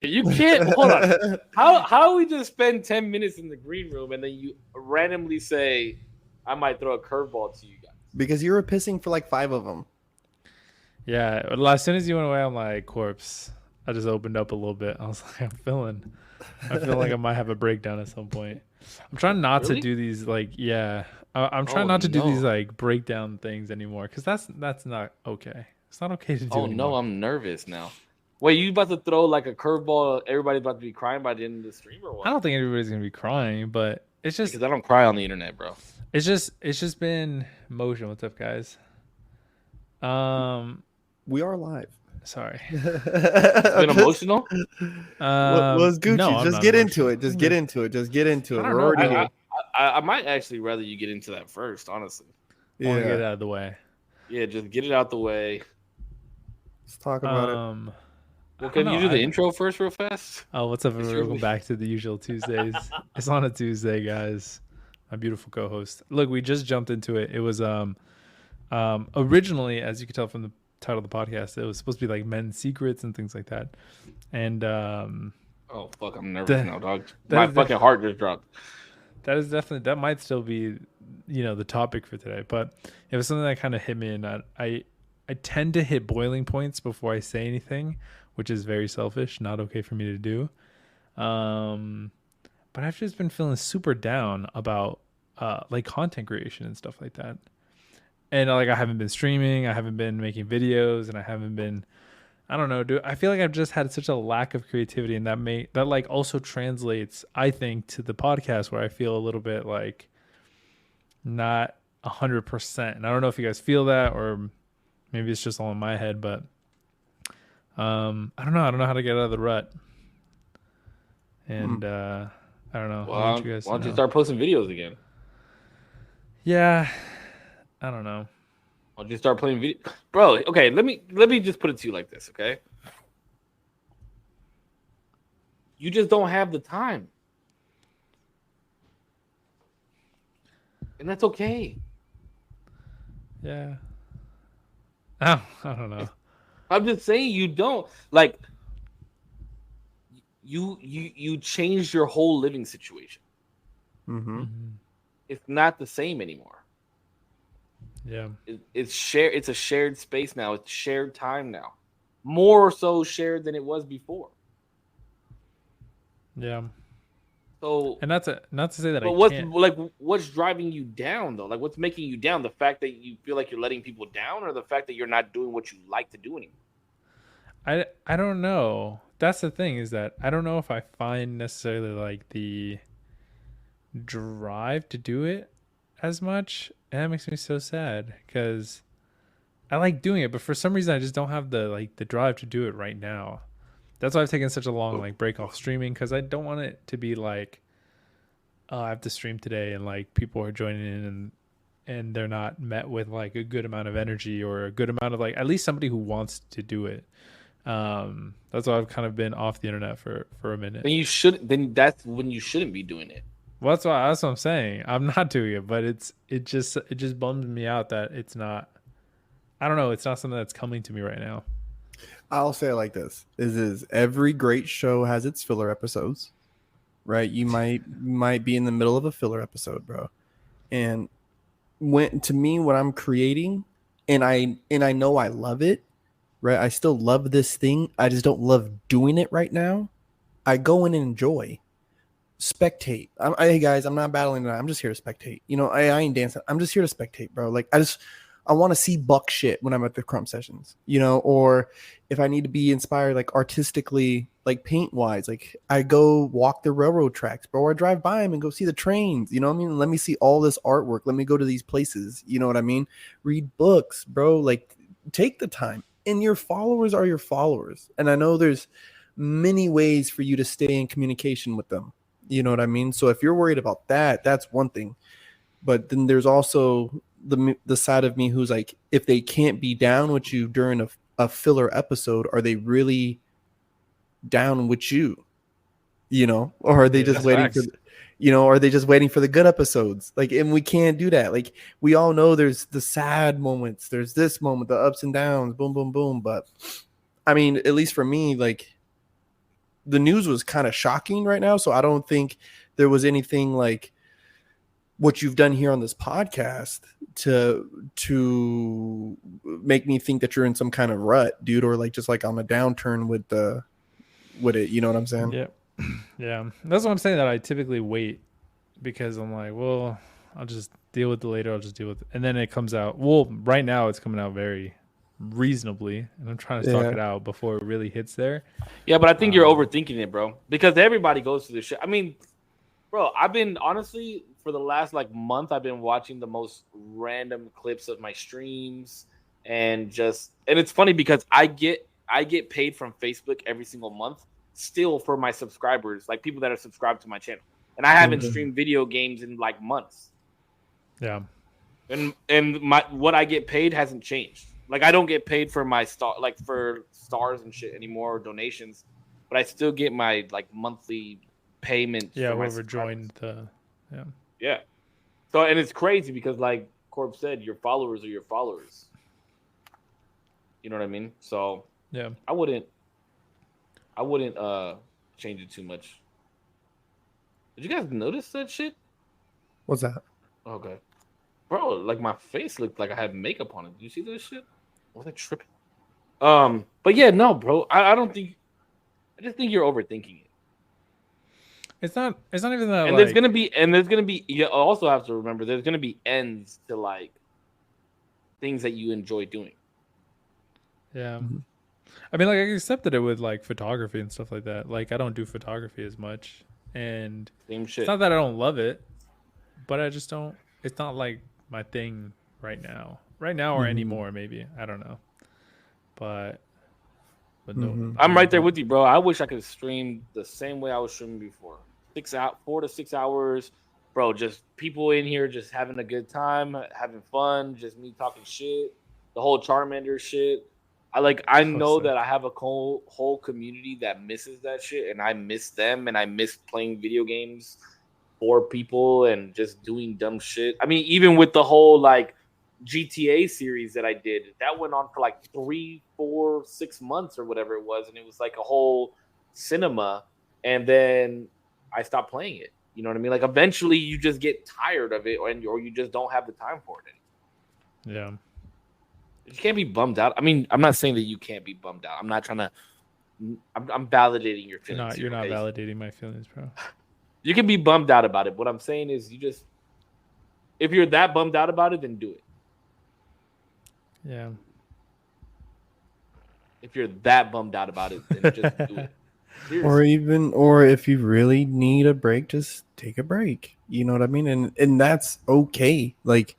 You can't hold on. How we just spend 10 minutes in the green room and then you randomly say, "I might throw a curveball to you guys." Because you were pissing for like 5 of them. Yeah, well, as soon as you went away, I'm like, Corpse. I just opened up a little bit. I was like, I feel like I might have a breakdown at some point. I'm trying not to Really? do these like, yeah, I'm trying Oh not to do these no! like breakdown things anymore because that's not okay. It's not okay to do Oh no! anymore. I'm nervous now. Wait, you about to throw like a curveball? Everybody's about to be crying by the end of the stream or I what? don't think everybody's gonna be crying, but Because I don't cry on the internet, bro. it's just been motion. What's up, guys? Um, We are live. sorry. It's been emotional. What's No, Gucci? I'm Just not get into emotional. it. Just get into it. Just get into I it. don't We're know, already I, bro. I here. I might actually rather you get into that first, honestly. I want to get Yeah. it out of the way. Yeah, just get it out the way. Let's talk about it. I Well, don't can know. you do the I intro first, real fast? Oh, what's up, It's everyone? Welcome usually back to the usual Tuesdays. It's on a Tuesday, guys. My beautiful co-host. Look, we just jumped into it. It was originally, as you could tell from the title of the podcast, it was supposed to be like men's secrets and things like that. And Oh fuck, I'm nervous the, now, dog. that My is fucking heart just dropped. that is definitely that might still be, the topic for today. But it was something that kind of hit me, and I tend to hit boiling points before I say anything, which is very selfish, not okay for me to do. Um, but I've just been feeling super down about like content creation and stuff like that. And like I haven't been streaming, I haven't been making videos, and I haven't been I don't know, dude. I feel like I've just had such a lack of creativity, and that like also translates, I think, to the podcast where I feel a little bit like not 100%. And I don't know if you guys feel that or maybe it's just all in my head, but I don't know. I don't know how to get out of the rut. And I don't know. I want Well, you guys why to don't you know. start posting videos again? Yeah, I don't know. Why don't you start playing video, bro? Okay, let me just put it to you like this, okay? You just don't have the time, and that's okay. Yeah. I don't know. I'm just saying you don't like you changed your whole living situation. Mm-hmm. Mm-hmm. It's not the same anymore. Yeah. It's shared. It's a shared space now. It's shared time now, more so shared than it was before. Yeah. So, And not to say that I but can't. what's driving you down though? Like, what's making you down? The fact that you feel like you're letting people down, or the fact that you're not doing what you like to do anymore? I don't know. That's the thing is that I don't know if I find necessarily like the drive to do it as much. And that makes me so sad because I like doing it, but for some reason I just don't have the drive to do it right now. That's why I've taken such a long like break off streaming because I don't want it to be like, oh, I have to stream today and like people are joining in and they're not met with like a good amount of energy or a good amount of like at least somebody who wants to do it. That's why I've kind of been off the internet for a minute. Then you should. Then that's when you shouldn't be doing it. Well, that's what I'm saying. I'm not doing it, but it just bums me out that it's not. I don't know. It's not something that's coming to me right now. I'll say it like this: is every great show has its filler episodes, right? You might be in the middle of a filler episode, bro. And when to me, what I'm creating, and I know I love it, right? I still love this thing. I just don't love doing it right now. I go in and enjoy. Spectate. Hey guys, I'm not battling tonight. I'm just here to spectate. I ain't dancing. I'm just here to spectate, bro. Like I want to see Buck shit when I'm at the Crump sessions, or if I need to be inspired like artistically, like paint wise, like I go walk the railroad tracks, bro. Or I drive by them and go see the trains. You know what I mean? Let me see all this artwork. Let me go to these places. You know what I mean? Read books, bro. Like take the time. And your followers are your followers. And I know there's many ways for you to stay in communication with them. You know what I mean? So if you're worried about that, that's one thing. But then there's also the side of me who's like, if they can't be down with you during a filler episode, are they really down with you? Or are they just That's waiting for, facts. are they just waiting for the good episodes? Like, and we can't do that. Like, we all know there's the sad moments, there's this moment, the ups and downs, boom, boom, boom. But I mean, at least for me, like, the news was kind of shocking right now. So I don't think there was anything like what you've done here on this podcast to make me think that you're in some kind of rut, dude, or like just like on a downturn with it. You know what I'm saying? Yeah. Yeah. That's what I'm saying, that I typically wait because I'm like, well, I'll just deal with it later. I'll just deal with it. And then it comes out. Well, right now it's coming out very reasonably, and I'm trying to stalk it out before it really hits there. Yeah, but I think you're overthinking it, bro, because everybody goes through this shit. I mean, bro, I've been honestly for the last like month, I've been watching the most random clips of my streams and it's funny because I get paid from Facebook every single month still for my subscribers, like people that are subscribed to my channel. And I haven't streamed video games in like months. Yeah. And my what I get paid hasn't changed. Like I don't get paid for my for stars and shit anymore, or donations, but I still get my like monthly payment. Yeah, for my whoever joined the yeah. So and it's crazy because like Korpsx said, your followers are your followers. You know what I mean? So yeah, I wouldn't change it too much. Did you guys notice that shit? What's that? Okay. Bro, like my face looked like I had makeup on it. Did you see this shit? Was I tripping? But yeah, no, bro. I don't think. I just think you're overthinking it. It's not even that. And there's gonna be. You also have to remember there's gonna be ends to like things that you enjoy doing. Yeah. Mm-hmm. I mean, like I accepted it with like photography and stuff like that. Like I don't do photography as much, and same shit. It's not that I don't love it, but I just don't. It's not like my thing right now or anymore. Maybe I don't know, but no, I'm right there with you, bro. I wish I could stream the same way I was streaming before. 4 to 6 hours, bro. Just people in here just having a good time, having fun. Just me talking shit. The whole Charmander shit. I know that I have a whole community that misses that shit, and I miss them, and I miss playing video games for people and just doing dumb shit. I mean, even with the whole like GTA series that I did, that went on for like 3, 4, 6 months or whatever it was, and it was like a whole cinema, and then I stopped playing it. You know what I mean? Like eventually you just get tired of it, or you just don't have the time for it anymore. Yeah. You can't be bummed out. I mean, I'm not saying that you can't be bummed out. I'm not trying to. I'm validating your feelings. You're not validating my feelings, bro. You can be bummed out about it. What I'm saying is, if you're that bummed out about it, then do it. Yeah. If you're that bummed out about it, then just do it. Seriously. Or if you really need a break, just take a break. You know what I mean? And that's okay. Like,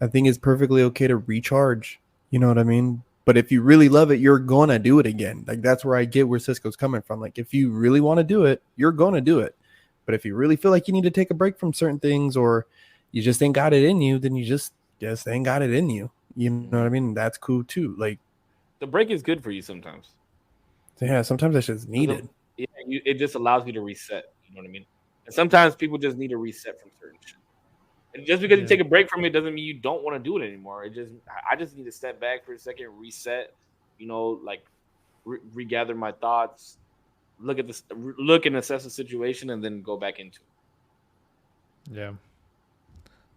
I think it's perfectly okay to recharge. You know what I mean? But if you really love it, you're going to do it again. Like, that's where I get where Cisco's coming from. Like, if you really want to do it, you're going to do it. But if you really feel like you need to take a break from certain things, or you just ain't got it in you, then you just ain't got it in you. You know what I mean? That's cool too. Like, the break is good for you sometimes. Yeah, sometimes that's just needed. Yeah, it just allows you to reset. You know what I mean? And sometimes people just need to reset from certain shit. And just because you take a break from it doesn't mean you don't want to do it anymore. I just need to step back for a second, reset. You know, like regather my thoughts, look and assess the situation, and then go back into it. Yeah.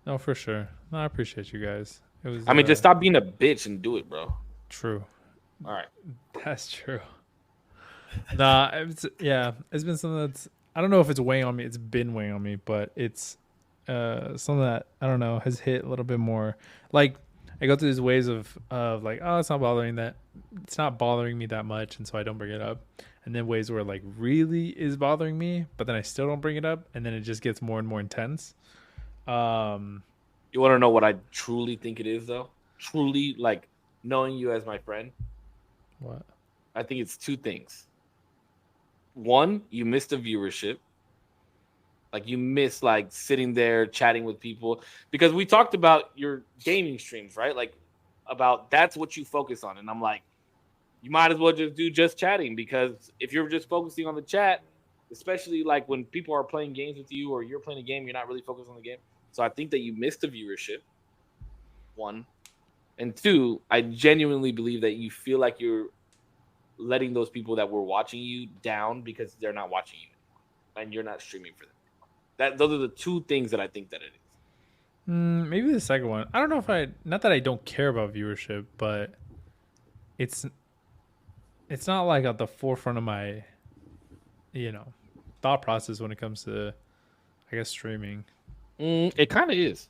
No, for sure. No, I appreciate you guys. It was. I mean, just stop being a bitch and do it, bro. True. All right. That's true. Nah, it's been something that's, I don't know if it's weighing on me. It's been weighing on me, but it's something that, I don't know, has hit a little bit more. Like, I go through these waves of like, oh, it's not bothering me that much, and so I don't bring it up. And then waves where like really is bothering me, but then I still don't bring it up, and then it just gets more and more intense. You want to know what I truly think it is, though? Truly, like, knowing you as my friend. What? I think it's 2 things. 1, you missed the viewership. Like, you miss, like, sitting there chatting with people. Because we talked about your gaming streams, right? Like, about that's what you focus on. And I'm like, you might as well just do just chatting. Because if you're just focusing on the chat, especially, like, when people are playing games with you or you're playing a game, you're not really focused on the game. So I think that you missed the viewership, 1. And 2, I genuinely believe that you feel like you're letting those people that were watching you down because they're not watching you anymore, and you're not streaming for them. Those are the two things that I think that it is. Maybe the second one. I don't know if not that I don't care about viewership, but it's not like at the forefront of my, thought process when it comes to, I guess, streaming. It kind of is.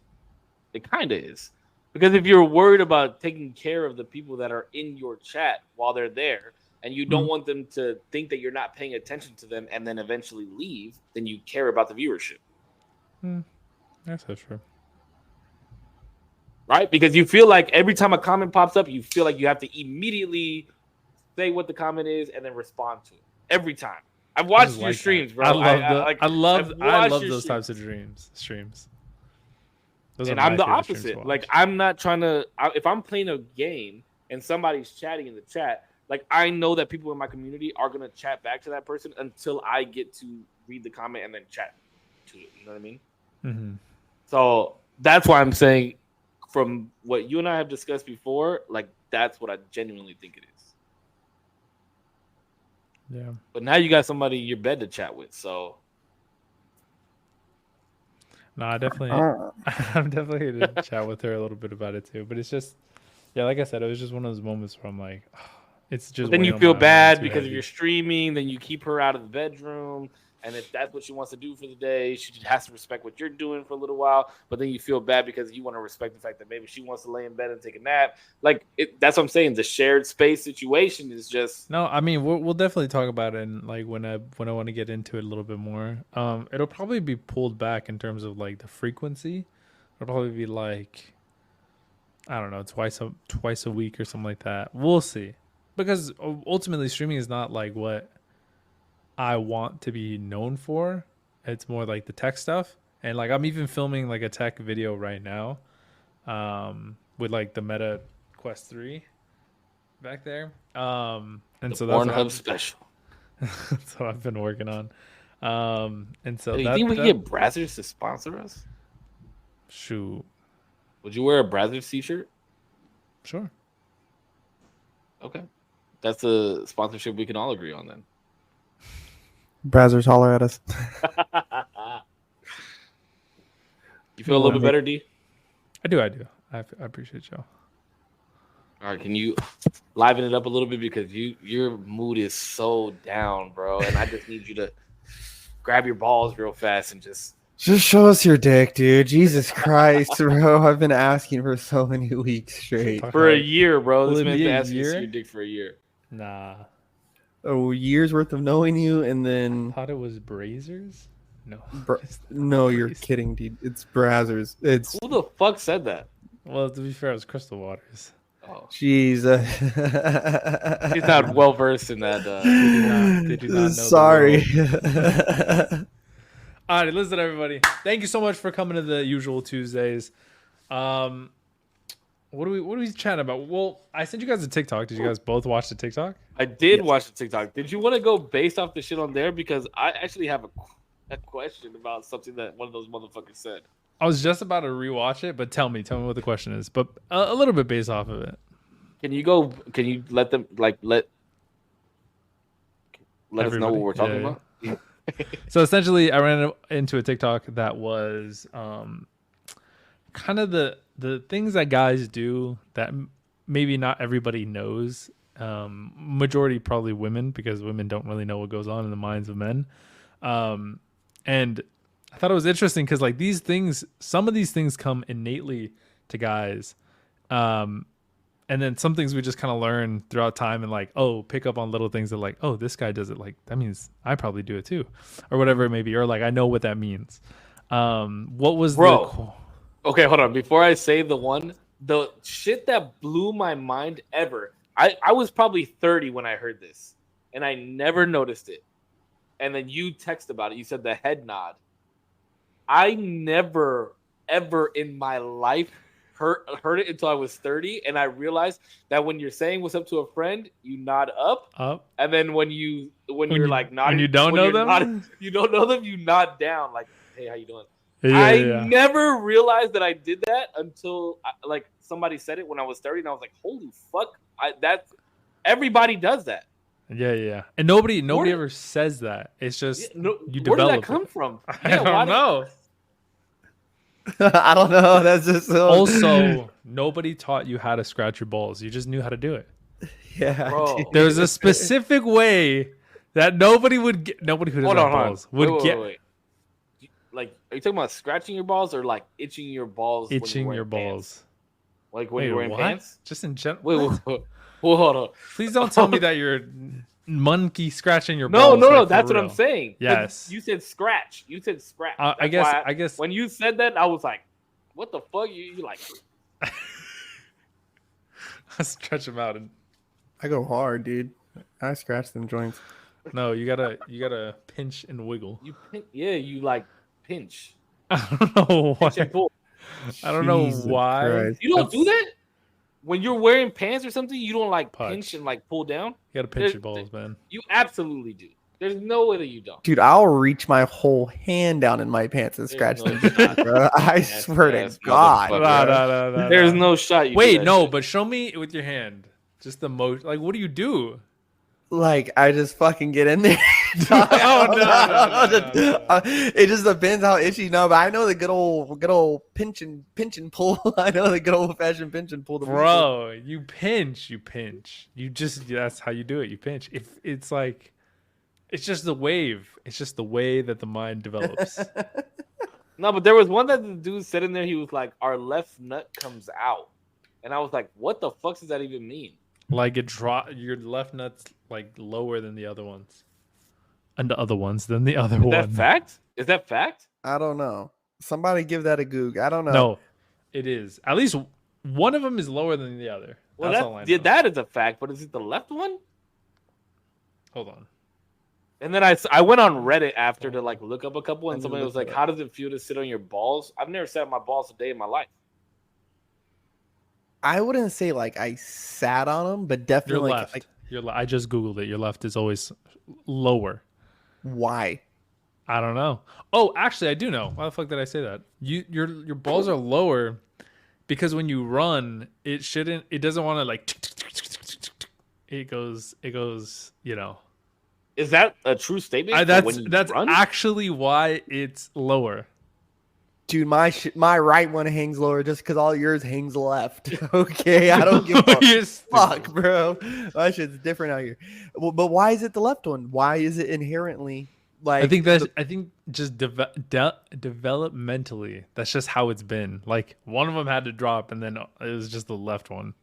It kind of is. Because if you're worried about taking care of the people that are in your chat while they're there, and you don't want them to think that you're not paying attention to them and then eventually leave, then you care about the viewership. That's so true. Right? Because you feel like every time a comment pops up, you feel like you have to immediately say what the comment is and then respond to it. Every time. I've watched your streams, bro. I love those types of streams. And I'm the opposite. Like, I'm not trying to. If I'm playing a game and somebody's chatting in the chat, like, I know that people in my community are gonna chat back to that person until I get to read the comment and then chat to it. You know what I mean? Mm-hmm. So that's why I'm saying, from what you and I have discussed before, like, that's what I genuinely think it is. Yeah. But now you got somebody in your bed to chat with, so. No, I'm definitely gonna chat with her a little bit about it too. But it's just, yeah, like I said, it was just one of those moments where I'm like, it's just. But then you feel bad because if you're streaming, then you keep her out of the bedroom, and if that's what she wants to do for the day, she has to respect what you're doing for a little while. But then you feel bad because you want to respect the fact that maybe she wants to lay in bed and take a nap. Like, that's what I'm saying. The shared space situation is just. No, I mean, we'll definitely talk about it, and like when I want to get into it a little bit more. It'll probably be pulled back in terms of like the frequency. It'll probably be like, I don't know, twice a week or something like that. We'll see, because ultimately streaming is not like what I want to be known for. It's more like the tech stuff, and like I'm even filming like a tech video right now, with like the Meta Quest 3 back there, and the so Pornhub special. So I've been working on, and so you think we can get Brazzers to sponsor us? Shoot, would you wear a Brazzers t-shirt? Sure. Okay, that's a sponsorship we can all agree on then. Brazzers, holler at us. You feel a little bit better, D? I do. I appreciate y'all. All right, can you liven it up a little bit, because your mood is so down, bro, and I just need you to grab your balls real fast and just show us your dick, dude. Jesus Christ, bro. I've been asking for so many weeks straight. For a year, bro. This man's been asking to see your dick for a year. Nah. A year's worth of knowing you, and then I thought it was Brazers. No, no, you're kidding, dude. It's Brazzers. It's who the fuck said that? Well, to be fair, it was Crystal Waters. Oh, jeez. He's not well versed in that. They do not know. Sorry. All right, listen, everybody. Thank you so much for coming to the usual Tuesdays. What are we chatting about? Well, I sent you guys a TikTok. Did you guys both watch the TikTok? I did watch the TikTok. Did you want to go based off the shit on there? Because I actually have a question about something that one of those motherfuckers said. I was just about to rewatch it, but tell me what the question is. But a little bit based off of it. Can you let them let us know what we're talking about? Yeah. So essentially, I ran into a TikTok that was kind of the things that guys do that maybe not everybody knows. Majority probably women, because women don't really know what goes on in the minds of men. And I thought it was interesting because like some of these things come innately to guys. And then some things we just kind of learn throughout time and like, oh, pick up on little things that like, oh, this guy does it. Like, that means I probably do it too, or whatever it may be. Or like, I know what that means. What was Okay, hold on. Before I say the shit that blew my mind ever, I was probably 30 when I heard this, and I never noticed it. And then you text about it. You said the head nod. I never, ever in my life heard it until I was 30, and I realized that when you're saying what's up to a friend, you nod up, and then when you're like nodding, when you don't know them, you don't know them, you nod down like, hey, how you doing? I never realized that I did that until like somebody said it when I was 30, and I was like, holy fuck, everybody does that. Yeah. And nobody Where- ever says that. It's just you where did develop that come it. from? I Yeah, why don't know. I don't know. That's just so... Also, nobody taught you how to scratch your balls. You just knew how to do it. yeah. Bro. dude. There's a specific way that nobody would get. Nobody who doesn't have balls would get Wait. Like, are you talking about scratching your balls or like itching your balls? itching when you're your wearing balls. Pants? Like when Wait, you're wearing what? pants? Just in general. Wait, hold on. Please don't tell me that you're monkey scratching your No, balls. no. like, for That's what I'm real. saying. Yes. You said scratch. You said scratch. I That's guess. why I guess. when you said that, I was like, "What the fuck?" You like? I stretch them out and. I go hard, dude. I scratch them joints. No, you gotta pinch and wiggle. You like pinch. I don't know why. Pinch and pull. I don't know Jesus why. Christ. You don't do that when you're wearing pants or something. You don't like Punch. pinch and like pull down. You gotta pinch your balls, man. You absolutely do. There's no way that you don't. Dude, I'll reach my whole hand down in my pants and scratch no them, shot. bro. I Yes, swear to yes, God. motherfucker. bro. There's no shot. You do Wait, that no, shit. but show me with your hand. Just the motion. Like, what do you do? Like, I just fucking get in there. Oh, no. It just depends how itchy. No, but I know the good old pinch and pull. I know the good old fashioned pinch and pull. Bro, you pinch. You just, that's how you do it. You pinch. If it's like, it's just the wave. It's just the way that the mind develops. No, but there was one that the dude said in there. He was like, "Our left nut comes out," and I was like, "What the fuck does that even mean?" Like your left nut's like lower than the other ones. And the other ones than the other Is one. that fact? Is that fact? I don't know. Somebody give that a goog. I don't know. No, it is. At least one of them is lower than the other. Well, That's all I know. that is a fact, but is it the left one? Hold on. And then I went on Reddit after to like look up a couple, and I need to somebody look was like, it up. "How does it feel to sit on your balls?" I've never sat on my balls a day in my life. I wouldn't say like I sat on them, but Your definitely left. like I just Googled it. Your left is always lower. why? I don't know. Oh, actually, I do know. Why the fuck did I say that? Your balls are lower because when you run, it doesn't want to like. It goes. You know. Is that a true statement? for That's when you that's run? actually why it's lower. Dude, my right one hangs lower just because all yours hangs left. Okay, I don't give a You're fuck, stupid. bro. My shit's different out here. Well, but why is it the left one? Why is it inherently like? I think just developmentally, that's just how it's been. Like one of them had to drop, and then it was just the left one.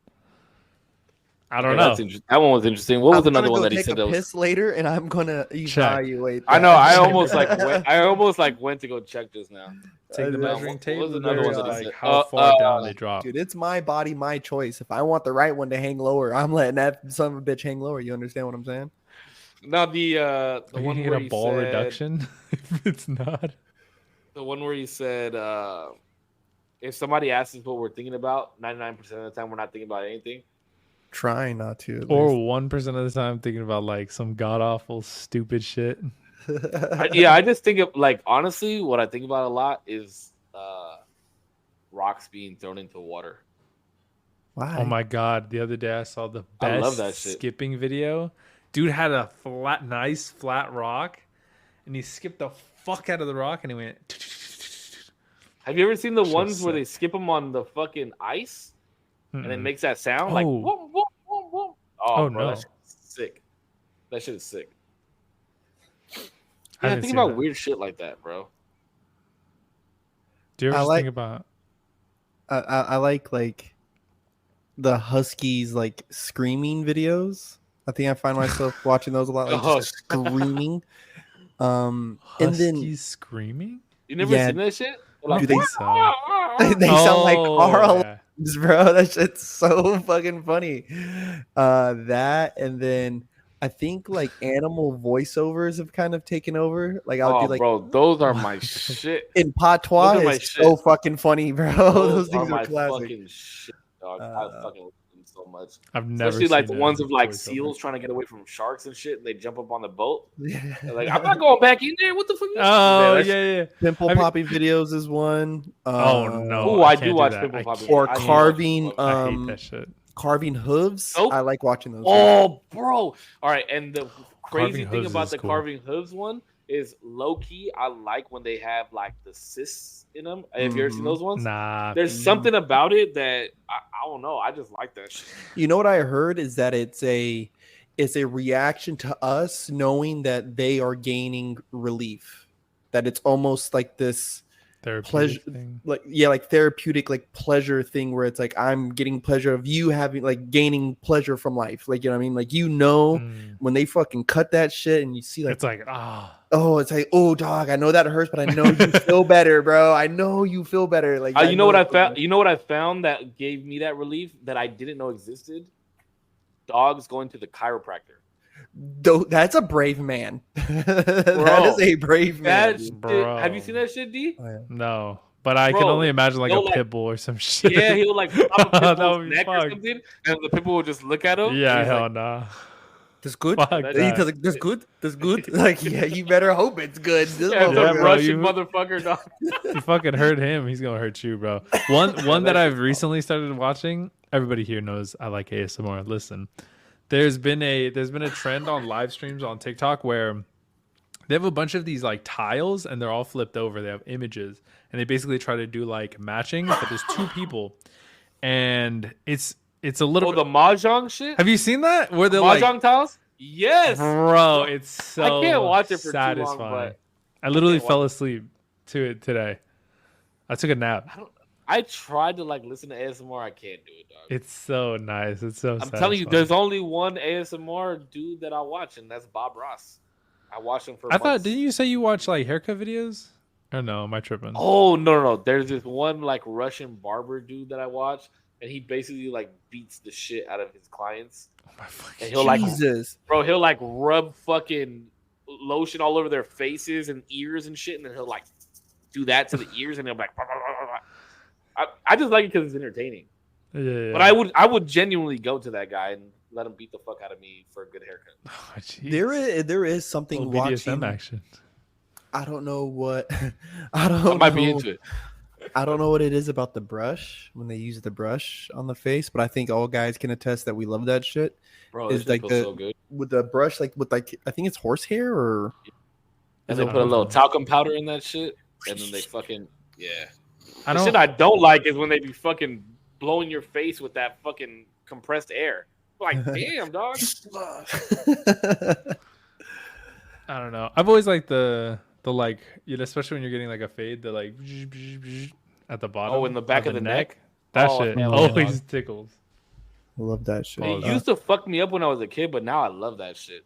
I don't know. That one was interesting. What was I'm another gonna one go that he take said a that was? piss later, and I'm gonna evaluate. I know. that. I almost went to go check just now. Take the measuring what tape. was and another measure, one that he like said? how far down they drop. Dude, it's my body, my choice. If I want the right one to hang lower, I'm letting that son of a bitch hang lower. You understand what I'm saying? Now the Are you one gonna get where a he ball said, reduction if it's not? the one where you said if somebody asks us what we're thinking about, 99% of the time we're not thinking about anything. Trying not to. at Or least. 1% of the time thinking about like some god awful stupid shit. I just think of like honestly, what I think about a lot is rocks being thrown into water. Why? Oh my god! The other day I saw the I best love that shit. skipping video. Dude had a nice flat rock, and he skipped the fuck out of the rock, and he went. Have you ever seen the So ones where sick. they skip them on the fucking ice and it makes that sound like Oh. whoom, whoom, whoom, whoom. Oh, bro, no. that shit is sick. That shit is sick. I Yeah, haven't think seen about that. weird shit like that, bro. Do you ever I just like- think about? I like the huskies like screaming videos. I think I find myself watching those a lot, like Oh. just screaming. And Huskies then screaming? You never Yeah. seen that shit? I don't Do think so. they sound like car yeah. alarms, bro. That shit's so fucking funny. That and then I think like animal voiceovers have kind of taken over. Like I'll Oh, do like bro, those are my shit. in patois. those are my It's so shit. fucking funny, bro. Those things my are classic. fucking shit, dog. I Uh, fucking love them so much. I've never Especially like the seen ones a of like voiceover. seals trying to get away from sharks and shit, and they jump up on the boat. Yeah. They're like, I'm not going back in there. What the fuck? Oh that shit- yeah. Pimple I mean- poppy videos is one. Oh no! Ooh, I can't do watch that. Pimple I Poppy. can't- Or I do watch carving, Pimple Poppy. I hate um, that shit. Carving hooves. Nope. I like watching those. Oh, bro. All right, and the crazy Carving thing hooves about is the cool. carving hooves one is low key. I like when they have like the cysts in them. Have you ever seen those ones? Nah. There's something about it that I don't know. I just like that shit. You know what I heard is that it's a reaction to us knowing that they are gaining relief. That it's almost like this pleasure thing. like therapeutic, like pleasure thing where it's like I'm getting pleasure of you having like gaining pleasure from life. Like, you know what I mean? Like, when they fucking cut that shit and you see like it's like it's like, oh dog, I know that hurts, but I know you feel better, bro. I know you feel better. Like, you know what I found? You know what I found that gave me that relief that I didn't know existed? Dogs going to the chiropractor. That's a brave man. That is a brave man. Bro. Have you seen that shit, D? Oh, yeah. No, but I can only imagine like a pit bull or some shit. Yeah, he'll like pop a pit bull's be neck or fucked. something, and the pit bull will just look at him. Yeah, and he's hell like, nah. That's good. Fuck That's that. good. That's good. Like, yeah, you better hope it's good. This Yeah, motherfucker- bro, Russian motherfucker, dog. You fucking hurt him, he's gonna hurt you, bro. One that I've recently started watching. Everybody here knows I like ASMR. Listen, there's been a trend on live streams on TikTok where they have a bunch of these like tiles and they're all flipped over. They have images and they basically try to do like matching, but there's two people, and it's a little. Oh, the mahjong shit. Have you seen that? Where they're mahjong like, tiles? Yes, bro, it's so. I can't watch it for satisfying. too long, but I literally fell asleep to it today. I took a nap. I tried to like listen to ASMR. I can't do it, dog. It's so nice. It's so. I'm telling you, there's only one ASMR dude that I watch, and that's Bob Ross. I watched him for. I thought. Didn't you say you watch like haircut videos? Or no? Am I tripping? Oh no! There's this one like Russian barber dude that I watch, and he basically like beats the shit out of his clients. Oh my fucking and he'll Jesus, bro, he'll like rub fucking lotion all over their faces and ears and shit, and then he'll like do that to the ears, and he'll be like. Bah, bah, bah, bah. I just like it because it's entertaining. Yeah. But I would genuinely go to that guy and let him beat the fuck out of me for a good haircut. Oh, there is something BDSM watching action. I don't know what I might be into it. I don't know what it is about the brush when they use the brush on the face, but I think all guys can attest that we love that shit. Bro, it's like so good. With the brush, like with like I think it's horsehair or and they put a little talcum powder in that shit, and then they fucking The shit I don't like is when they be fucking blowing your face with that fucking compressed air. Like, damn, dog. I don't know. I've always liked the like, especially when you're getting like a fade, the like at the bottom. Oh, in the back of the neck? That shit always tickles. I love that shit. It used to fuck me up when I was a kid, but now I love that shit.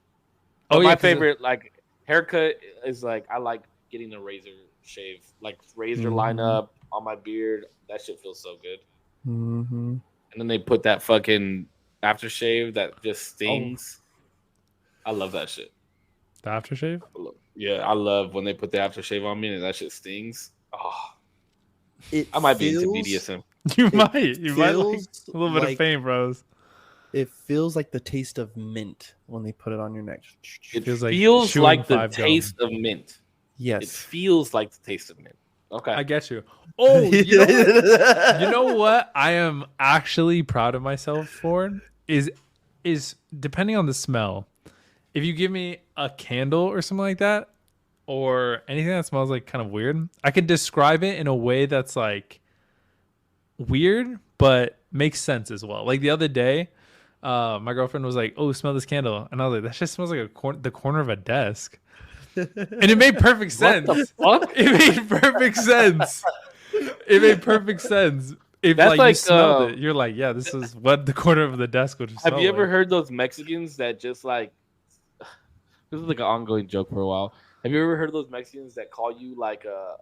Oh, my favorite like haircut is like I like getting the razor shave, like razor line up on my beard. That shit feels so good. Mm-hmm. And then they put that fucking aftershave that just stings. I love that shit. The aftershave? Yeah, I love when they put the aftershave on me and that shit stings. Oh, I might be into BDSM. You might like a little bit of fame, bros. It feels like the taste of mint when they put it on your neck. It feels like the taste of mint. Yes, it feels like the taste of mint. Okay, I get you. Oh, you know what? I am actually proud of myself for is depending on the smell. If you give me a candle or something like that, or anything that smells like kind of weird, I could describe it in a way that's like weird but makes sense as well. Like the other day, my girlfriend was like, "Oh, smell this candle," and I was like, "That just smells like the corner of a desk." And it made perfect sense. What the fuck? It made perfect sense. It made perfect sense. If that's like you smelled it, you're like, yeah, this is what the corner of the desk would smell. Have you ever heard those Mexicans that just like? This is like an ongoing joke for a while. Have you ever heard of those Mexicans that call you like a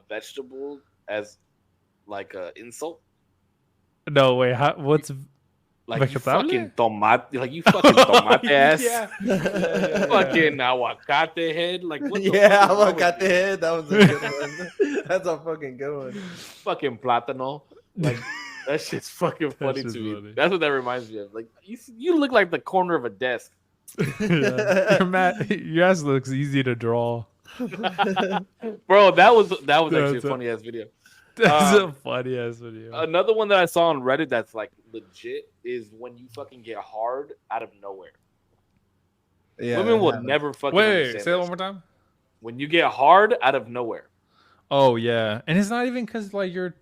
vegetable as like a insult? No way. What's like you fucking tomate? Like you fucking tomate ass. Yeah. Fucking aguacate head. Like what? Yeah, aguacate head. That was a good one. That's a fucking good one. Fucking plátano. Like that shit's fucking funny to me. Funny. That's what that reminds me of. Like you look like the corner of a desk. Yeah. Your ass looks easy to draw. Bro, that was actually a funny ass video. That's a funny ass video. Another one that I saw on Reddit that's like legit is when you fucking get hard out of nowhere. Yeah, Women will happens. never fucking Wait, understand say that this. one more time. When you get hard out of nowhere. Oh yeah, and it's not even because like you're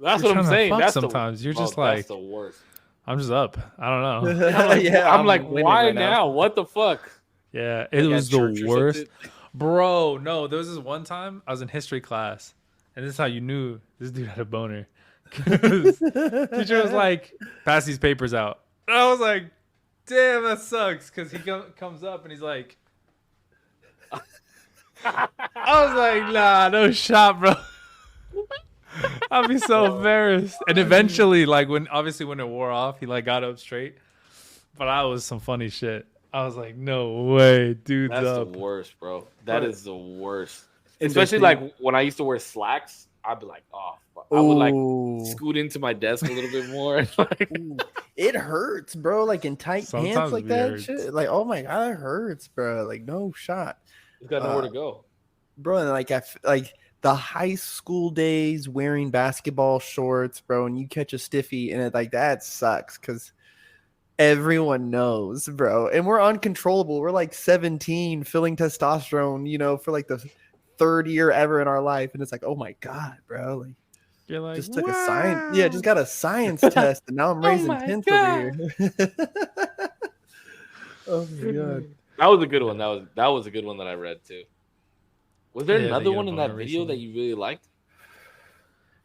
That's You're what I'm trying to saying. fuck That's sometimes. You're just that's like- the worst. I'm just up. I don't know. I'm like, winning why right now? What the fuck? Yeah, it Like at was the church or worst. something? Bro, no, there was this one time I was in history class, and this is how you knew this dude had a boner. 'Cause teacher was like, pass these papers out. And I was like, damn, that sucks. Because he comes up and he's like, I was like, nah, no shot, bro. I'd be so embarrassed. And eventually, like when it wore off, he like got up straight. But I was some funny shit. I was like, no way, dude's That's up. the worst, bro. That is the worst. And Especially the like when I used to wear slacks, I'd be like, oh, fuck. I would like scoot into my desk a little bit more. Ooh, it hurts, bro. Like in tight Sometimes pants like it that hurts. shit. Like, oh my god, it hurts, bro. Like, no shot, You got nowhere to go. bro. And like, like the high school days wearing basketball shorts, bro, and you catch a stiffy, and it like that sucks because everyone knows, bro. And we're uncontrollable. We're like 17, filling testosterone, you know, for like the third year ever in our life, and it's like, oh my god, bro. Like, You're like, just took a wow. science, yeah, just got a science test, and now I'm raising my tents God. over here. Oh my god. That was a good one. That was a good one that I read too. Was there Yeah, another they get one a in that boner video that recently. you really liked?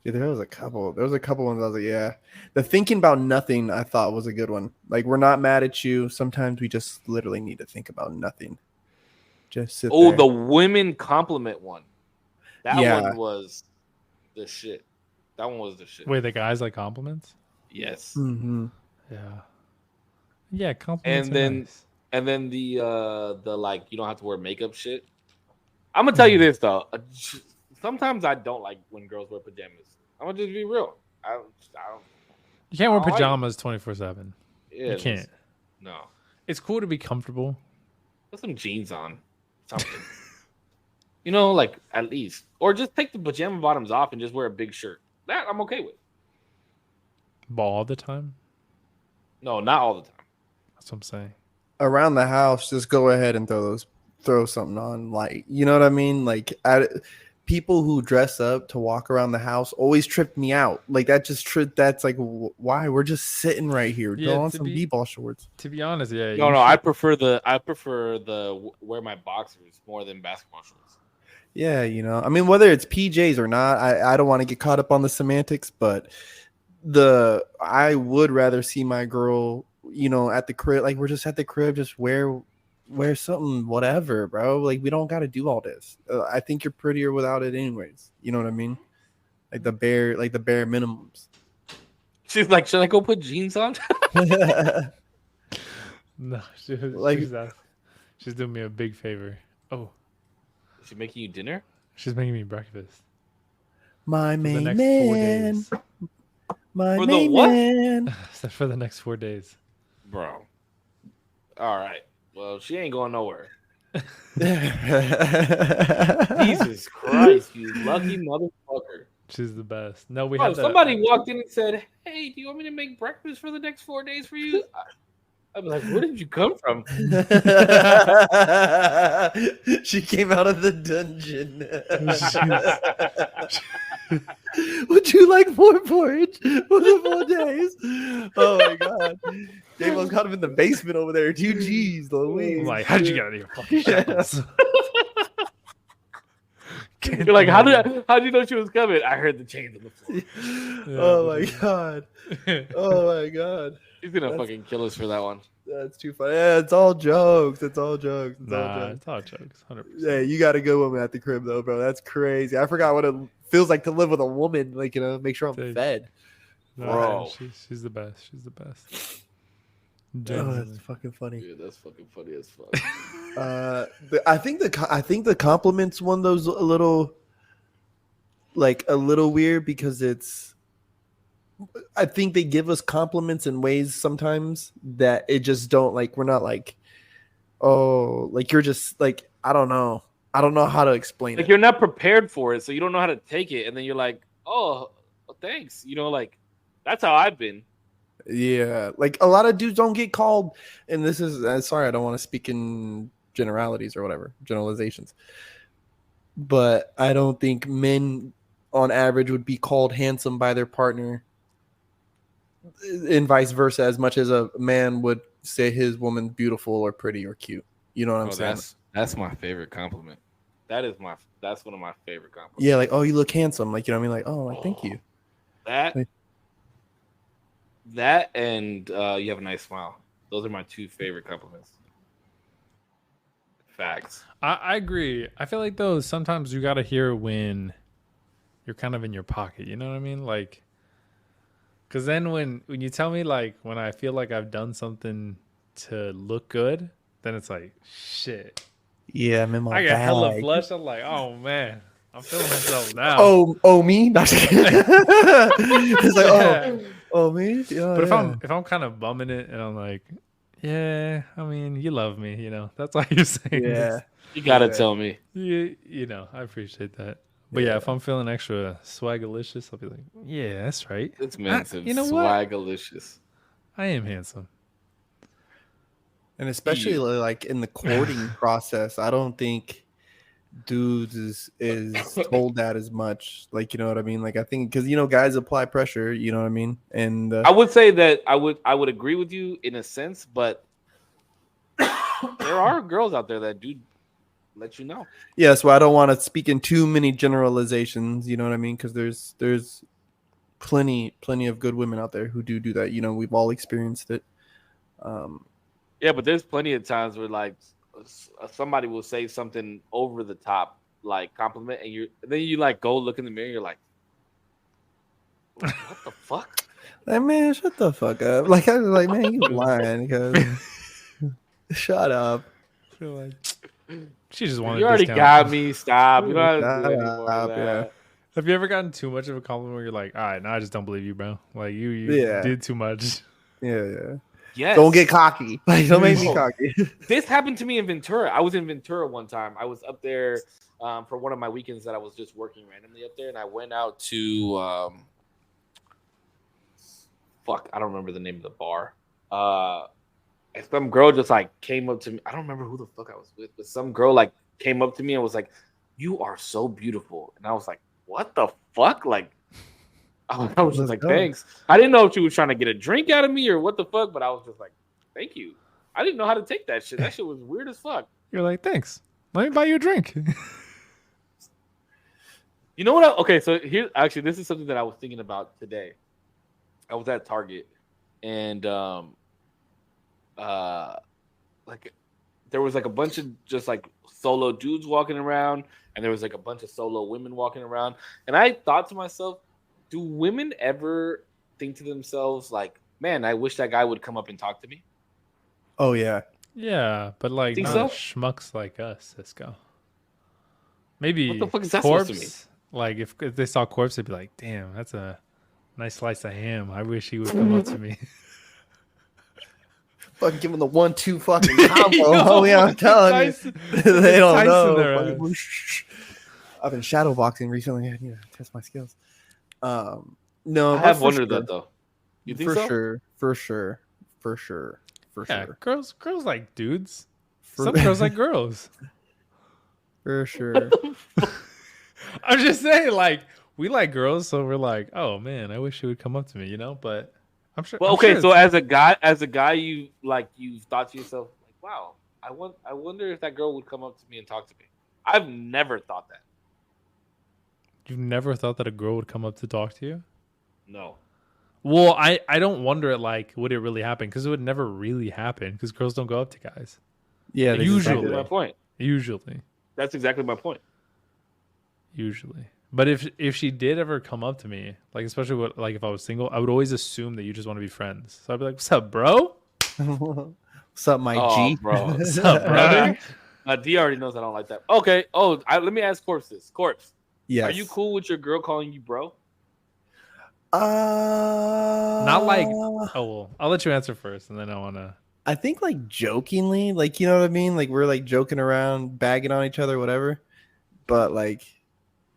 Yeah, there was a couple. There was a couple ones I was like, yeah. The thinking about nothing I thought was a good one. Like, we're not mad at you. Sometimes we just literally need to think about nothing. Just sit Oh, there. the women compliment one. That Yeah. one was the shit. That one was the shit. Wait, the guys like compliments? Yes. Mhm. Yeah. Yeah, compliments. And are then- nice. And then the like you don't have to wear makeup shit. I'm gonna tell you this though. Sometimes I don't like when girls wear pajamas. I'm gonna just be real. I don't You can't wear I like it. pajamas 24/7. yeah, You can't. No. It's cool to be comfortable. Put some jeans on. Something. You know, like at least. Or just take the pajama bottoms off and just wear a big shirt. That I'm okay with. But all the time? No, not all the time. That's what I'm saying. Around the house, just go ahead and throw something on. Like, you know what I mean? Like, people who dress up to walk around the house always trip me out. Like, that just that's like, why? We're just sitting right here. Yeah, Throw on to some be- b-ball shorts. To be honest, yeah. No, you no, I should- prefer the wear my boxers more than basketball shorts. Yeah, you know, I mean, whether it's PJs or not, I don't want to get caught up on the semantics, but I would rather see my girl, you know, at the crib, like we're just at the crib, just wear something, whatever, bro. Like, we don't got to do all this. I think you're prettier without it, anyways. You know what I mean? Like the bare minimums. She's like, should I go put jeans on? No, Like- she's doing me a big favor. Oh, Is she making you dinner? she's making me breakfast. My For the main next 4 man, days. my For the main what? man. For the next 4 days. Bro. All right. Well, she ain't going nowhere. Jesus Christ, you lucky motherfucker. She's the best. No, we Bro, had somebody walked in and said, "Hey, do you want me to make breakfast for the next 4 days for you?" I'm like, "Where did you come from?" She came out of the dungeon. Would you like more porridge for the 4 days? Oh my god. Davo's got him in the basement over there. 2 G's, Louise. I'm like, how did you get out of your fucking shackles? You're like, how did you know she was coming? I heard the chains on the floor. Oh my god. Oh my god. She's gonna That's- fucking kill us for that one. That's too funny. Yeah, it's all jokes. It's all jokes. It's all Nah, jokes. it's all jokes. 100%. Yeah, you got a good woman at the crib though, bro. That's crazy. I forgot what it feels like to live with a woman. Like, you know, make sure I'm Dude. fed. No, Bro. she's the best. She's the best. Oh, Genuinely. that's fucking funny. Dude, that's fucking funny as fuck. I think the compliments one those a little weird because I think they give us compliments in ways sometimes that it just don't like. We're not like, oh, like you're just I don't know how to explain Like it. you're not prepared for it, so you don't know how to take it, and then you're like, oh, thanks. You know, like that's how I've been. Yeah, like a lot of dudes don't get called, and this is sorry, I don't want to speak in generalities or whatever, generalizations, but I don't think men on average would be called handsome by their partner, and vice versa, as much as a man would say his woman beautiful or pretty or cute. You know what I'm Oh, saying? that's my favorite compliment. That's one of my favorite compliments. Yeah, like, oh, you look handsome, like, you know what I mean? Like, oh, like, thank you. That Like, that and you have a nice smile. Those are my two favorite compliments. Facts. I agree. I feel like though sometimes you gotta hear when you're kind of in your pocket. You know what I mean? Like, because then when you tell me like when I feel like I've done something to look good, then it's like shit. yeah, I'm in my I get hella bag. flushed. I'm like, oh man, I'm feeling myself now. Oh, me? Not it's like, Yeah. oh, me? Yeah, But yeah. if I'm kind of bumming it and I'm like, yeah, I mean, you love me, you know. That's why you're saying Yeah. this. You gotta Yeah. tell me. You know, I appreciate that. But yeah, Yeah. if I'm feeling extra swagalicious, I'll be like, yeah, that's right. It's massive. You know what? Swagalicious. I am handsome. And especially like in the courting process, I don't think dudes is told that as much. Like, you know what I mean? Like, I think because guys apply pressure. You know what I mean? And I would say that I would agree with you in a sense, but there are girls out there that do let you know. yeah, so I don't want to speak in too many generalizations. You know what I mean? Because there's plenty of good women out there who do that. We've all experienced it. Yeah, but there's plenty of times where like somebody will say something over the top, like compliment, and then you like go look in the mirror, and you're like, what the fuck? Like, man, shut the fuck up. Like, I was like, man, you lying. Because shut up. She just wanted You a already discount. got me. Stop. You don't have to do Shut any more up, of yeah. that. Have you ever gotten too much of a compliment where you're like, all right, now I just don't believe you, bro. Like you Yeah. did too much. Yeah. Yes. Don't get cocky. Like, don't make me Oh. cocky. This happened to me in Ventura. I was in Ventura one time. I was up there for one of my weekends that I was just working randomly up there, and I went out to fuck, I don't remember the name of the bar. And some girl just like came up to me. I don't remember who the fuck I was with, but some girl like came up to me and was like, "You are so beautiful," and I was like, "What the fuck?" Like, I was just Let's like, go. "Thanks." I didn't know if she was trying to get a drink out of me or what the fuck, but I was just like, "Thank you." I didn't know how to take that shit. That shit was weird as fuck. You're like, thanks. Let me buy you a drink. You know what? Okay, so here, actually, this is something that I was thinking about today. I was at Target, and like there was like a bunch of just like solo dudes walking around, and there was like a bunch of solo women walking around, and I thought to myself, do women ever think to themselves like, "Man, I wish that guy would come up and talk to me"? Oh, yeah. Yeah, but like Think not so? schmucks like us, Cisco. Maybe What the fuck is that supposed to mean? Korpsx. Like if they saw Korpsx, they'd be like, "Damn, that's a nice slice of ham. I wish he would come up to me." Fucking give them the 1-2 fucking combo. Oh, yeah, I'm telling you. They don't Tyson their know. I've been shadow boxing recently. I need to test my skills. No, I but have for wondered sure. that though. You think For so? sure. For sure. For sure. For Yeah, sure. girls like dudes. For, Some girls like girls. for sure. I'm just saying, like, we like girls, so we're like, oh man, I wish she would come up to me, you know? But I'm sure. Well, I'm okay, sure so it's- as a guy, you thought to yourself, like, wow, I wonder if that girl would come up to me and talk to me. I've never thought that. you've never thought that a girl would come up to talk to you? No. Well, I don't wonder it like would it really happen because it would never really happen because girls don't go up to guys Yeah, they just Usually. do That's my that. point. usually. That's exactly my point. But if she did ever come up to me, like especially like if I was single, I would always assume that you just want to be friends. So I'd be like, "What's up, bro? What's up, my Oh, G? bro. What's up, brother?" D already knows I don't like that. Okay. Oh, let me ask Corpse this. Corpse, Yes. are you cool with your girl calling you bro? Not like. Oh well, I'll let you answer first, and then I wanna. I think like jokingly, like, you know what I mean? Like we're like joking around, bagging on each other, whatever. But like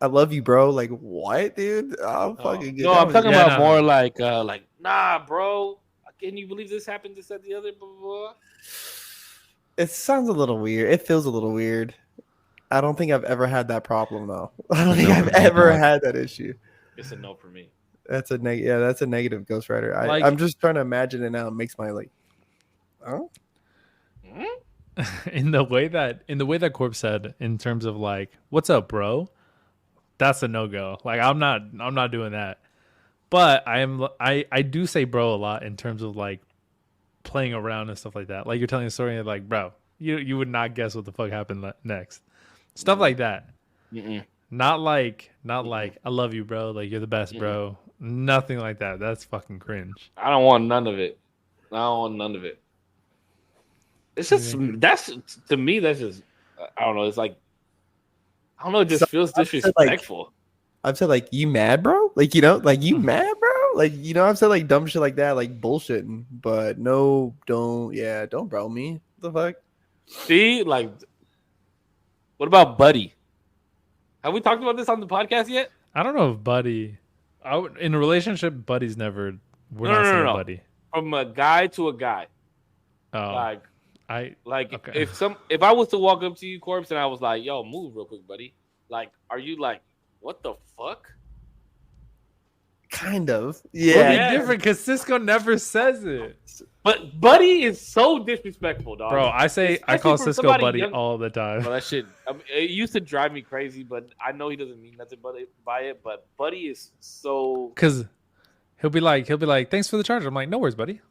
I love you, bro. Like, what, dude? I'll fucking get No, down I'm with you. talking Yeah, about no, more no. like, nah, bro. Can you believe this happened? This, that, the other, blah, blah, blah. It sounds a little weird. It feels a little weird. I don't think I've ever had that problem though. I don't think No I've for me, ever dog. had that issue. It's a no for me. That's a yeah, that's a negative Ghost Rider. I'm Like just trying to imagine it now. It makes my like, oh, Hmm? in the way that Corp said in terms of like, "What's up, bro?" That's a no go. Like I'm not doing that. But I do say bro a lot in terms of like playing around and stuff like that. Like you're telling a story and like, bro, you would not guess what the fuck happened next. Stuff Mm-mm. like that. Mm-mm. Not like I love you, bro. Like you're the best, Mm-mm. bro. Nothing like that. That's fucking cringe. I don't want none of it. I don't want none of it. It's just that's to me. That's just I don't know. It's like I don't know. It so just feels like disrespectful. I've said like you mad, bro? Like like you mad, bro? Like I've said like dumb shit like that, like bullshitting. But no, don't bro me. What the fuck? See, like, what about Buddy? Have we talked about this on the podcast yet? I don't know if Buddy. In a relationship, Buddy's never. We're No, not no, no, saying no. Buddy. From a guy to a guy. Oh, Like, I like okay. if I was to walk up to you, Corpse, and I was like, "Yo, move real quick, buddy." Like, are you like, what the fuck? Kind of. It'll Yeah. be yeah. different because Cisco never says it, But Buddy is so disrespectful, dog. bro. I Especially call from Cisco somebody Buddy young. all the time. Bro, that shit. I mean, it used to drive me crazy, but I know he doesn't mean nothing by it. But Buddy is so. Because he'll be like, thanks for the charger. I'm like, no worries, buddy.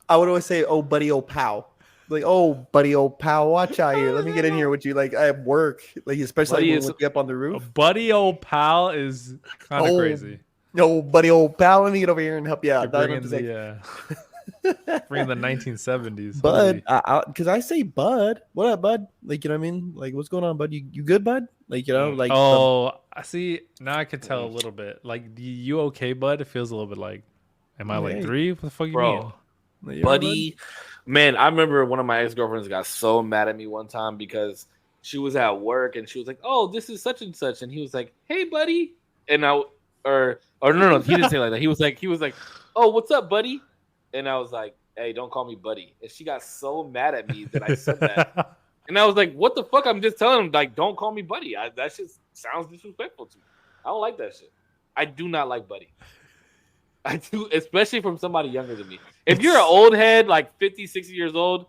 I would always say, "Oh, buddy, oh pal." Like, "Oh, buddy, oh pal, watch out here. Let me get in here with you." Like, I have work. Like, especially Buddy when is- we look up on the A roof. buddy old pal is kind of Oh, crazy. No, buddy, oh pal, let me get over here and help you You're out. bringing Just like, bringing the 1970s. Bud, because I say Bud. What up, Bud? Like, you know what I mean? Like, what's going on, Bud? You good, Bud? Like, like. Oh, I see. Now I can tell a little bit. Like, the you okay, bud? It feels a little bit like, am I like Hey. 3? What the fuck you Bro. mean? Like, Buddy, man, I remember one of my ex-girlfriends got so mad at me one time because she was at work and she was like, "Oh, this is such and such," and he was like, "Hey, buddy," and or no, he didn't say it like that. He was like, "Oh, what's up, buddy?" And I was like, "Hey, don't call me buddy." And she got so mad at me that I said that, and I was like, "What the fuck?" I'm just telling him like, "Don't call me buddy." That shit sounds disrespectful to me. I don't like that shit. I do not like buddy. I do, especially from somebody younger than me. If you're an old head, like 50, 60 years old,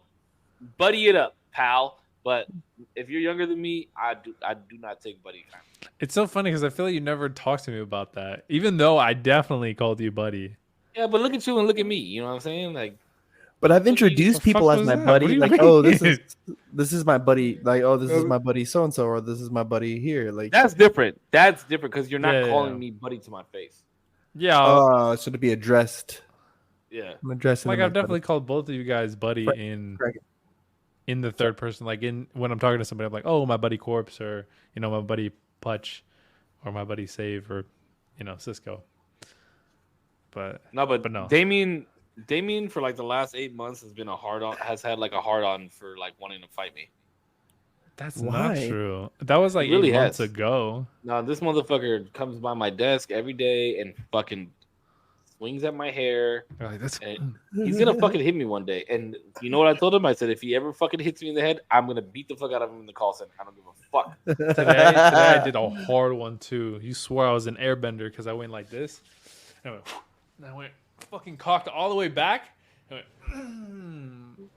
buddy it up, pal. But if you're younger than me, I do not take buddy time. It's so funny because I feel like you never talked to me about that, even though I definitely called you buddy. Yeah, but look at you and look at me. You know what I'm saying? Like, But I've introduced the fuck people as was my that? What do buddy. you Like, mean? oh, this is my buddy. Like, oh, this is my buddy so and so, or this is my buddy here. Like, that's different. That's different because you're not Yeah, calling yeah. me buddy to my face. Yeah, so to be addressed. Yeah. I'm addressing. like them I've as definitely buddy. called both of you guys buddy Right. in the third person. Like when I'm talking to somebody, I'm like, oh, my buddy Corpse, or my buddy Putch, or my buddy Save, or Cisco. But no. Damien for like the last 8 months has been has had like a hard on for like wanting to fight me. That's Why? not true. That was like It really 8 months has. ago. No, this motherfucker comes by my desk every day and fucking swings at my hair. You're like, that's And he's gonna fucking hit me one day. And you know what I told him? I said, if he ever fucking hits me in the head, I'm gonna beat the fuck out of him in the call center. I don't give a fuck. today I did a hard one too. You swore I was an airbender because I went like this. And I went fucking cocked all the way back.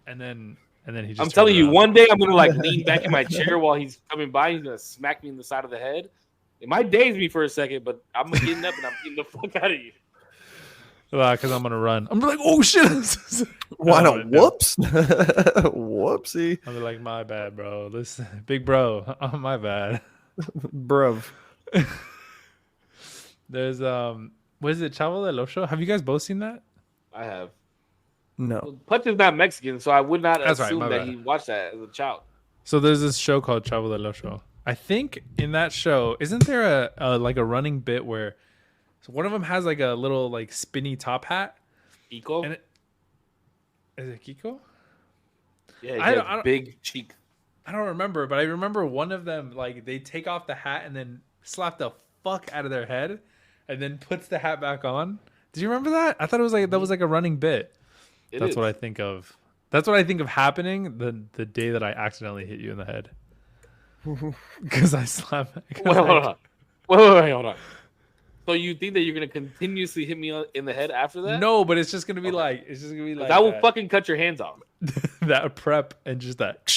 And then he just I'm telling turned you, around. one day I'm gonna like lean back in my chair while he's coming by. He's gonna smack me in the side of the head. It might daze me for a second, but I'm getting up and I'm getting the fuck out of you. Because I'm gonna run. I'm like, oh shit! Why No, not? no. Whoops. Whoopsie. I'll be like, my bad, bro. Listen, big bro, my bad. Bruv. There's what is it, Chavo del Ocho? Have you guys both seen that? I have. No. Punch is not Mexican, so I would not That's right, assume my that bad. he watched that as a child. So there's this show called Chavo del Ocho. I think in that show, isn't there a like a running bit where one of them has like a little like spinny top hat? Kiko? And is it Kiko? Yeah, he I has don't- big cheek. I don't remember, but I remember one of them, like, they take off the hat and then slap the fuck out of their head and then puts the hat back on. Did you remember that? I thought it was like that was like a running bit. That's what I think of. That's what I think of happening the day that I accidentally hit you in the head. Because I slapped. Wait, hold on. Wait, hold on. So you think that you're gonna continuously hit me in the head after that? No, but it's just gonna be like I will fucking cut your hands off. that prep and just that.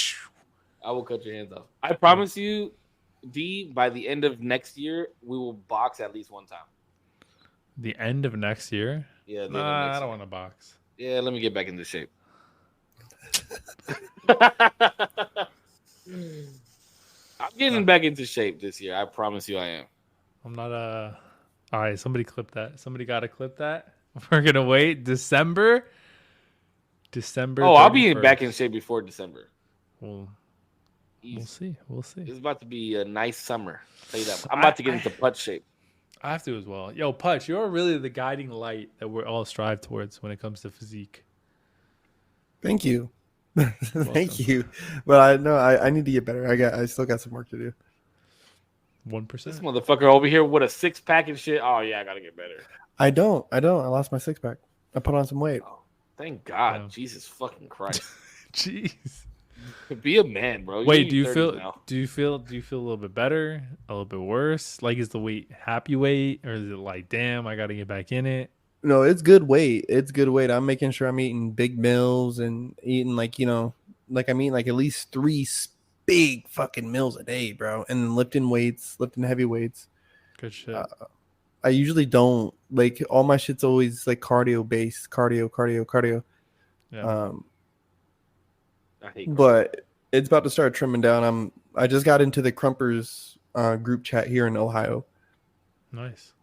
I will cut your hands off. I promise you, D. By the end of next year, we will box at least one time. The end of next year? Yeah. I don't want to box. Yeah, let me get back into shape. I'm getting back into shape this year. I promise you I am. I'm not all right, somebody clip that. Somebody gotta clip that. We're gonna wait. December. Oh, 31st. I'll be back in shape before December. We'll see. It's about to be a nice summer. I'll tell you that. I'm about to get into putt shape. I have to as well. Yo, Putch, you're really the guiding light that we're all strive towards when it comes to physique. Thank you. Thank you. But I need to get better. I still got some work to do. 1%. This motherfucker over here with a 6-pack and shit. Oh yeah, I gotta get better. I don't. I lost my 6-pack. I put on some weight. Oh, thank God. Yeah. Jesus fucking Christ. Jeez. Be a man, bro. Wait, do you feel a little bit better? A little bit worse? Like, is the weight happy weight, or is it like, damn, I gotta get back in it? No, it's good weight. It's good weight. I'm making sure I'm eating big meals and eating like I'm eating like at least 3 big fucking meals a day, bro. And then lifting heavy weights. Good shit. I usually don't like all my shit's always like cardio based, cardio. Yeah. But it's about to start trimming down. I just got into the Krumpers group chat here in Ohio. Nice.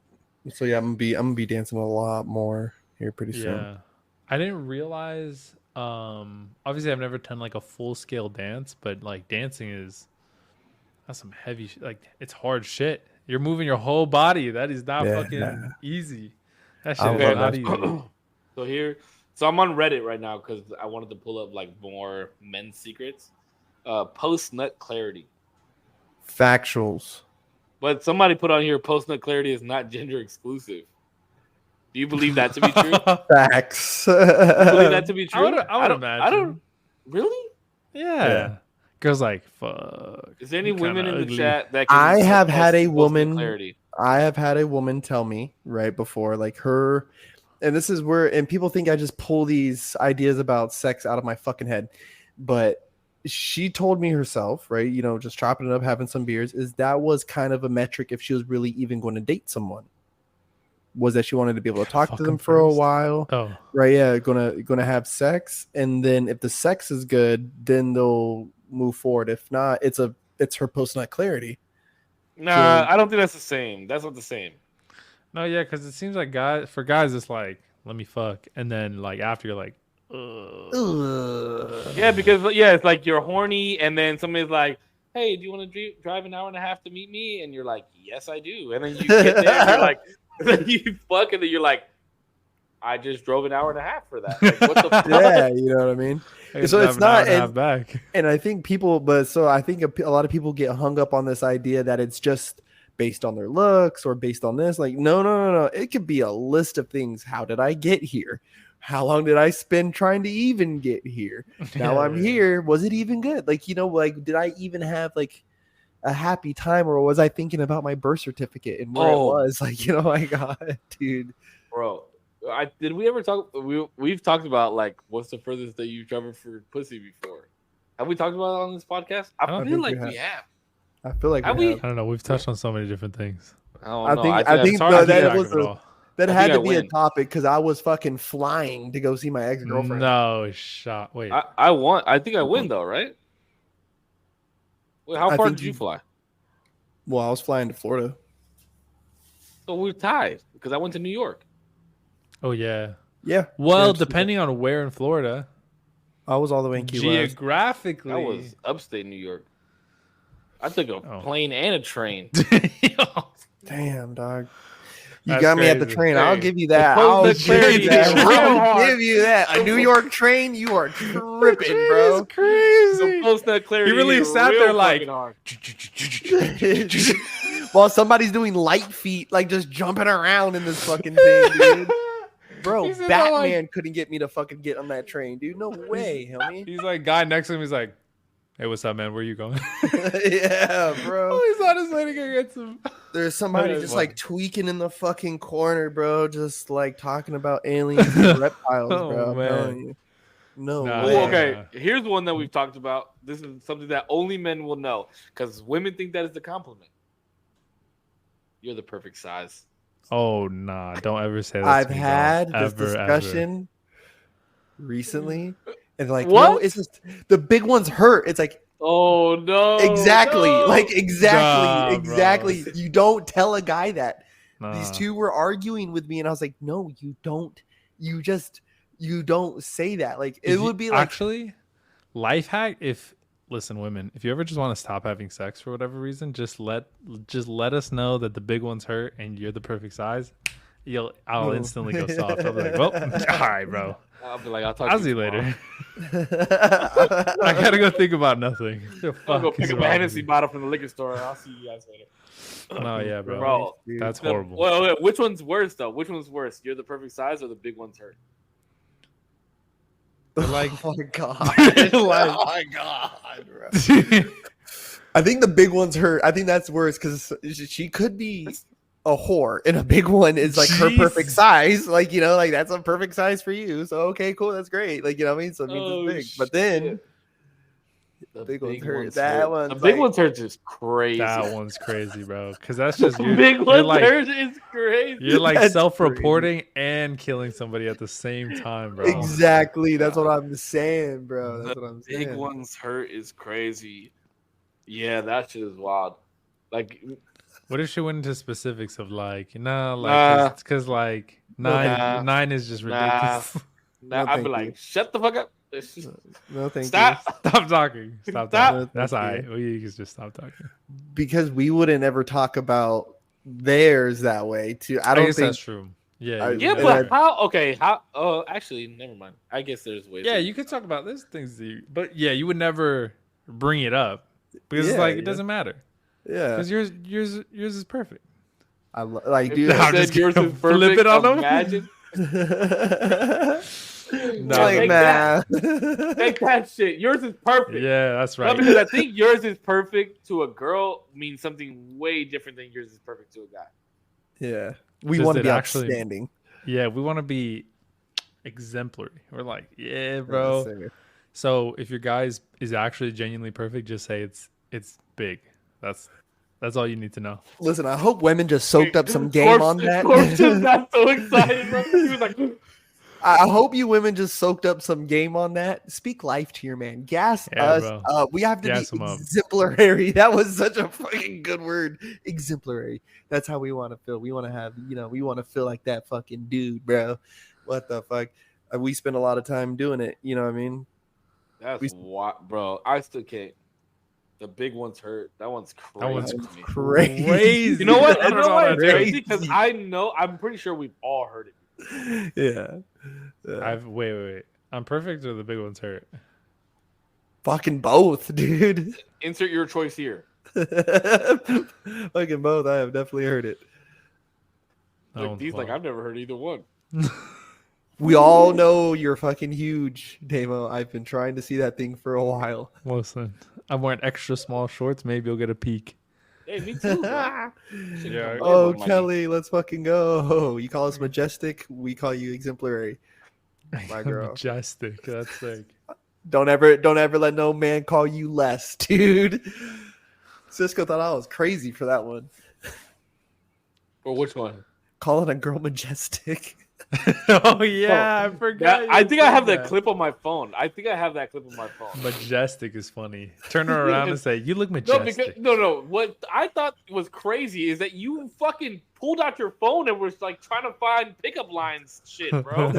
So yeah, I'm gonna be dancing a lot more here pretty soon. Yeah. I didn't realize obviously I've never done like a full scale dance, but like dancing that's some heavy like it's hard shit. You're moving your whole body. That is not fucking easy. That shit is not easy. So I'm on Reddit right now because I wanted to pull up like more men's secrets. Post nut clarity. Factuals. But somebody put on here post nut clarity is not gender exclusive. Do you believe that to be true? Facts. You believe that to be true? I would imagine. I don't really? Yeah. Girls like fuck. Is there any women in the chat that can I have had a woman clarity? I have had a woman tell me right before, like her, and this is where, and people think I just pull these ideas about sex out of my fucking head, but she told me herself, right, just chopping it up, having some beers, that was kind of a metric if she was really even going to date someone. Was that she wanted to be able to talk to them for a while. Oh, right. Yeah. Gonna have sex. And then if the sex is good, then they'll move forward. If not, it's her post nut clarity. Nah, I don't think that's the same. That's not the same. No, yeah, because it seems like guys it's like, let me fuck. And then like after you're like, ugh. Yeah, because it's like you're horny, and then somebody's like, "Hey, do you want to drive an hour and a half to meet me?" And you're like, "Yes, I do." And then you get there, and you're like, then you fuck, and then you're like, "I just drove an hour and a half for that." Like, what the fuck? Yeah, you know what I mean. So it's not, and I think I think a lot of people get hung up on this idea that it's just based on their looks or based on this. Like, no. It could be a list of things. How did I get here? How long did I spend trying to even get here? Now I'm here. Was it even good? Like, did I even have like a happy time, or was I thinking about my birth certificate and where it was? Like, my God, dude. Bro, did we ever talk? We've talked about like what's the furthest that you've traveled for pussy before? Have we talked about it on this podcast? I feel like we have. I feel like I don't know. We've touched on so many different things. I think that had to be a topic because I was fucking flying to go see my ex-girlfriend. No shot. Wait, I won. I think I win though, right? Wait, how far did you fly? Well, I was flying to Florida. So we're tied because I went to New York. Oh yeah. Yeah. Well, depending on where in Florida. I was all the way in Key West. Geographically, I was upstate New York. I took a plane and a train. Damn, dog. You That's got me at the crazy. train. I'll Hey, give you the that. coast I'll of give clarity you that. hit real I'll hard. give you that. A New York train, you are tripping, bro. It's crazy. The post-nut clarity He really hit sat real there like, fucking hard. While somebody's doing light feet, like just jumping around in this fucking thing, dude. Bro, He's in the, Batman couldn't get me to fucking get on that train, dude. No way, homie. He's like, guy next to him. He's like, hey, what's up, man? Where you going? Yeah, bro. Oh, he's on his way to go get some. There's somebody That is just funny. like tweaking in the fucking corner, bro. Just like talking about aliens and reptiles, Oh, bro. I'm man. telling you. No Nah, way. Ooh, okay, here's one that we've talked about. This is something that only men will know because women think that is the compliment. You're the perfect size. Oh, nah. Don't ever say that. I've to me, had dog. this Ever, discussion recently, and like, What? no, it's just the big ones hurt. It's like Oh no! exactly, no. like exactly, Nah, exactly. bro. You don't tell a guy that. Nah. These two were arguing with me, and I was like, no, you don't. You don't say that. Like it would be like actually life hack. Listen, women, if you ever just want to stop having sex for whatever reason, just let us know that the big ones hurt and you're the perfect size. I'll instantly go soft. I'll be like, well, all right, bro. I'll be like, I'll see you later. I gotta go think about nothing. I'll go pick up a Hennessy bottle from the liquor store. I'll see you guys later. No, yeah, bro. Bro, That's horrible. Wait, which one's worse though? Which one's worse? You're the perfect size or the big ones hurt? Like, oh my god, Like- oh my god, bro. I think the big ones hurt. I think that's worse because she could be a whore, and a big one is like her perfect Jeez. size. Like like that's a perfect size for you. So okay, cool, that's great. Like what I mean. So it means Oh, it's big, but then shit. The big ones hurt. ones That hurt. one's The big like- ones hurt is crazy. that one's crazy, bro. Because that's just The you're, big you're ones like hurt is crazy. you're like That's self-reporting and killing somebody at the same time, bro. exactly. That's what I'm saying, bro. That's The what I'm big saying. ones hurt is crazy. Yeah, that shit is wild. Like, What if she went into specifics of like, no, Nah. like, because like nine, Nah. nine is just Nah. ridiculous. now No, I'd be thank like, you. shut the fuck up. It's just- No, thank Stop. Stop talking. Stop Stop. talking. No, That's all thank right. You can just stop talking. you. Because we wouldn't ever talk about theirs that way. Too. I don't guess think. that's true. Yeah. I- you yeah, would but never- how? Okay, how? Oh, actually, never mind. I guess there's ways. yeah, to- you could talk about those things, but yeah, you would never bring it up because it's Yeah, like it yeah. doesn't matter Yeah, because yours is perfect. I like, If dude. you I'm said just yours gonna is flip perfect, it on them. imagine. No, like, take man. Take that shit. Yours is perfect. Yeah, that's No, right. because I think yours is perfect to a girl means something way different than yours is perfect to a guy. Yeah, we Does want to it be actually- outstanding. Yeah, we want to be exemplary. We're like, yeah, bro. Bro. So if your guy is actually genuinely perfect, just say it's big. That's all you need to know. Listen, I hope women just soaked up some game on that. Korpsx just got so excited, bro. He was like, I hope you women just soaked up some game on that. Speak life to your man. Gas Yeah, us bro. up. We have to Gas be him up. exemplary. That was such a fucking good word. Exemplary. That's how we want to feel. We want to have, we want to feel like that fucking dude, bro. What the fuck? We spend a lot of time doing it. You know what I mean? that's what, bro. I still can't. The big ones hurt. That one's crazy. That one's to me. Crazy. You know what? I You don't know know why how it's to do it. crazy? Because I'm pretty sure we've all heard it. Yeah. Wait. I'm perfect or the big ones hurt? Fucking both, dude. Insert your choice here. Fucking both. I have definitely heard it. That Like, one's he's like, fun. I've never heard either one. We all know you're fucking huge, Damo. I've been trying to see that thing for a while. Listen, I'm wearing extra small shorts. Maybe you'll get a peek. Hey, me too. Bro. Shit, Yeah. come Oh, on, Mikey. Kelly, let's fucking go. You call us majestic, we call you exemplary. My girl. Majestic. That's sick. Don't ever let no man call you less, dude. Cisco thought I was crazy for that one. Or which one? Calling a girl majestic. Oh yeah, I forgot. I you think I said have that clip on my phone. Majestic is funny. Turn her around and say, "You look No, majestic." because no. What I thought was crazy is that you fucking pulled out your phone and was like trying to find pickup lines, shit, bro.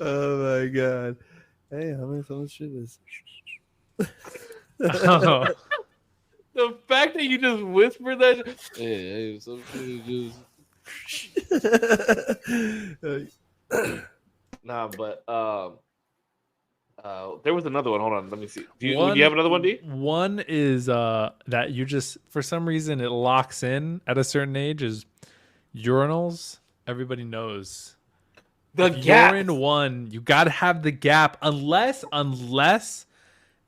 Oh my god. Hey, how many so much shit is? Oh, The fact like that you just whispered that. Hey, some shit just. Nah, but there was another one. Hold on, let me see. Do you have another one, D? One is that you just for some reason it locks in at a certain age is urinals. Everybody knows. The If gap. you're in one, you gotta have the gap unless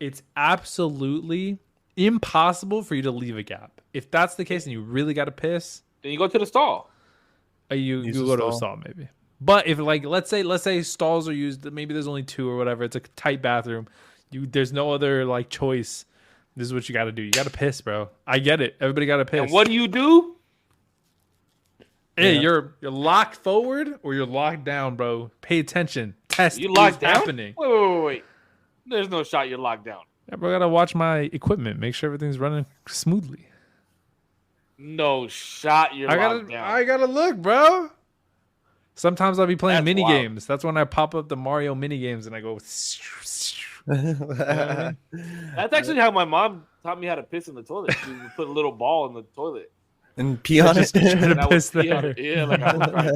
it's absolutely impossible for you to leave a gap. If that's the case and you really gotta piss, Then you go to the stall. you go to a stall maybe. But if like let's say stalls are used, maybe there's only 2 or whatever. It's a tight bathroom. There's no other like choice. This is what you got to do. You got to piss, bro. I get it. Everybody got to piss. And what do? Hey, you're locked forward or you're locked down, bro. Pay attention. Test. You locked down? Happening. Wait. There's no shot you're locked down. Yeah, bro. I gotta watch my equipment. Make sure everything's running smoothly. No shot you're locked down. I gotta look, bro. Sometimes I'll be playing That's mini wild. games. That's when I pop up the Mario mini games and I go. You know what I mean? That's actually how my mom taught me how to piss in the toilet. She would put a little ball in the toilet. And pee on it. Try to And I would piss pee on there. it. Yeah, like I was trying to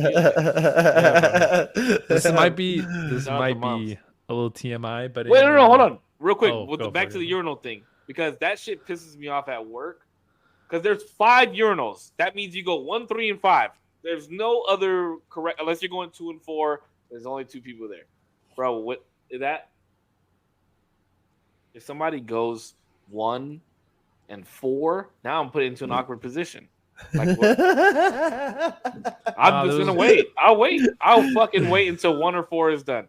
pee on it. This might be Shout out to moms. a little TMI, but Wait, no, hold on, real quick. Oh, go Back for to it. the urinal thing, because that shit pisses me off at work. Because there's 5 urinals. That means you go 1, 3, and 5. There's no other correct unless you're going 2 and 4. There's only 2 people there, bro. What is that? If somebody goes 1 and 4, now I'm put into an awkward position. Like, what? I'm just gonna wait. I'll wait. I'll fucking wait until 1 or 4 is done.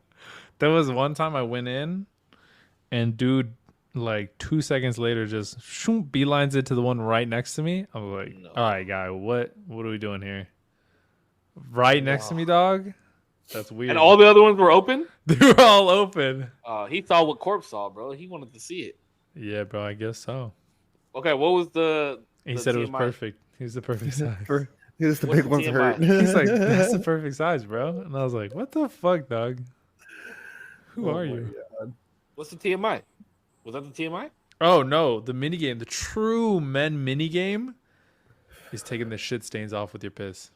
There was one time I went in, and dude, like 2 seconds later, just shoom, beelines it to the one right next to me. I'm like, No. all right, guy, what are we doing here? Right next to me, dog. That's weird. And all the other ones were open. they were all open. He saw what Korpsx saw, bro. He wanted to see it. Yeah, bro, I guess so. Okay, what was the? He the said it was TMI? perfect. He was the perfect size. He was the What's big the ones TMI? hurt. He's like, that's the perfect size, bro. And I was like, what the fuck, dog? Who Oh are my you? God. What's the TMI? Was that the TMI? Oh no, the mini game, the true men mini game, is taking the shit stains off with your piss.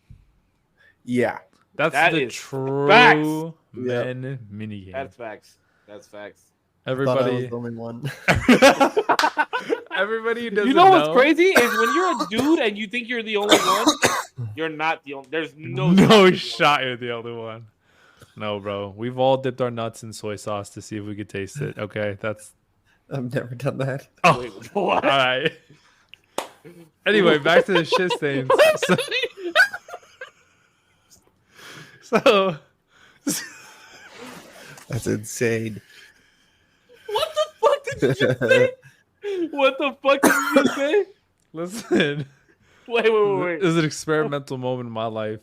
Yeah. That's That the is true facts. men mini game. That's facts. That's facts. Thought I was Everybody, the only one. everybody who doesn't You know what's crazy is when you're a dude and you think you're the only one, you're not the only. There's no shot you're the only one. No, bro. We've all dipped our nuts in soy sauce to see if we could taste it. Okay, that's I've never done that. oh, Wait, what? all right. Anyway, back to the shit stains. So That's insane. What the fuck did you just say? What the fuck did you just say? listen, Wait. it was an experimental moment in my life.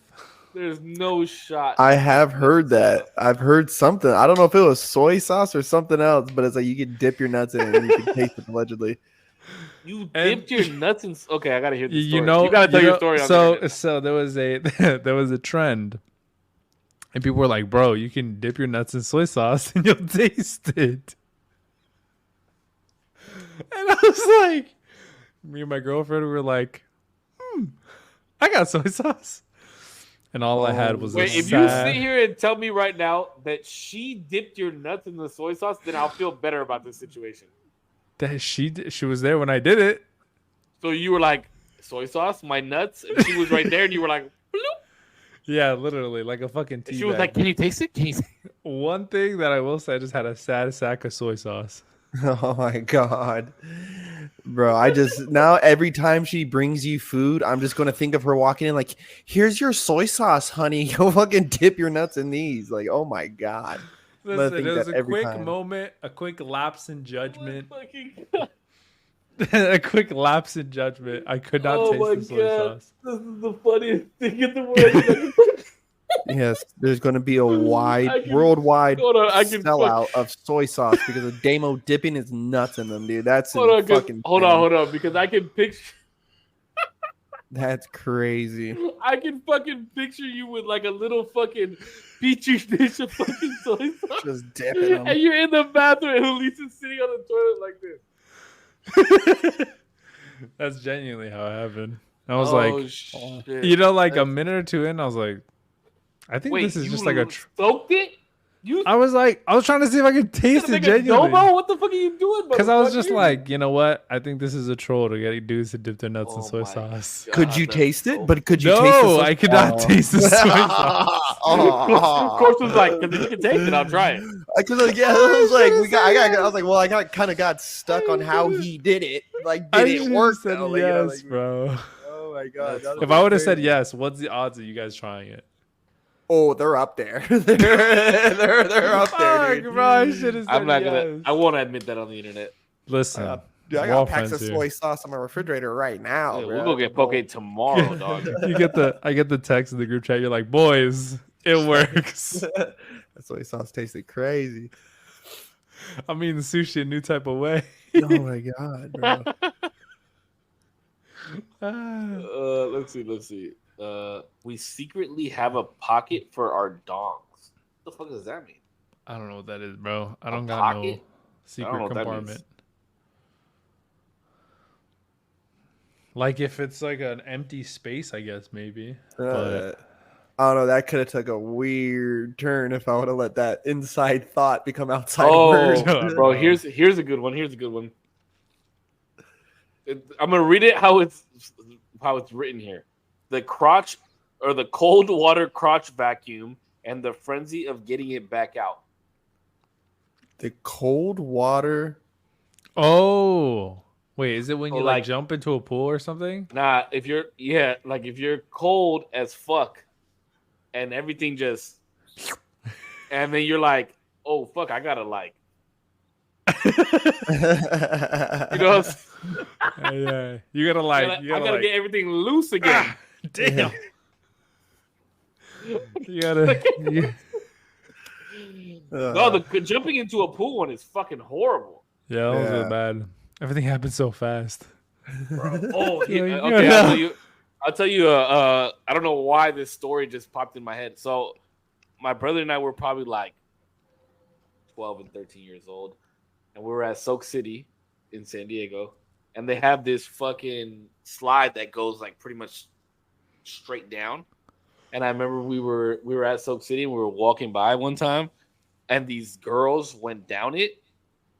There's no shot. I have heard that. I've heard something. I don't know if it was soy sauce or something else, but it's like you can dip your nuts in it and you can taste it allegedly. You And- dipped your nuts in. Okay, I gotta hear the story. You know, you gotta tell your story. On the So internet. there was a trend, and people were like, "Bro, you can dip your nuts in soy sauce and you'll taste it." And I was like, me and my girlfriend were like, I got soy sauce. And all I had was Wait, a if you sad... sit here and tell me right now that she dipped your nuts in the soy sauce, then I'll feel better about this situation. that she was there when I did it. So you were like, soy sauce, my nuts, and she was right there, and you were like, bloop. Yeah, literally, like a fucking And tea she was bag. like, can you taste it? Can you taste it? One thing that I will say, I just had a sad sack of soy sauce. Oh my God. Bro, I just now every time she brings you food, I'm just gonna think of her walking in like, here's your soy sauce, honey. Go fucking dip your nuts in these. Like, oh my God. But I Listen, think it was that a every quick time. moment, a quick lapse in Oh my judgment. fucking God. A quick lapse in judgment. I could not Oh my taste the soy God. sauce. This is the funniest thing in the world. Yes, there's gonna be a I can- worldwide hold on, I can sellout of soy sauce because of Damo dipping his nuts in them, dude. That's hold on, fucking hold on, because I can picture. That's crazy. I can fucking picture you with like a little fucking petri dish of fucking soy sauce. Just dipping them. And you're in the bathroom and Elisa's sitting on the toilet like this. That's genuinely how it happened. I was shit. you know, like a minute or two in, I was like, I think Wait, this is you just like soaked it? You I was trying to see if I could taste it make genuinely. adobo? What the fuck are you doing? Because I was just like, you know what? I think this is a troll to get dudes to dip their nuts in soy my sauce. God, Could you that's taste so it? But could you No, taste the soy I could not taste the soy sauce. Korpsx was like, because if you can taste it, I'll try it. Because I was like, I was like, well, I kind of got stuck on how he did it. Like, did it work? Said though? yes, like, bro. oh my god! If I would have said yes, what's the odds of you guys trying it? Oh, they're up there. they're up there, dude. Bro, I should have said I'm not yes. gonna. I won't admit that on the internet. Listen, Dude, I got packs of soy sauce on my refrigerator right now. Yeah, bro. we'll go get poke tomorrow, dog. I get the text in the group chat. You're like, boys, it works. That soy sauce tasted crazy. I'm eating sushi a new type of way. Oh my god, bro. Let's see. We secretly have a pocket for our dongs. What the fuck does that mean? I don't know what that is, bro. I don't got pocket? no secret know what that compartment. means. Like if it's like an empty space, I guess maybe. But I don't know. That could have took a weird turn if I would have let that inside thought become outside Oh, word. bro, here's a good one. I'm gonna read it how it's written here. The crotch or the cold water crotch vacuum and the frenzy of getting it back out. The cold water. oh, wait, is it when So, you like- jump into a pool or something? Nah, if you're cold as fuck and everything just and then you're like, oh fuck, I gotta like you know Yeah, you gotta like, I gotta get everything loose again. damn. You gotta. No, the jumping into a pool one is fucking horrible. Yeah, that was Yeah. really bad. Everything happened so fast. Bro. Oh, Yeah, okay. yeah. I'll tell you. I don't know why this story just popped in my head. So, my brother and I were probably like 12 and 13 years old, and we were at Soak City in San Diego, and they have this fucking slide that goes like pretty much straight down. And I remember we were at Soak City and we were walking by one time, and these girls went down it,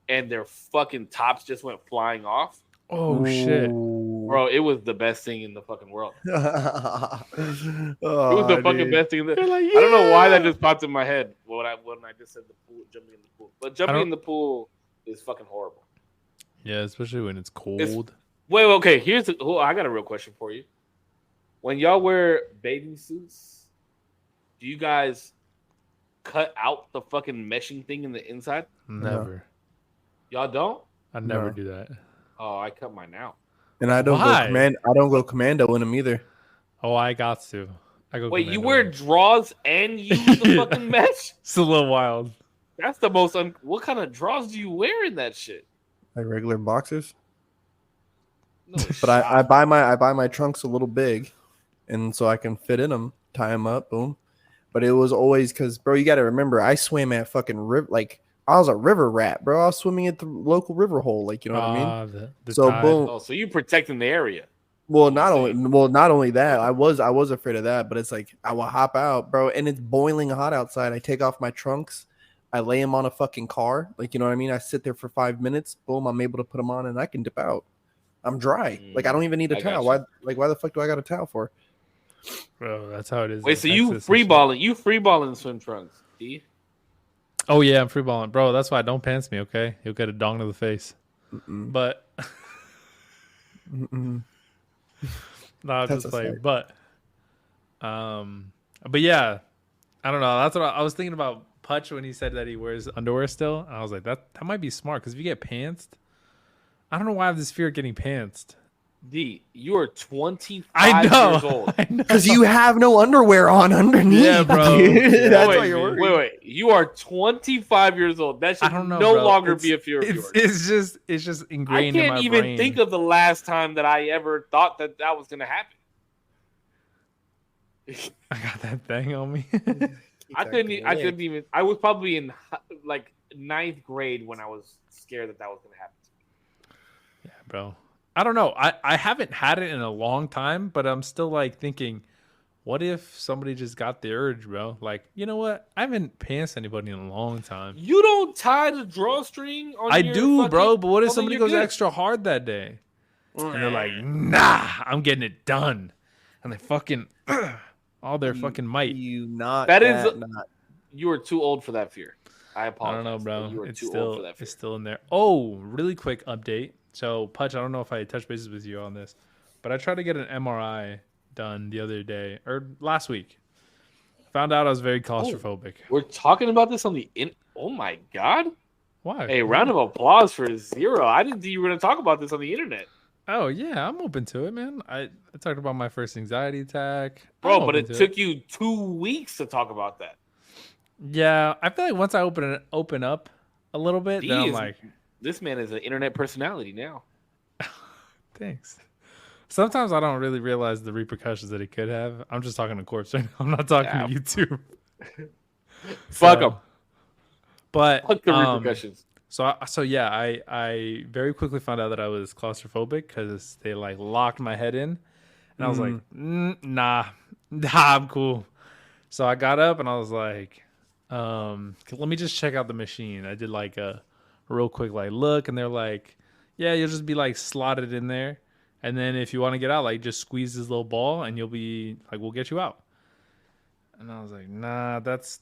and their fucking tops just went flying off. Oh shit! Bro, it was the best thing in the fucking world. It It was the fucking best thing. I don't know why that just popped in my head when I just said the pool, jumping in the pool. But jumping in the pool is fucking horrible. Yeah, especially when it's cold. Wait, okay. I got a real question for you. When y'all wear bathing suits, do you guys cut out the fucking meshing thing in the inside? Never. Y'all don't? I never No. do that. Oh, I cut mine out. And I don't Why? go commando in them either. Oh, I got to. I go. Wait, you commando. wear drawers and use the fucking mesh? It's a little wild. That's the most. What kind of drawers do you wear in that shit? Like regular boxers. No But I buy my trunks a little big, and so I can fit in them, tie them up, boom. But it was always because, bro, you got to remember, I swam at fucking river. Like I was a river rat, bro. I was swimming at the local river hole, like you know what I mean. The So tide. boom. Oh, so you protecting the area? Well, not only that, I was afraid of that, but it's like I will hop out, bro, and it's boiling hot outside. I take off my trunks, I lay them on a fucking car, like you know what I mean. I sit there for 5 minutes, boom, I'm able to put them on, and I can dip out. I'm dry, like I don't even need a I got towel. you. Why the fuck do I got a towel for? Bro, that's how it is. Wait, in so you Texas and shit. freeballing? You freeballing swim trunks? D? Oh yeah, I'm free balling, bro. That's why don't pants me, okay? You'll get a dong to the face. Mm-mm. But Mm-mm. no, I'm That's just a playing. sight. But yeah, I don't know. That's what I was thinking about Putch when he said that he wears underwear still, and I was like, that might be smart because if you get pantsed, I don't know why I have this fear of getting pantsed. D, you are 25 I know. years old. I know. Because you have no underwear on underneath. Yeah, bro. dude. Yeah, That's wait, why you're worried. wait. You are 25 years old. That should I don't know, no bro. longer It's- be a fear of yours. It's just I ingrained in can't my even brain. think of the last time that I ever thought that was going to happen. I got that thing on me. I couldn't even. I was probably in like 9th grade when I was scared that was going to happen. Yeah, bro. I don't know. I haven't had it in a long time, but I'm still like thinking, what if somebody just got the urge, bro? Like, you know what? I haven't pantsed anybody in a long time. You don't tie the drawstring on I your do, bro. fucking. But what if Well, then somebody you're goes good. extra hard that day? And they're like, nah, I'm getting it done. And they fucking all their fucking might. You not That is- not. You are too old for that fear. I I apologize. don't know, but bro. You are It's too still old for that fear. it's still in there. Oh, really quick update. So, Putch, I don't know if I touched bases with you on this, but I tried to get an MRI done the other day or last week. Found out I was very claustrophobic. We're talking about this on the Oh my god! Why? A round of applause for Zero. I didn't think you were going to talk about this on the internet, Oh yeah, I'm open to it, man. I talked about my first anxiety attack, bro. I'm But open it to took you 2 weeks to talk about that. Yeah, I feel like once I open up a little bit, then I'm like, This man is an internet personality now. thanks. Sometimes I don't really realize the repercussions that it could have. I'm just talking to Korpsx right now. I'm not talking to YouTube. Fuck them. But Fuck the repercussions. So yeah, I very quickly found out that I was claustrophobic because they like locked my head in, and I was like, nah, I'm cool. So I got up and I was like, let me just check out the machine. I did like a real quick like look, and they're like, yeah, you'll just be like slotted in there, and then if you want to get out, like just squeeze this little ball, and you'll be like, we'll get you out. And I was like, nah, that's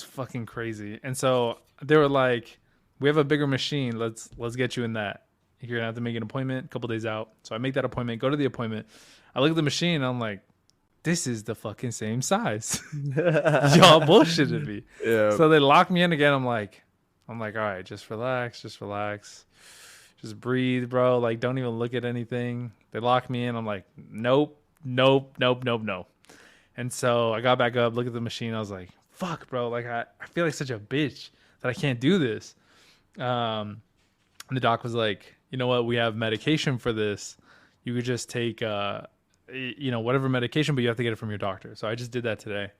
fucking crazy. And so they were like, we have a bigger machine. Let's get you in that. You're gonna have to make an appointment a couple days out. So I make that appointment, go to the appointment. I look at the machine and I'm like, this is the fucking same size. Y'all bullshitted me. Yeah. So they lock me in again. I'm like, all right, just relax. Just breathe, bro. Like, don't even look at anything. They lock me in. I'm like, nope. And so I got back up, look at the machine. I was like, fuck, bro. Like, I feel like such a bitch that I can't do this. And the doc was like, you know what? We have medication for this. You could just take, whatever medication, but you have to get it from your doctor. So I just did that today.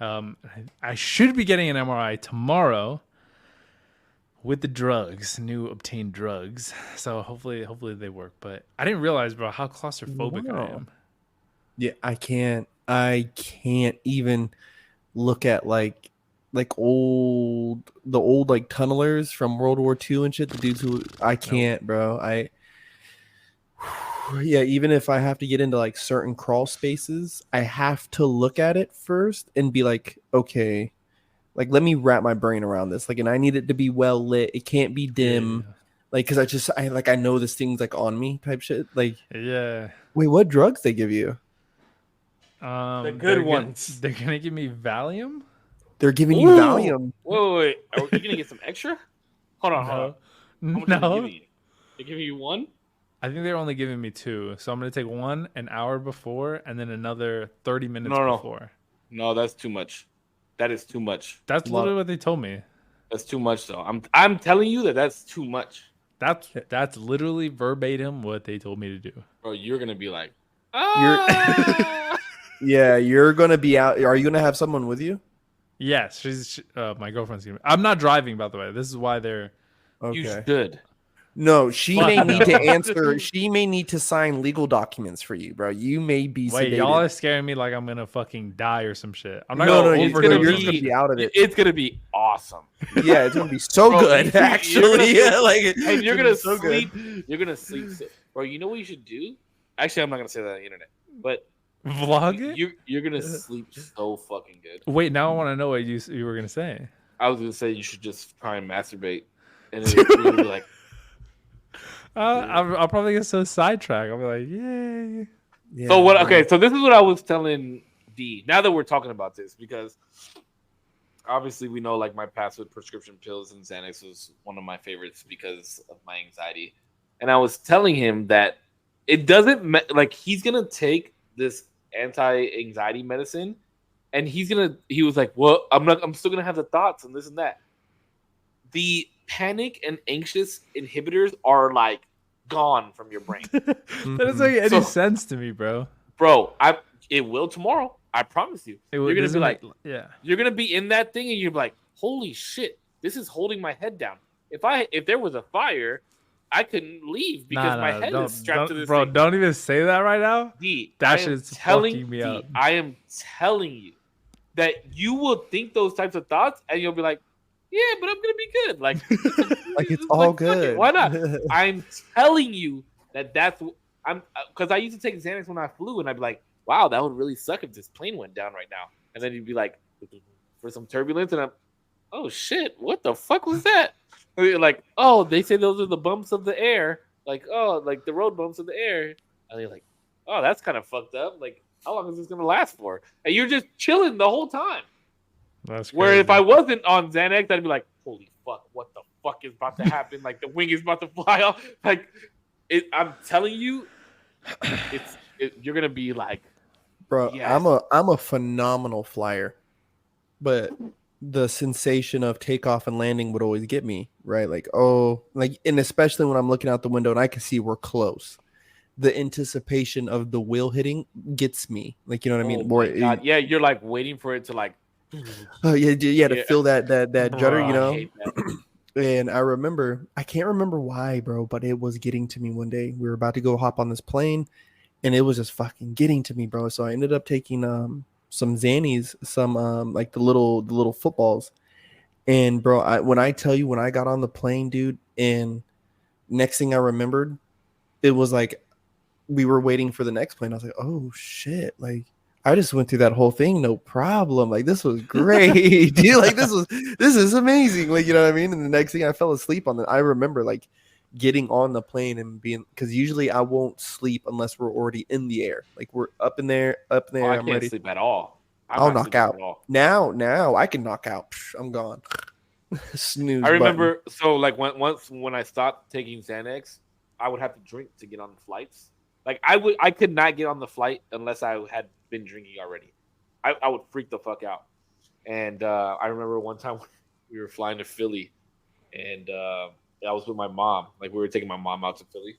I should be getting an MRI tomorrow with the drugs, new obtained drugs. So hopefully they work. But I didn't realize, bro, how claustrophobic I am. Yeah, I can't even look at like the old like tunnelers from World War II and shit. The dudes who I can't, bro. Yeah, even if I have to get into like certain crawl spaces, I have to look at it first and be like, okay, like let me wrap my brain around this. Like, and I need it to be well lit. It can't be dim. Yeah. Like, cause I know this thing's like on me type shit. Like, Yeah. wait, what drugs they give you? The good ones. They're gonna give me Valium. They're giving you Valium. Wait. Are you gonna get some extra? Hold on. How much are they No. giving you? They're giving you one? I think they're only giving me 2. So I'm gonna take one an hour before, and then another 30 minutes No. before. No, that's too much. That is too much. That's literally what they told me. That's too much, though. I'm telling you that's too much. That's literally verbatim what they told me to do. Bro, you're gonna be like, Yeah, you're gonna be out. Are you gonna have someone with you? Yes, she's my girlfriend's gonna. I'm not driving, by the way. This is why they're. Okay. You should. No, she Fuck may no. need to answer. She may need to sign legal documents for you, bro. You may be Wait, sedated. y'all are scaring me like I'm gonna fucking die or some shit. I'm not No, gonna you're overdose. gonna be out of it. It's gonna be awesome. Yeah, it's gonna be so Bro, good. you're Actually, gonna- like, And you're gonna it's so sleep. good. You're gonna sleep. Bro, you know what you should do? Actually, I'm not gonna say that on the internet. But Vlog it. you're gonna sleep so fucking good. Wait, now I want to know what you were gonna say. I was gonna say you should just try and masturbate, and then you're gonna be like, I'll probably get so sidetracked. I'll be like, yay. Yeah, so what? bro. Okay, so this is what I was telling D. Now that we're talking about this, because obviously we know like my past with prescription pills and Xanax was one of my favorites because of my anxiety, and I was telling him that it doesn't like he's gonna take this anti-anxiety medicine, and he was like, well, I'm still gonna have the thoughts and this and that. The panic and anxious inhibitors are like gone from your brain. That doesn't make any So- sense to me, bro. Bro, it will tomorrow. I promise you. It You're gonna be doesn't like, yeah. you're gonna be in that thing, and you're like, holy shit, this is holding my head down. If there was a fire, I couldn't leave because my head is strapped to this bro. thing. Don't even say that right now. That shit's fucking me up. I am telling you that you will think those types of thoughts, and you'll be like, "Yeah, but I'm gonna be good." Like it's all fuck good. it, why not? I'm telling you that's I'm because I used to take Xanax when I flew, and I'd be like, "Wow, that would really suck if this plane went down right now." And then you'd be like, for some turbulence, and I'm, oh shit, what the fuck was that? Like, oh, they say those are the bumps of the air. Like, oh, like the road bumps of the air. And you're like, oh, that's kind of fucked up. Like, how long is this gonna last for? And you're just chilling the whole time. That's crazy. Where if I wasn't on Xanax, I'd be like, holy fuck, what the fuck is about to happen? Like the wing is about to fly off. Like, I'm telling you, you're gonna be like, bro, yes. I'm a phenomenal flyer, but the sensation of takeoff and landing would always get me, right? Like, oh, like, and especially when I'm looking out the window and I can see we're close. The anticipation of the wheel hitting gets me. Like, you know what I mean? Oh my God. Yeah, you're like waiting for it to like. Oh yeah, to feel that judder, you know. I hate that. And I remember, I can't remember why, bro, but it was getting to me one day. We were about to go hop on this plane, and it was just fucking getting to me, bro. So I ended up taking some Xannies, some like the little footballs. And bro, when I tell you, when I got on the plane, dude, and next thing I remembered, it was like we were waiting for the next plane. I was like, oh shit, like I just went through that whole thing, no problem. Like this was great, dude. Like this is amazing. Like, you know what I mean? And the next thing I fell asleep on I remember like getting on the plane and being, because usually I won't sleep unless we're already in the air. Like we're up in there. I I'm can't ready. sleep at all. I'll knock out. Now I can knock out. I'm gone. Snooze. I remember so like when I stopped taking Xanax, I would have to drink to get on the flights. Like I could not get on the flight unless I had been drinking already. I would freak the fuck out. And I remember one time we were flying to Philly, and I was with my mom. Like we were taking my mom out to Philly,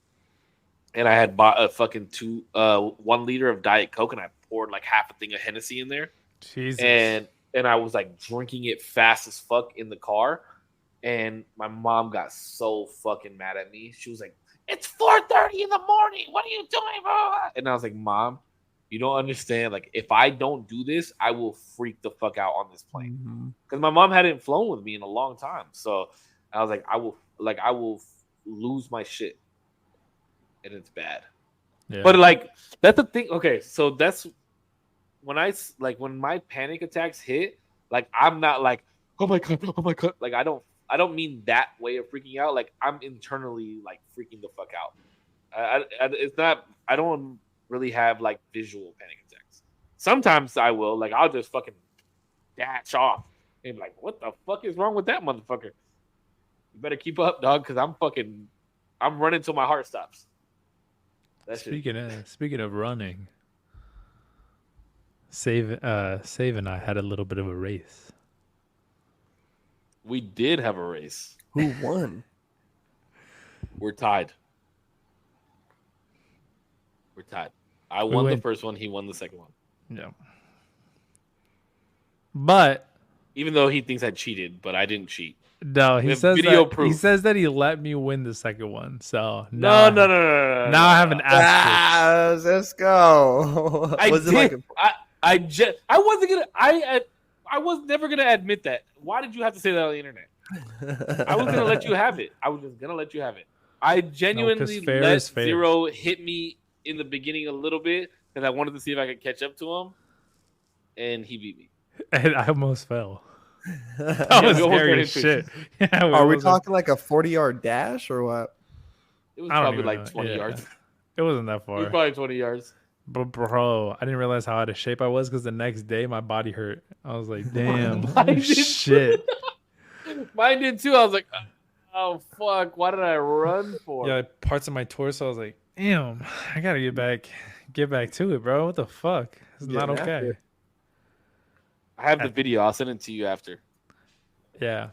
and I had bought a fucking 1 liter of Diet Coke, and I poured like half a thing of Hennessy in there. Jesus. And I was like drinking it fast as fuck in the car, and my mom got so fucking mad at me. She was like, "It's 4:30 in the morning. What are you doing, bro?" And I was like, "Mom, you don't understand. Like, if I don't do this, I will freak the fuck out on this plane." Because my mom hadn't flown with me in a long time, so I was like, I will lose my shit, and it's bad. Yeah. But like, that's the thing. Okay, so that's when my panic attacks hit. Like, I'm not like, oh my god. Like, I don't mean that way of freaking out. Like, I'm internally like freaking the fuck out. It's not. I don't really have like visual panic attacks. Sometimes I will. Like, I'll just fucking dash off and be like, what the fuck is wrong with that motherfucker? You better keep up, dog, because I'm running till my heart stops. Speaking of running, Save and I had a little bit of a race. We did have a race. Who won? We're tied. I won the first one. He won the second one. Yeah. But even though he thinks I cheated, but I didn't cheat. No, he says that he let me win the second one. So no. Now I have an asterisk. Let's go. I wasn't gonna. I was never gonna admit that. Why did you have to say that on the internet? I was gonna let you have it. I was just gonna let you have it. I genuinely let Zero hit me in the beginning a little bit because I wanted to see if I could catch up to him, and he beat me. And I almost fell. That was scary as shit. Yeah, are we talking like a 40-yard dash or what? It was probably like 20 yards. It wasn't that far. It was probably 20 yards. But bro, I didn't realize how out of shape I was because the next day my body hurt. I was like, damn, shit. Mine did too. I was like, oh fuck, why did I run for? Yeah, parts of my torso. I was like, damn, I gotta get back to it, bro. What the fuck? It's not okay. I have the video. I'll send it to you after. Yeah.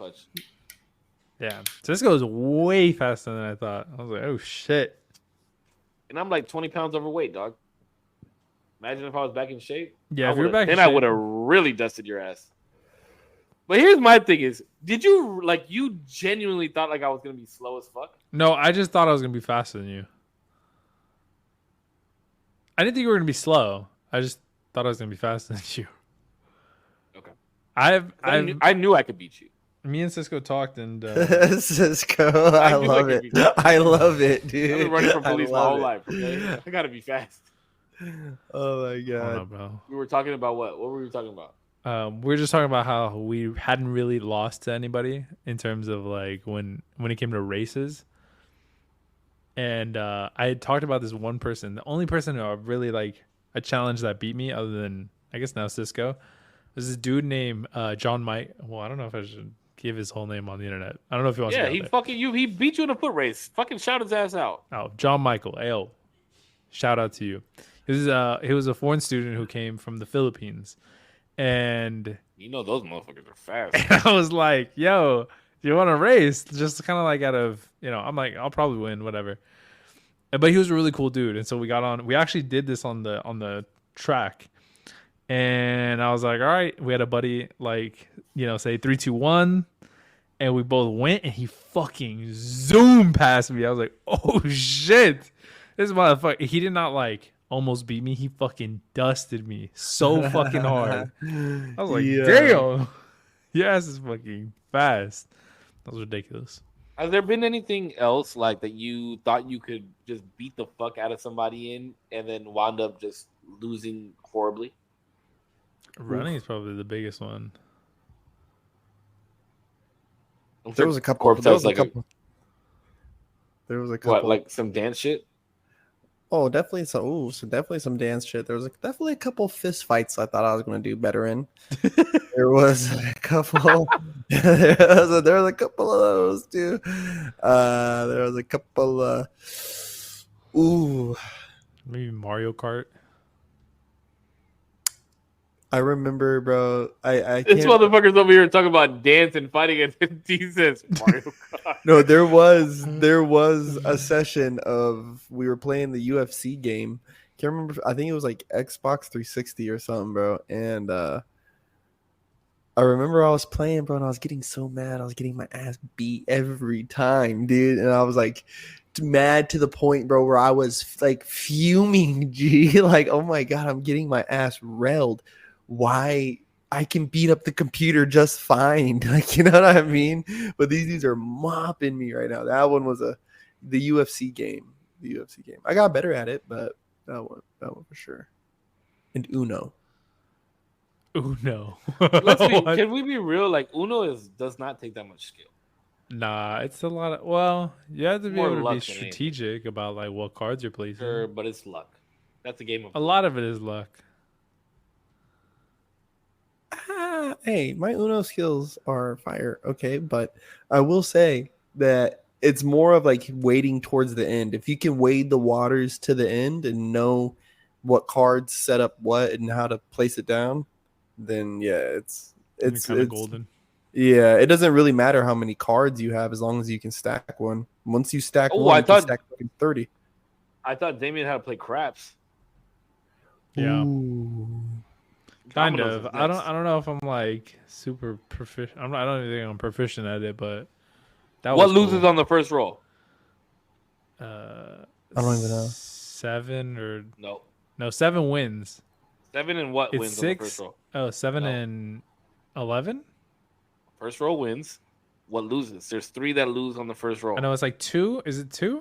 Yeah. So this goes way faster than I thought. I was like, oh shit. And I'm like 20 pounds overweight, dog. Imagine if I was back in shape. Yeah, if you're back in shape. Then I would have really dusted your ass. But here's my thing: is did you like you genuinely thought like I was gonna be slow as fuck? No, I just thought I was gonna be faster than you. I didn't think you were gonna be slow. I just thought I was gonna be faster than you. Okay. I knew I could beat you. me and Cisco talked and Cisco, I knew I love could it. beat you. I love it, I've dude. been running from I police my love whole it. life. Okay, I gotta be fast. Oh my I don't god. know, bro. We were talking about what? What were we talking about? We were just talking about how we hadn't really lost to anybody in terms of like when it came to races. And I had talked about this one person, the only person who I really like a challenge that beat me, other than I guess now Cisco, was this dude named John Mike. Well, I don't know if I should give his whole name on the internet. I don't know if he wants to. Yeah, Go he there. fucking you. He beat you in a foot race. Fucking shout his ass out. Oh, John Michael. Ayo. Shout out to you. He was a foreign student who came from the Philippines. And You know those motherfuckers are fast. I was like, yo, you want to race? Just kind of like out of, I'm like, I'll probably win, whatever. But he was a really cool dude. And so we got on. We actually did this on the track. And I was like, all right. We had a buddy, like, say 3, 2, 1. And we both went, and he fucking zoomed past me. I was like, oh, shit. This motherfucker. He did not, like, almost beat me. He fucking dusted me so fucking hard. I was like, damn. Your ass is fucking fast. That was ridiculous. Has there been anything else like that you thought you could just beat the fuck out of somebody in and then wound up just losing horribly? Running is probably the biggest one. There was a couple. Korpsx There was has like There was a couple. like some dance shit? Oh, definitely some. Ooh, so definitely some dance shit. There was definitely a couple fist fights I thought I was going to do better in. There was a couple. there was a couple of those too. There was a couple. Ooh, Maybe Mario Kart. I remember, bro. I This can't. motherfucker's over here talking about dance and fighting, and then he says Mario Kart. No, there was a session of we were playing the UFC game. Can't remember. I think it was like Xbox 360 or something, bro. And I remember I was playing, bro, and I was getting so mad. I was getting my ass beat every time, dude. And I was like mad to the point, bro, where I was like fuming. G, like, oh my god, I'm getting my ass railed. Why? I can beat up the computer just fine. Like, you know what I mean? But these dudes are mopping me right now. That one was the UFC game. The UFC game. I got better at it, but that one for sure. And Uno. Uno. Can we be real? Like Uno does not take that much skill. Nah, it's a lot of. Well, you have to be More able to luck be than anything. strategic about like what cards you're placing. Sure, but it's luck. That's a game of A lot of it is luck. Hey, my Uno skills are fire. Okay, but I will say that it's more of like waiting towards the end. If you can wade the waters to the end and know what cards set up what and how to place it down, then yeah, it's kind of golden. Yeah, it doesn't really matter how many cards you have as long as you can stack one. Once you stack one, you can stack 30. I thought Damien had to play craps. Yeah. Ooh. Kind Dominoes of. is I next. don't know if I'm like super proficient. I don't even think I'm proficient at it, but that What was loses cool. on the first roll? I don't even know. 7 or No. 7 wins. 7 and what It's wins 6. on the first roll? Oh, 7 No. and 11. First roll wins. What loses? There's 3 that lose on the first roll. I know it's like 2. Is it 2?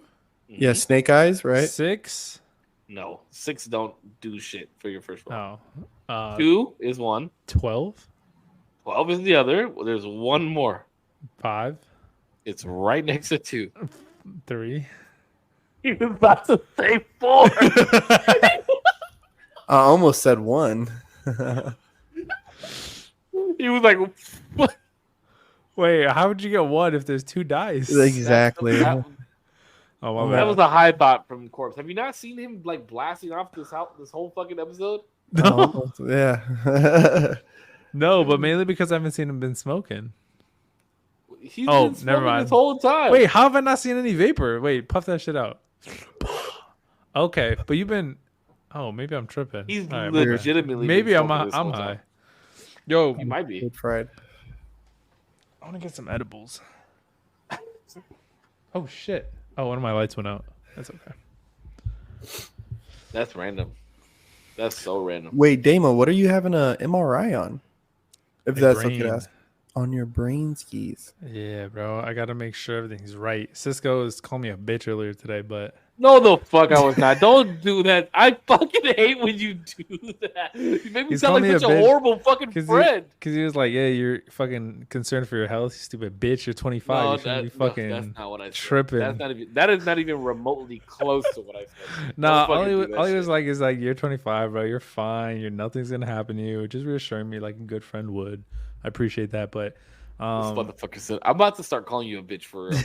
Mhm. Yeah, Snake Eyes, right? 6. No. 6 don't do shit for your first roll. Oh. 2 is 1. 12. 12 is the other. Well, there's one more. 5. It's right next to 2. 3. He was about to say 4. I almost said 1. He was like, what? Wait, how would you get 1 if there's 2 dice? Exactly. That, Oh, my that bad. was a high thought from Corpse. Have you not seen him like blasting off this whole fucking episode? No, Yeah. no, but mainly because I haven't seen him been smoking. He's Oh, been never smoking mind. this whole time. Wait, how have I not seen any vapor? Wait, puff that shit out. Okay, but you've been. Oh, maybe I'm tripping. He's All right, my bad. legitimately. Maybe been I'm smoking this I'm whole high. time. Yo, He might be. Good fried. I want to get some edibles. Oh shit! Oh, one of my lights went out. That's okay. That's random. That's so random. Wait, Damo, what are you having a MRI on? If My that's okay to brain. ask. On your brain skis. Yeah, bro. I gotta make sure everything's right. Cisco was calling me a bitch earlier today, but No, the fuck I was not. Don't do that. I fucking hate when you do that. You make me He's sound calling like me such a a bitch horrible fucking friend. because he was like, "Yeah, you're fucking concerned for your health, you stupid bitch. You're 25. No, You shouldn't be that's fucking not what I said. tripping." That is not even remotely close to what I said. Nah, Don't fucking do that all he shit. was like is like, "You're 25, bro. You're fine. You're nothing's gonna happen to you." Just reassuring me like a good friend would. I appreciate that, but This motherfucker said, "I'm about to start calling you a bitch for real."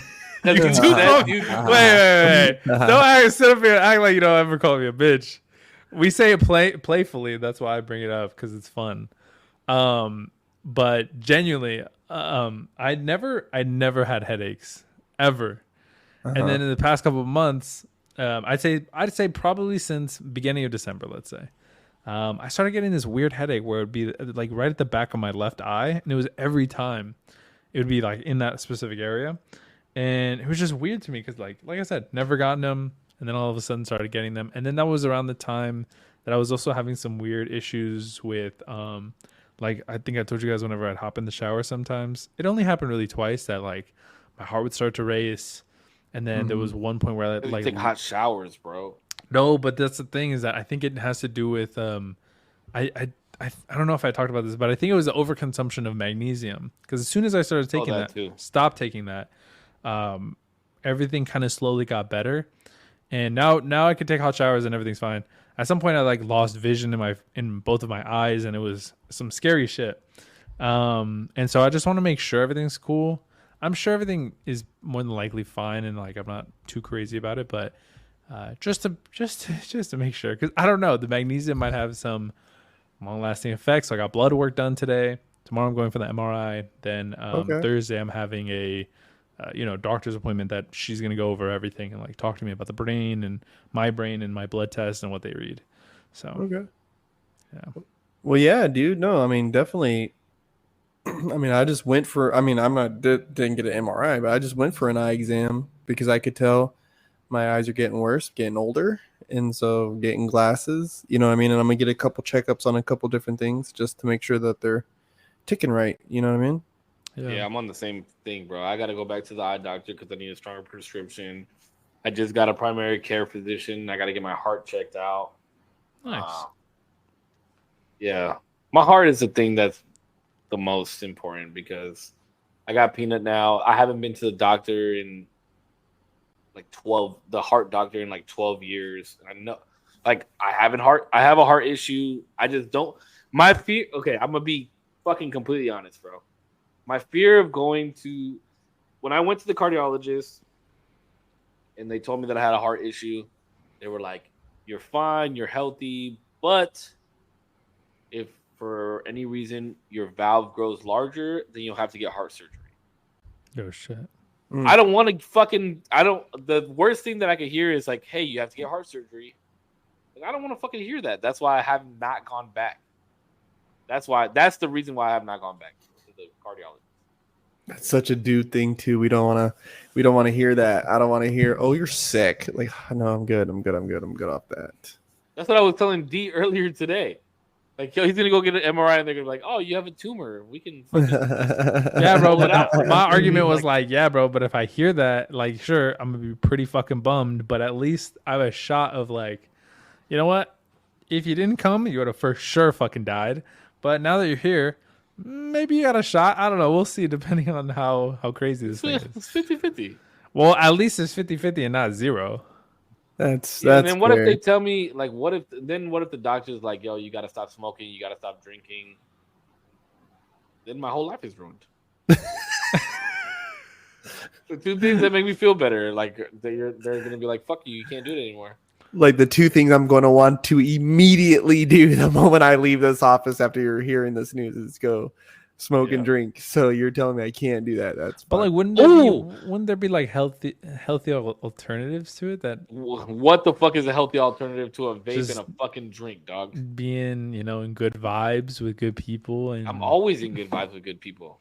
you You too said- wait. Don't act, sit up here and act like you don't ever call me a bitch. We say it playfully. That's why I bring it up because it's fun. But genuinely, I'd never had headaches ever. And then in the past couple of months, I'd say probably since beginning of December, let's say, I started getting this weird headache where it'd be like right at the back of my left eye, and it was every time. It would be like in that specific area, and it was just weird to me because like I said, never gotten them, and then all of a sudden started getting them, and then that was around the time that I was also having some weird issues with like I think I told you guys whenever I'd hop in the shower sometimes. It only happened really twice that like my heart would start to race, and then there was one point where I You like take hot showers, bro. no, but that's the thing is that I think it has to do with I don't know if I talked about this, but I think it was the overconsumption of magnesium because as soon as I started taking that too. stopped taking that, everything kind of slowly got better, and now I can take hot showers and everything's fine. At some point, I like lost vision in both of my eyes, and it was some scary shit. And so I just want to make sure everything's cool. I'm sure everything is more than likely fine, and like I'm not too crazy about it, but just to make sure, because I don't know, the magnesium might have some long-lasting effects. So I got blood work done today. Tomorrow I'm going for the MRI. Then Thursday I'm having a doctor's appointment that she's gonna go over everything and like talk to me about the brain and my blood test and what they read. So yeah. Well, yeah, dude. No, I mean, definitely. I mean, I just went for. I mean, I'm not didn't get an MRI, but I just went for an eye exam because I could tell my eyes are getting worse, getting older, and so getting glasses. You know what I mean? And I'm gonna get a couple checkups on a couple different things just to make sure that they're ticking right. You know what I mean? Yeah, I'm on the same thing, bro. I got to go back to the eye doctor because I need a stronger prescription. I just got a primary care physician. I got to get my heart checked out. Nice. Yeah, my heart is the thing that's the most important because I got peanut now. I haven't been to the doctor in like 12, the heart doctor in like 12 years. I know, like I have a heart issue. I just don't. My fear. Okay, I'm gonna be fucking completely honest, bro. My fear of going to, when I went to the cardiologist and they told me that I had a heart issue, they were like, "You're fine, you're healthy, but if for any reason your valve grows larger, then you'll have to get heart surgery." Oh shit. I don't want to fucking. The worst thing that I could hear is like, "Hey, you have to get heart surgery." Like, I don't want to fucking hear that. That's why I have not gone back. That's the reason why I have not gone back to the cardiologist. That's such a dude thing too. We don't want to hear that. I don't want to hear, "Oh, you're sick." Like, no, I'm good off that. That's what I was telling D earlier today. Like, yo, he's gonna go get an MRI, and they're gonna be like, "Oh, you have a tumor. We can." Yeah, bro. But my argument was like, yeah, bro. But if I hear that, like, sure, I'm gonna be pretty fucking bummed. But at least I have a shot of like, you know what? If you didn't come, you would have for sure fucking died. But now that you're here, maybe you got a shot. I don't know. We'll see, depending on how crazy this thing is. It's 50-50. Well, at least it's 50-50 and not 0. That's And then what if they tell me, like, what if the doctor's like, "Yo, you got to stop smoking, you got to stop drinking," then my whole life is ruined. The two things that make me feel better, like they're gonna be like, "Fuck you, you can't do it anymore." like the two things I'm going to want to immediately do the moment I leave this office after you're hearing this news is go smoke and drink. So you're telling me I can't do that? That's But like, fine. wouldn't there be like healthy alternatives to it? That What the fuck is a healthy alternative to a vape Just- and a fucking drink, dog? being in good vibes with good people, and I'm always in good vibes with good people.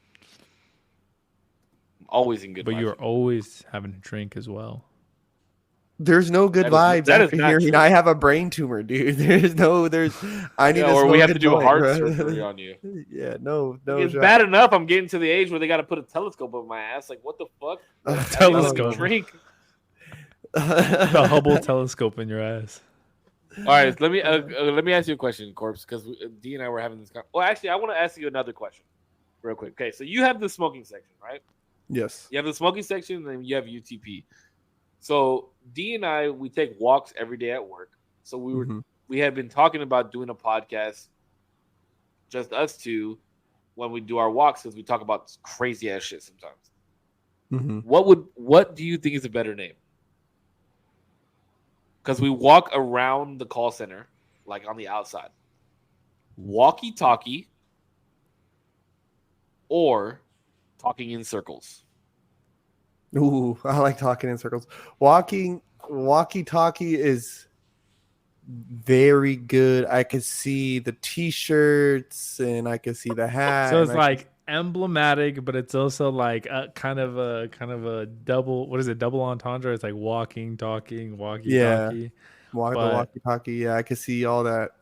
always in good But vibes. you're always having a drink as well. There's no good vibes that is after not hearing true. I have a brain tumor, dude. I need to or we smoke have a to do joint, heart bro. surgery on you. Yeah, no It's shot. bad enough I'm getting to the age where they got to put a telescope up my ass. Like, what the fuck? Telescope. Drink. The Hubble telescope in your ass. All right, let me ask you a question, Corpse, because D and I were having this. Well, actually, I want to ask you another question, real quick. Okay, so you have the smoking section, right? Yes. You have the smoking section, and then you have UTP. So D and I, we take walks every day at work. So we had been talking about doing a podcast, just us two, when we do our walks, because we talk about crazy ass shit sometimes. Mm-hmm. What do you think is a better name? Because we walk around the call center, like on the outside. Walkie-talkie or talking in circles. Ooh, I like talking in circles. Walkie-talkie is very good. I could see the t-shirts and I could see the hat. So it's like emblematic, but it's also like a kind of a double. What is it? Double entendre. It's like walking, talking, walkie-talkie. The walkie-talkie. Yeah, I could see all that.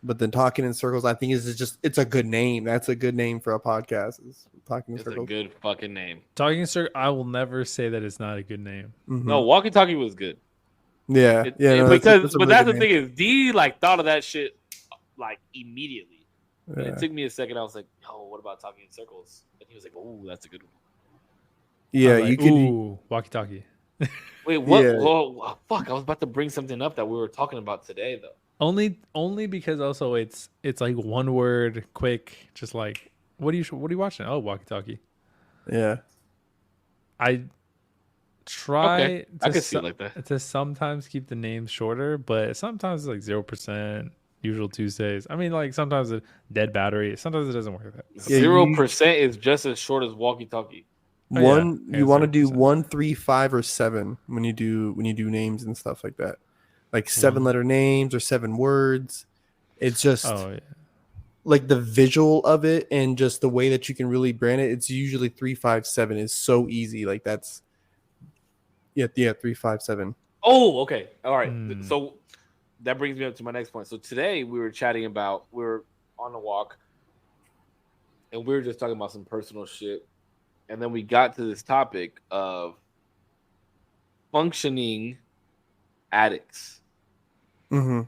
But then talking in circles, I think it's a good name. That's a good name for a podcast. Is talking in circles. It's a good fucking name. Talking in circles. I will never say that it's not a good name. Mm-hmm. No, walkie-talkie was good. Yeah, but that's the thing is, D like thought of that shit like immediately. Yeah. It took me a second. I was like, "Oh, what about talking in circles?" And he was like, "Oh, that's a good one." Yeah, like, you can. Ooh, walkie-talkie. Wait, what? Yeah. Whoa, fuck! I was about to bring something up that we were talking about today, though. Only because also it's like one word, quick, just like what are you watching? Oh, walkie-talkie. Yeah, I try I can see it like that. To sometimes keep the names shorter, but sometimes it's like 0%. Usual Tuesdays. I mean, like sometimes a dead battery. Sometimes it doesn't work like that. 0% is just as short as walkie-talkie. You want to do 1, 3, 5, or 7 when you do names and stuff like that, like 7-letter names or 7 words. It's just like the visual of it and just the way that you can really brand it. It's usually 3, 5, 7 is so easy. Like that's 3, 5, 7. Oh, okay, all right. So that brings me up to my next point. So today we were chatting about we're on a walk, and we were just talking about some personal shit. And then we got to this topic of functioning addicts. Mm-hmm.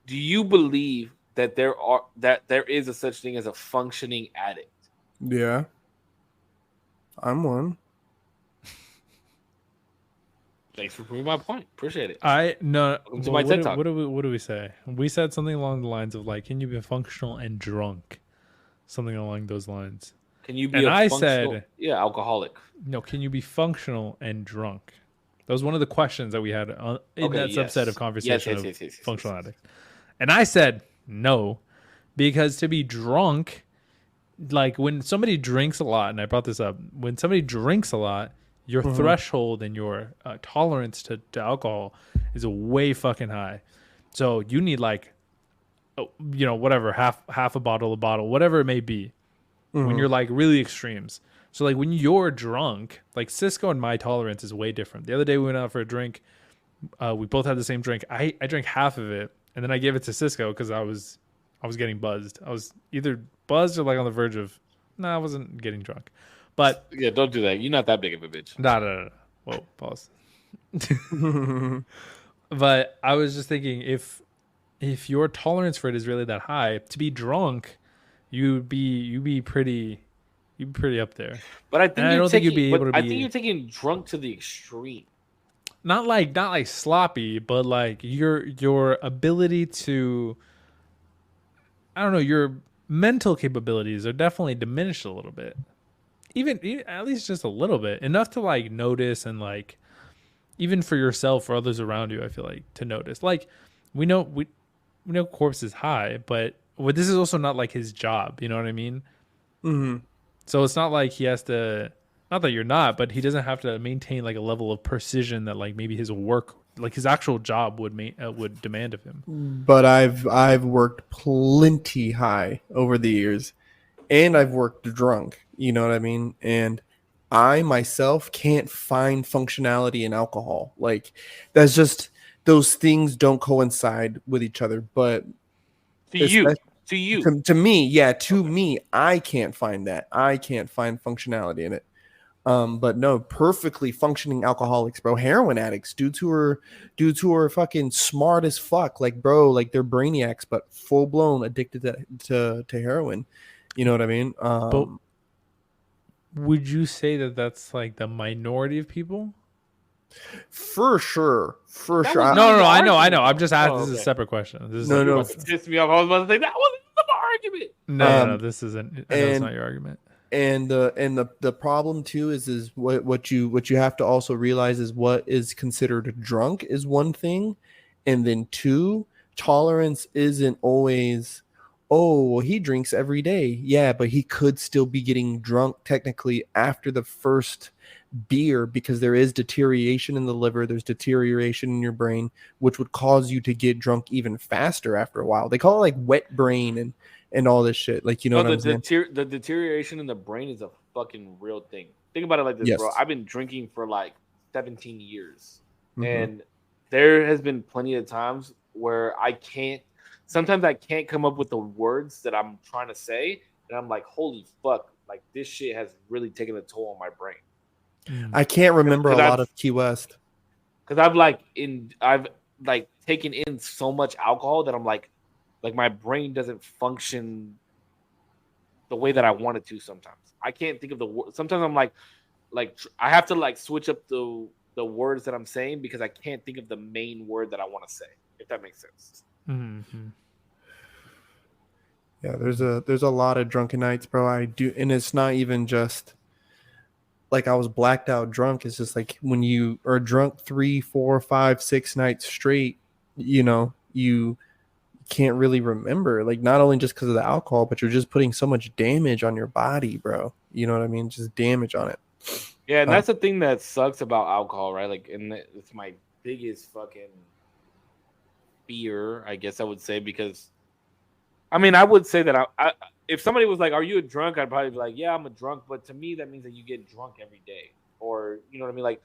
Do you believe that there is a such thing as a functioning addict? Yeah, I'm one. Thanks for proving my point. Appreciate it. Welcome to my TED Talk. What do we say? We said something along the lines of like, can you be functional and drunk? Something along those lines. Can you be said, alcoholic? No, can you be functional and drunk? That was one of the questions that we had in that subset of conversation of functional addicts. And I said no, because to be drunk, like when somebody drinks a lot, and I brought this up, when somebody drinks a lot, your threshold and your tolerance to alcohol is way fucking high. So you need like, whatever, half a bottle, whatever it may be. When you're like really extremes. So like when you're drunk, like Cisco and my tolerance is way different. The other day we went out for a drink. We both had the same drink. I drank half of it and then I gave it to Cisco because I was getting buzzed. I was either buzzed or like on the verge of, I wasn't getting drunk. But yeah, don't do that. You're not that big of a bitch. No. Whoa, pause. But I was just thinking if your tolerance for it is really that high, to be drunk, you'd be pretty up there. But I think you're taking drunk to the extreme. Not like sloppy, but like your ability to, I don't know, your mental capabilities are definitely diminished a little bit. Even at least just a little bit, enough to like notice and like even for yourself or others around you, I feel like to notice. Like we know Korpsx is high, but this is also not like his job. You know what I mean? Mm-hmm. So it's not like he has to. Not that you're not, but he doesn't have to maintain like a level of precision that like maybe his work, like his actual job would demand of him. But I've worked plenty high over the years, and I've worked drunk. You know what I mean? And I myself can't find functionality in alcohol. Like that's just those things don't coincide with each other. But To you, especially to you. to me, yeah, to Okay. me, I can't find that. I can't find functionality in it. But no, perfectly functioning alcoholics, bro. Heroin addicts, dudes who are fucking smart as fuck, like bro, like they're brainiacs, but full blown addicted to heroin. You know what I mean? But would you say that that's like the minority of people? For sure, for That sure. wasn't No, even no, the no. I know, I argument, know. I'm though. just asking. Oh, This is a okay. separate question. This is a No, separate You no, about to question. piss me off. I was about to say that wasn't even the argument. No, no, no. um, This isn't. I know it's and not your argument. the problem too is what you have to also realize is what is considered drunk is one thing, and then two, tolerance isn't always, oh well, he drinks every day, yeah, but he could still be getting drunk technically after the first beer because there is deterioration in the liver, there's deterioration in your brain, which would cause you to get drunk even faster after a while. They call it like wet brain and all this shit, like, you know No, what I'm saying? the deterioration in the brain is a fucking real thing. Think about it like this, bro. Yes. I've been drinking for like 17 years, Hmm. and there has been plenty of times where I can't. Sometimes I can't come up with the words that I'm trying to say, and I'm like, "Holy fuck!" Like this shit has really taken a toll on my brain. Mm. I can't remember a Because lot I've of Key West. because I've like taken in so much alcohol that I'm like my brain doesn't function the way that I wanted to. Sometimes I can't think of the word. Sometimes I'm I have to like switch up the words that I'm saying because I can't think of the main word that I want to say. If that makes sense. Mm-hmm. Yeah, there's a lot of drunken nights, bro. I do, and it's not even just like I was blacked out drunk. It's just like when you are drunk 3, 4, 5, 6 nights straight, you can't really remember. Like not only just because of the alcohol, but you're just putting so much damage on your body, bro. You know what I mean? Just damage on it. Yeah, and Uh, that's the thing that sucks about alcohol, right? Like, and it's my biggest fucking fear, I guess I would say, because I mean, I would say that if somebody was like, "Are you a drunk?" I'd probably be like, "Yeah, I'm a drunk." But to me, that means that you get drunk every day, or you know what I mean? Like,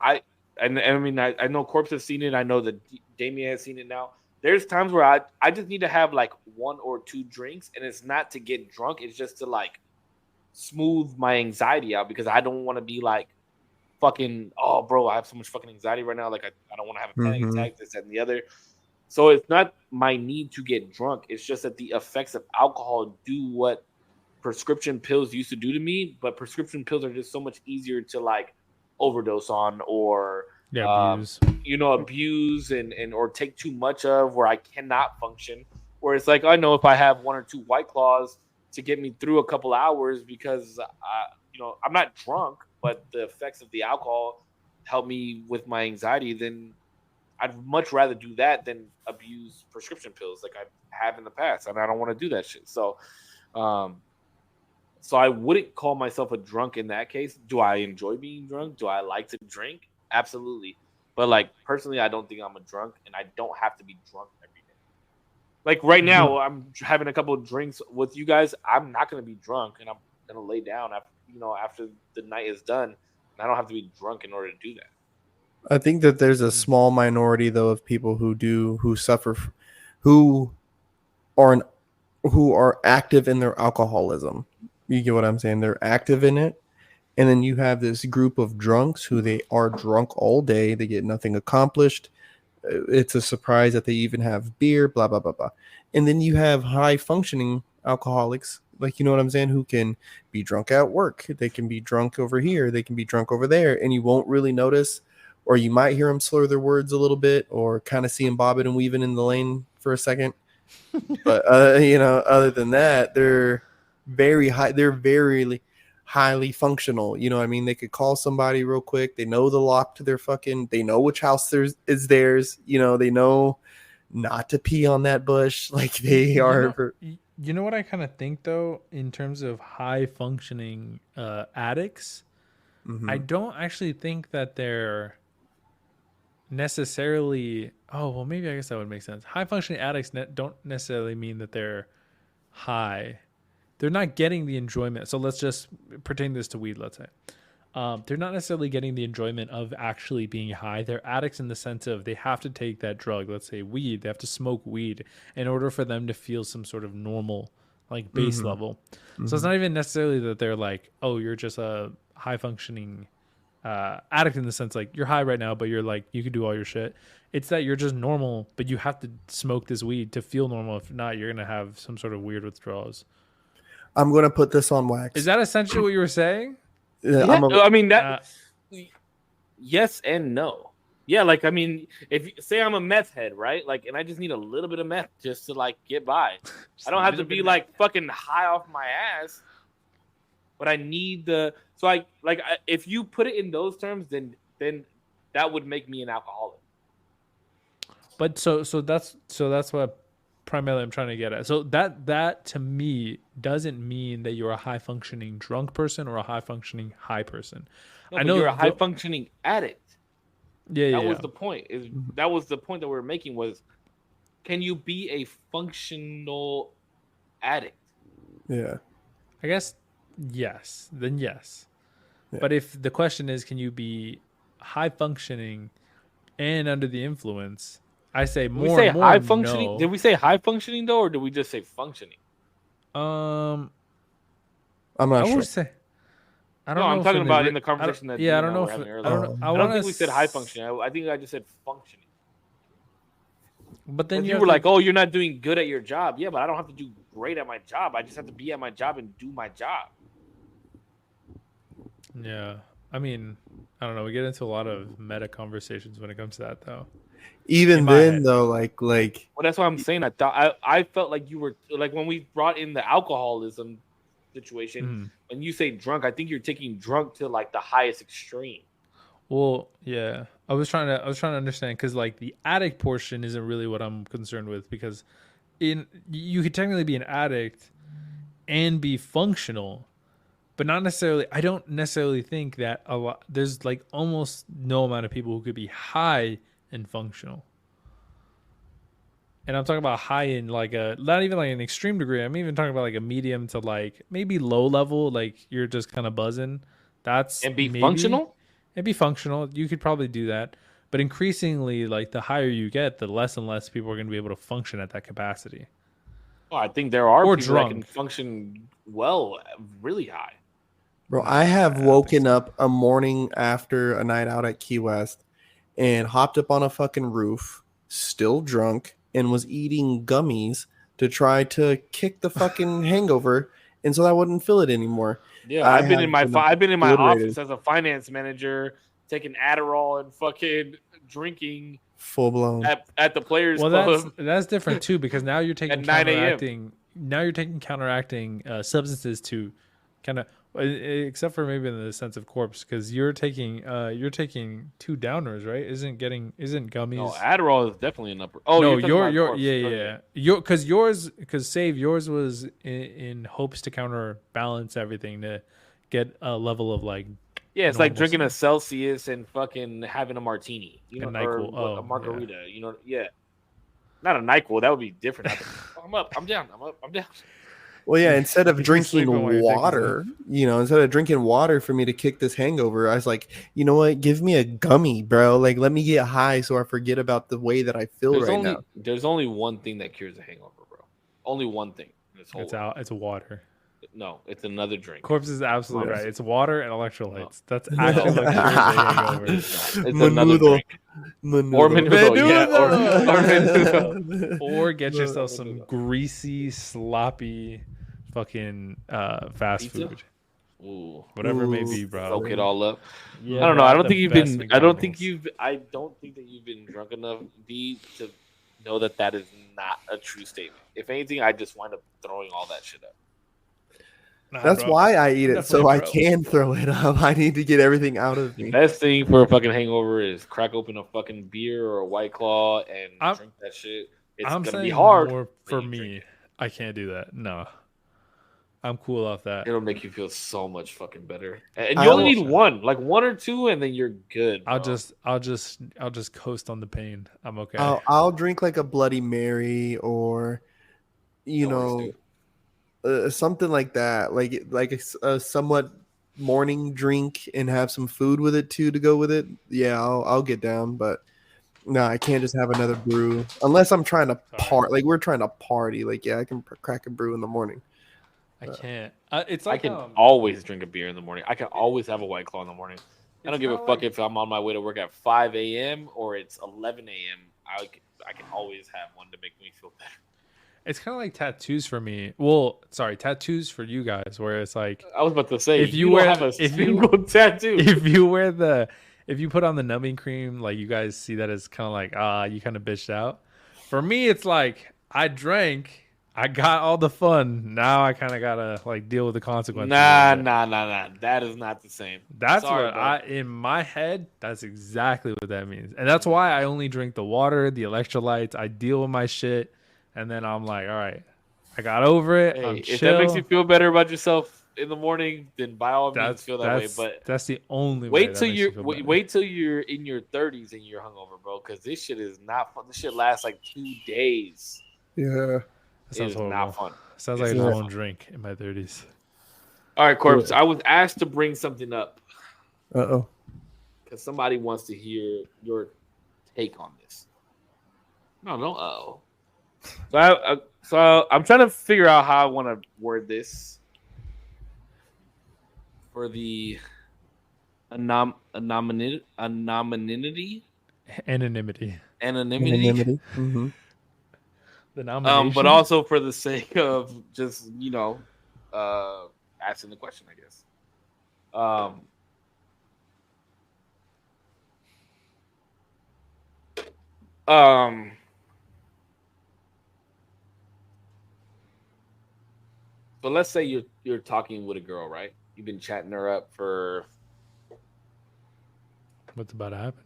I and I mean I know Corpse has seen it. I know that Damien has seen it now. There's times where I just need to have like one or two drinks, and it's not to get drunk. It's just to like smooth my anxiety out because I don't want to be like fucking, oh bro, I have so much fucking anxiety right now. Like I don't want to have a panic mhm. attack, this, that, and the other. So it's not my need to get drunk. It's just that the effects of alcohol do what prescription pills used to do to me, but prescription pills are just so much easier to like overdose on or Yeah, um, abuse. abuse and or take too much of where I cannot function. Where it's like I know if I have one or two white claws to get me through a couple hours because I'm not drunk, but the effects of the alcohol help me with my anxiety, then I'd much rather do that than abuse prescription pills like I have in the past, and I don't want to do that shit. Um, so I wouldn't call myself a drunk in that case. Do I enjoy being drunk? Do I like to drink? Absolutely. But like personally, I don't think I'm a drunk, and I don't have to be drunk every day. Like right now, I'm having a couple of drinks with you guys. I'm not gonna be drunk, and I'm gonna lay down after the night is done, and I don't have to be drunk in order to do that. I think that there's a small minority though of people who suffer, who are an, who are active in their alcoholism. You get what I'm saying? They're active in it. And then you have this group of drunks who they are drunk all day. They get nothing accomplished. It's a surprise that they even have beer, blah, blah, blah, blah. And then you have high functioning alcoholics, like, you know what I'm saying, who can be drunk at work. They can be drunk over here. They can be drunk over there. And you won't really notice, or you might hear them slur their words a little bit or kind of see them bobbing and weaving in the lane for a second. But, other than that, they're very high. They're very highly functional. You know what I mean? They could call somebody real quick. They know the lock to their they know which house is theirs. They know not to pee on that bush. Like they You are. know, you know what I kind of think though, in terms of high functioning addicts, I Mhm. don't actually think that they're necessarily. Oh well, maybe I guess that would make sense. High functioning addicts don't necessarily mean that they're high. they're not getting the enjoyment. So let's just pertain this to weed. Let's say they're not necessarily getting the enjoyment of actually being high. They're addicts in the sense of they have to take that drug. Let's say weed. They have to smoke weed in order for them to feel some sort of normal, like base level. So it's not even necessarily that they're like, oh, you're just a high functioning addict in the sense like you're high right now, but you're like you can do all your shit. It's that you're just normal, but you have to smoke this weed to feel normal. If not, you're gonna have some sort of weird withdrawals. I'm gonna put this on wax. Is that essentially what you were saying? Yeah, I mean that. Yes and no. Yeah, like I mean, if say I'm a meth head, right? Like, and I just need a little bit of meth just to like get by. I don't have to be like fucking high off my ass, but I need the. So if you put it in those terms, then that would make me an alcoholic. But so that's what primarily I'm trying to get at. So that to me doesn't mean that you're a high functioning drunk person or a high functioning high person. No, I know you're a high functioning addict. That was the point. That was the point that we were making was, can you be a functional addict? Yeah. I guess yes. Then yes. Yeah. But if the question is, can you be high functioning and under the influence? I say more. Did we say and more high functioning? no. Did we say high functioning though, or did we just say functioning? I'm not sure. Would say. I don't know. I'm talking about in the conversation that I don't know. If, I don't know. I don't think we said high functioning. I think I just said functioning. But then you were like, "Oh, you're not doing good at your job." Yeah, but I don't have to do great at my job. I just have to be at my job and do my job. Yeah, I mean, I don't know. We get into a lot of meta conversations when it comes to that, though. Even then, though, like, well, that's what I'm saying. I felt like you were like when we brought in the alcoholism situation. When you say drunk, I think you're taking drunk to like the highest extreme. Well, yeah, I was trying to understand because like the addict portion isn't really what I'm concerned with because you could technically be an addict and be functional, but not necessarily. I don't necessarily think that there's like almost no amount of people who could be high and functional. And I'm talking about high in like not even like an extreme degree. I'm even talking about like a medium to like maybe low level, like you're just kind of buzzing. And be functional? And be functional. You could probably do that. But increasingly, like the higher you get, the less and less people are going to be able to function at that capacity. Well, I think there are people drunk. that can function well, really high. Bro, I have woken up a morning after a night out at Key West and hopped up on a fucking roof, still drunk, and was eating gummies to try to kick the fucking hangover, and so I wouldn't feel it anymore. Yeah, I've been in my office as a finance manager, taking Adderall and fucking drinking full blown at the players club. That's different too because now you're taking at 9 a.m. Now you're taking counteracting substances to kind of. Except for maybe in the sense of Korpsx, because you're taking 2 downers, right? Isn't gummies? No, Adderall is definitely an upper. Oh no, yours yours was in hopes to counterbalance everything to get a level of like. Yeah, it's like drinking a Celsius and fucking having a martini, or a margarita. Yeah. You know, yeah, not a NyQuil. That would be different. I'm up. I'm down. I'm down. Well, yeah, instead of drinking water, instead of drinking water for me to kick this hangover, I was like, you know what? Give me a gummy, bro. Like, let me get high so I forget about the way that I feel now. There's only one thing that cures a hangover, bro. Only one thing. It's water. No, it's another drink. Korpsx is absolutely right. It's water and electrolytes. No. That's actually what cures a hangover. It's another drink. Or menudo. Or get yourself some greasy, sloppy, fucking fast food. Ooh. Whatever it may be, bro. Soak it all up. Yeah, I don't know. I don't think that you've been drunk enough, B, to know that is not a true statement. If anything, I just wind up throwing all that shit up. That's why I eat it, so I can throw it up. I need to get everything out of me. The best thing for a fucking hangover is crack open a fucking beer or a White Claw and drink that shit. It's gonna be hard for me. I can't do that. No, I'm cool off that. It'll make you feel so much fucking better. And you only need one or two, and then you're good. Bro. I'll just coast on the pain. I'm okay. I'll drink like a Bloody Mary or, something like that, like a somewhat morning drink and have some food with it too to go with it. Yeah, I'll get down, but no, I can't just have another brew unless I'm trying to Sorry. like we're trying to party. Like, yeah, I can crack a brew in the morning. I can't. It's I like can always drink a beer in the morning. I can always have a White Claw in the morning. I don't give a fuck if I'm on my way to work at 5 a.m. or it's 11 a.m. I can always have one to make me feel better. It's kind of like tattoos for me. Well, sorry, tattoos for you guys, where it's like I was about to say, if you don't wear have a single tattoo. If you put on the numbing cream, like you guys see that as kind of like you kind of bitched out. For me, it's like I drank, I got all the fun. Now I kind of gotta like deal with the consequences. Nah. That is not the same. That's Sorry, what bro. in my head, that's exactly what that means. And that's why I only drink the water, the electrolytes. I deal with my shit. And then I'm like, all right, I got over it. Hey, I'm if chill. that makes you feel better about yourself in the morning, then by all means feel that way. But that's the only way. wait till you're in your 30s and you're hungover, bro. Because this shit is not fun. This shit lasts like 2 days. Yeah, That It sounds is horrible. not fun. Sounds like I not just won't drink in my 30s. All right, Korpsx. I was asked to bring something up Uh-oh. because somebody wants to hear your take on this. No. So I'm trying to figure out how I want to word this for the anonymity. Anonymity. Mm-hmm. The nomination. But also for the sake of just asking the question, I guess. But let's say you're talking with a girl, right? You've been chatting her up for What's about to happen?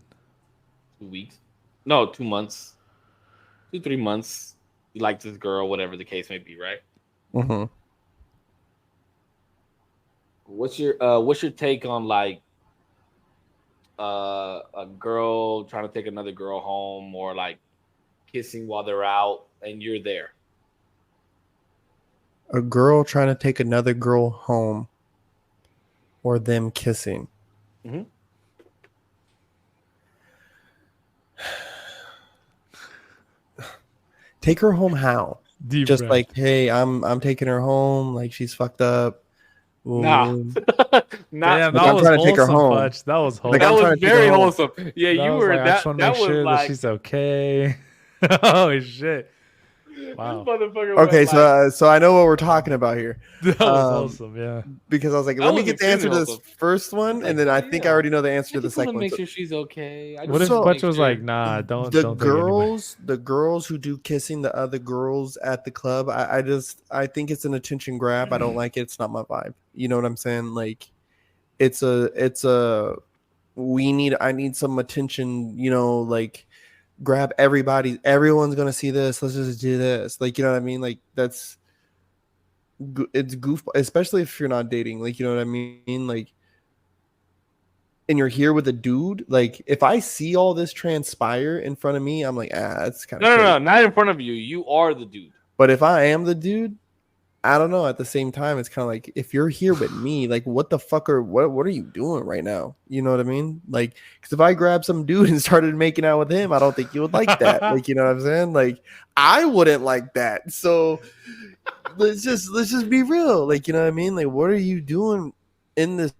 2 weeks. No, 2 months. 2-3 months. You like this girl, whatever the case may be, right? Mm-hmm. What's your take on like a girl trying to take another girl home, or like kissing while they're out and you're there? A girl trying to take another girl home, or them kissing. Mm-hmm. Take her home how? Deep Just breath. like, hey, I'm taking her home. Like, she's fucked up. Nah. Damn, Like, that I'm was trying to take her wholesome, home. Fudge. That was wholesome. Like, that I'm trying was to take her very home. wholesome. Yeah, That you was were like, I that. just want to That make was sure that like she's okay. Oh shit! Wow. this motherfucker. Okay, was like, so I know what we're talking about here. That was wholesome. Yeah. Because I was like, That let me was get the answer to extremely this wholesome. first one, Like, and then I oh, think yeah. I already know the answer I to the just want second to one. make So sure she's okay. What if So- Fudge was like, nah, don't take it anywhere. the girls who do kissing the other girls at the club, I think it's an attention grab. I don't like it. It's not my vibe. You know what I'm saying? Like, I need some attention, like grab everyone's gonna see this, let's just do this, like, you know what I mean? Like, it's goof, especially if you're not dating, like, you know what I mean? Like, and you're here with a dude, like, if I see all this transpire in front of me, I'm like, that's kind of No, not in front of you. You are the dude. But if I am the dude, I don't know. At the same time, it's kind of like, if you're here with me, like, what the fuck what are you doing right now? You know what I mean? Like, because if I grab some dude and started making out with him, I don't think you would like that. Like, you know what I'm saying? Like, I wouldn't like that. So let's just be real. Like, you know what I mean? Like, what are you doing in this?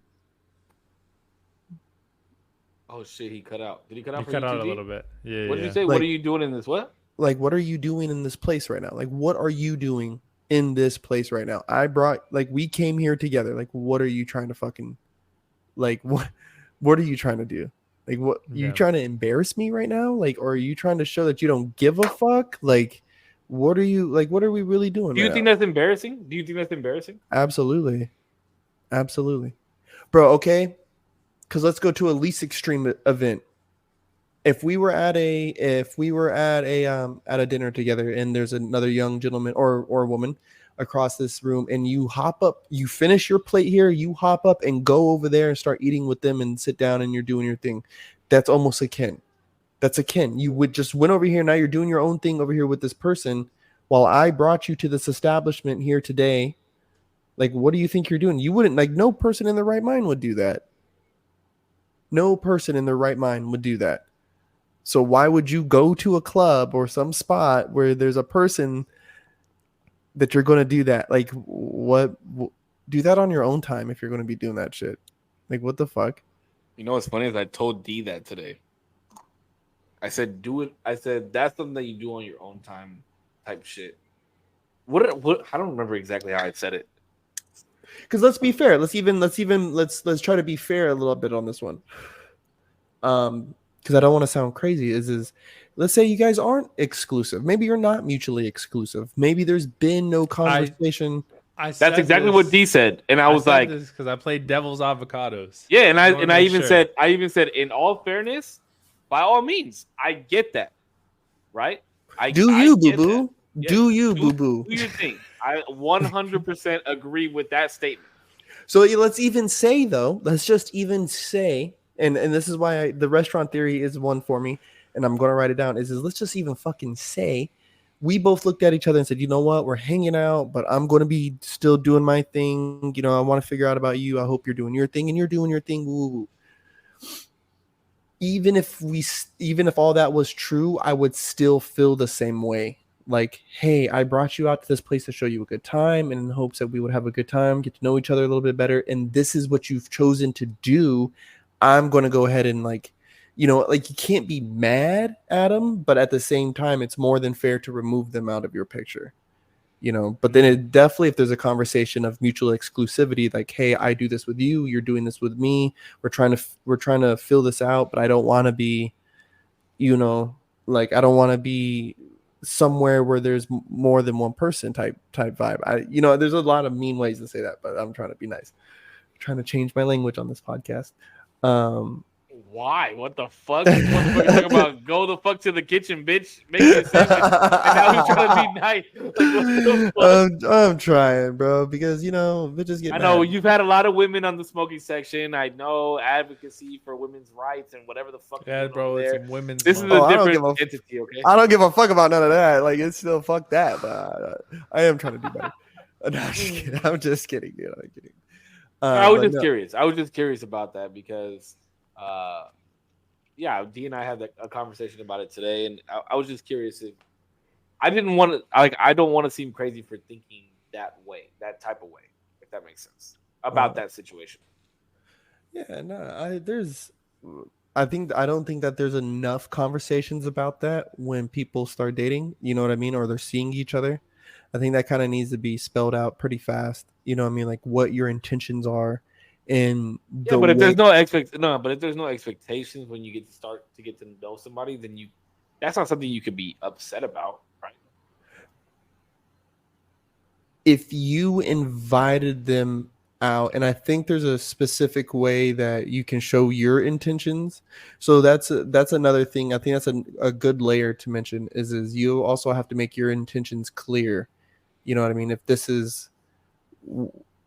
Oh shit, he cut out. Did he cut out? You for cut you, out a TG? little bit. Yeah. What did yeah. you say? Like- What are you doing in this? What? Like, what are you doing in this place right now? Like, what are you doing in this place right now? We came here together. Like, what are you trying to fucking, like, what are you trying to do? Like, what, you Yeah. trying to embarrass me right now? Like, or are you trying to show that you don't give a fuck? Like, what are we really doing? Do you right think now? that's embarrassing? Do you think that's embarrassing? Absolutely. Bro, okay. Cause let's go to a least extreme event. If we were at a dinner together and there's another young gentleman or woman across this room, and you hop up, you finish your plate here, you hop up and go over there and start eating with them and sit down and you're doing your thing. That's almost akin. That's akin. You would just went over here. Now you're doing your own thing over here with this person, while I brought you to this establishment here today Like, what do you think you're doing? You wouldn't, like, no person in their right mind would do that. No person in their right mind would do that. So why would you go to a club or some spot where there's a person that you're going to do that? Like, do that on your own time if you're going to be doing that shit. Like, what the fuck? You know what's funny is I told D that today. I said, do it. I said, that's something that you do on your own time type shit. What I don't remember exactly how I said it. Because let's be fair. Let's try to be fair a little bit on this one. Because I don't want to sound crazy. Is let's say you guys aren't exclusive. Maybe you're not mutually exclusive. Maybe there's been no conversation. That's exactly what D said, and I was like, because I played Devil's Avocados. Yeah, and I even said, in all fairness, by all means, I get that, right? Do you, boo boo? Do you, boo boo? Do your thing. I 100% agree with that statement. So let's even say, though, let's just even say, and this is why the restaurant theory is one for me, and I'm going to write it down, is let's just even fucking say we both looked at each other and said, you know what, we're hanging out, but I'm going to be still doing my thing. You know, I want to figure out about you. I hope you're doing your thing and you're doing your thing. Woo. Even if all that was true, I would still feel the same way. Like, hey, I brought you out to this place to show you a good time and in hopes that we would have a good time, get to know each other a little bit better. And this is what you've chosen to do. I'm going to go ahead and, like, you know, like, you can't be mad at them, but at the same time, it's more than fair to remove them out of your picture, you know. But then it definitely, if there's a conversation of mutual exclusivity, like, hey, I do this with you, you're doing this with me, we're trying to fill this out, but I don't want to be, you know, like, I don't want to be somewhere where there's more than one person type vibe. You know, there's a lot of mean ways to say that, but I'm trying to be nice. I'm trying to change my language on this podcast. Why? What the fuck? What the fuck are you talking about? Go the fuck to the kitchen, bitch. Make me a sandwich. And now he's trying to be nice. Like, what the fuck? I'm trying, bro, because, you know, bitches get I know mad. you've had a lot of women on the smoking section. I know advocacy for women's rights and whatever the fuck. Yeah, bro, it's women's. This is a different entity, okay? I don't give a fuck about none of that. Like, it's still fuck that. But I am trying to do better. No, I'm just kidding. Dude. I'm kidding. I was just curious. I was just curious about that because, yeah, D and I had a conversation about it today, and I was just curious if I didn't want to, like, I don't want to seem crazy for thinking that way, that type of way, if that makes sense about that situation. Yeah, no, I don't think that there's enough conversations about that when people start dating, you know what I mean, or they're seeing each other. I think that kind of needs to be spelled out pretty fast. You know what I mean? Like, what your intentions are. And but if there's no expectations when you get to know somebody, then that's not something you could be upset about, right? If you invited them out, and I think there's a specific way that you can show your intentions. So that's another thing. I think that's a good layer to mention is you also have to make your intentions clear. You know what I mean? If this is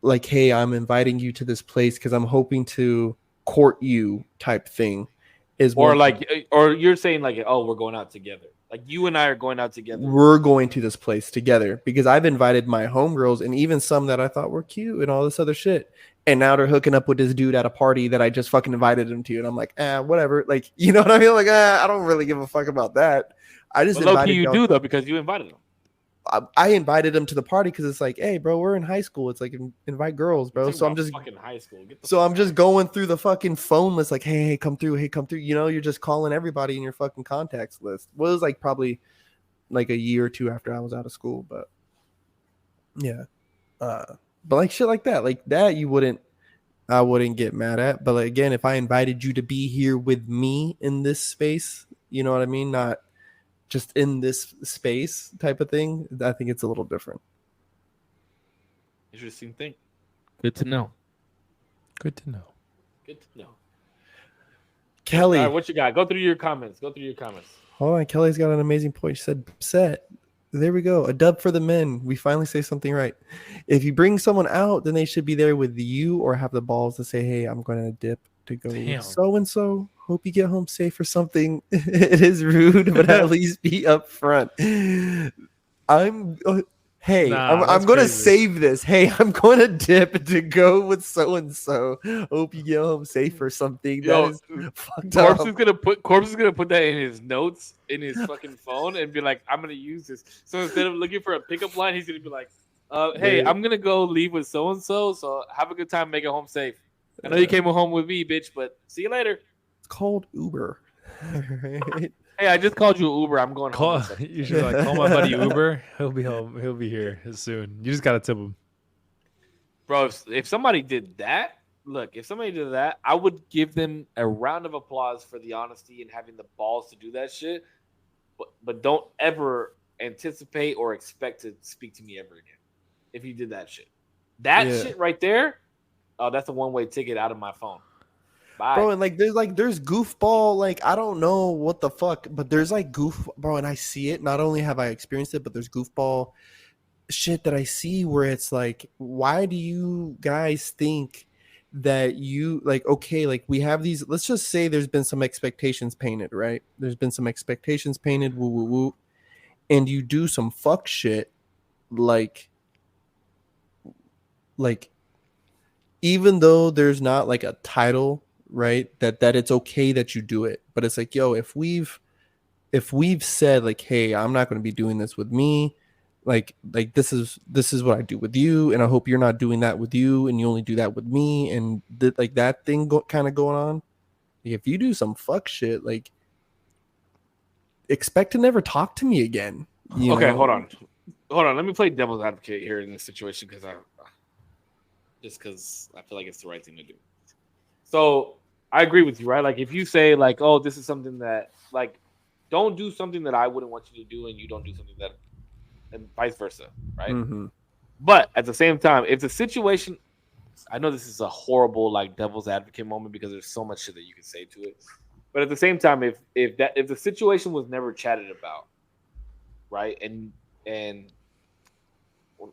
like, hey, I'm inviting you to this place because I'm hoping to court you type thing, or you're saying like, oh, we're going out together. Like, you and I are going out together. We're going to this place together because I've invited my homegirls and even some that I thought were cute and all this other shit. And now they're hooking up with this dude at a party that I just fucking invited them to. And I'm like, whatever. Like, you know what I mean? Like, I don't really give a fuck about that. I just invited you do, though, because you invited them. I invited them to the party because it's like, hey, bro, we're in high school. It's like, invite girls, bro. So I'm just fucking high school. I'm just going through the fucking phone list, like, hey, come through. You know, you're just calling everybody in your fucking contacts list. Well, it was like probably like a year or two after I was out of school, but yeah. But like shit like that I wouldn't get mad at. But like, again, if I invited you to be here with me in this space, you know what I mean? Not just in this space type of thing, I think it's a little different. Interesting thing. Good to know. Kelly. All right, what you got? Go through your comments. Hold on. Kelly's got an amazing point. She said, set. There we go. A dub for the men. We finally say something right. If you bring someone out, then they should be there with you or have the balls to say, hey, I'm going to dip to go so-and-so. Hope you get home safe or something. It is rude, but at least be upfront. Hey, Nah, I'm that's gonna crazy. save this. Hey, I'm gonna dip to go with so and so. Hope you get home safe or something. That Yo, is fucked Corpse up. is gonna put that in his notes in his fucking phone and be like, I'm gonna use this. So instead of looking for a pickup line, he's gonna be like, hey, Dude, I'm gonna go leave with so and so. So have a good time, make it home safe. I know you came home with me, bitch, but see you later. it's called Uber. Right? Hey, I just called you Uber. I'm going home Call with such and you such. should be like, call my buddy Uber. He'll be home. He'll be here soon. You just gotta tip him. Bro, if somebody did that, look, if somebody did that, I would give them a round of applause for the honesty and having the balls to do that shit. But don't ever anticipate or expect to speak to me ever again if you did that shit. That Yeah. shit right there, oh, that's a one-way ticket out of my phone. Bye. Bro, and there's goofball, like I don't know what the fuck, but there's like goof bro, and I see it. Not only have I experienced it, but there's goofball shit that I see where it's like, why do you guys think that you like okay, like we have these, let's just say there's been some expectations painted, right? There's been some expectations painted, woo woo woo, and you do some fuck shit like like even though there's not like a title, right? That it's okay that you do it. But it's like, yo, if we've said like, hey, I'm not going to be doing this with me, like this is what I do with you, and I hope you're not doing that with you, and you only do that with me, and like that thing kind of going on. Like, if you do some fuck shit, like expect to never talk to me again. You Okay, know? hold on. Let me play devil's advocate here in this situation because I feel like it's the right thing to do. So I agree with you, right? Like if you say like, oh, this is something that like, don't do something that I wouldn't want you to do, and you don't do something that, and vice versa, right? Mm-hmm. But at the same time, if the situation, I know this is a horrible like devil's advocate moment because there's so much shit that you can say to it. But at the same time, if the situation was never chatted about, right, and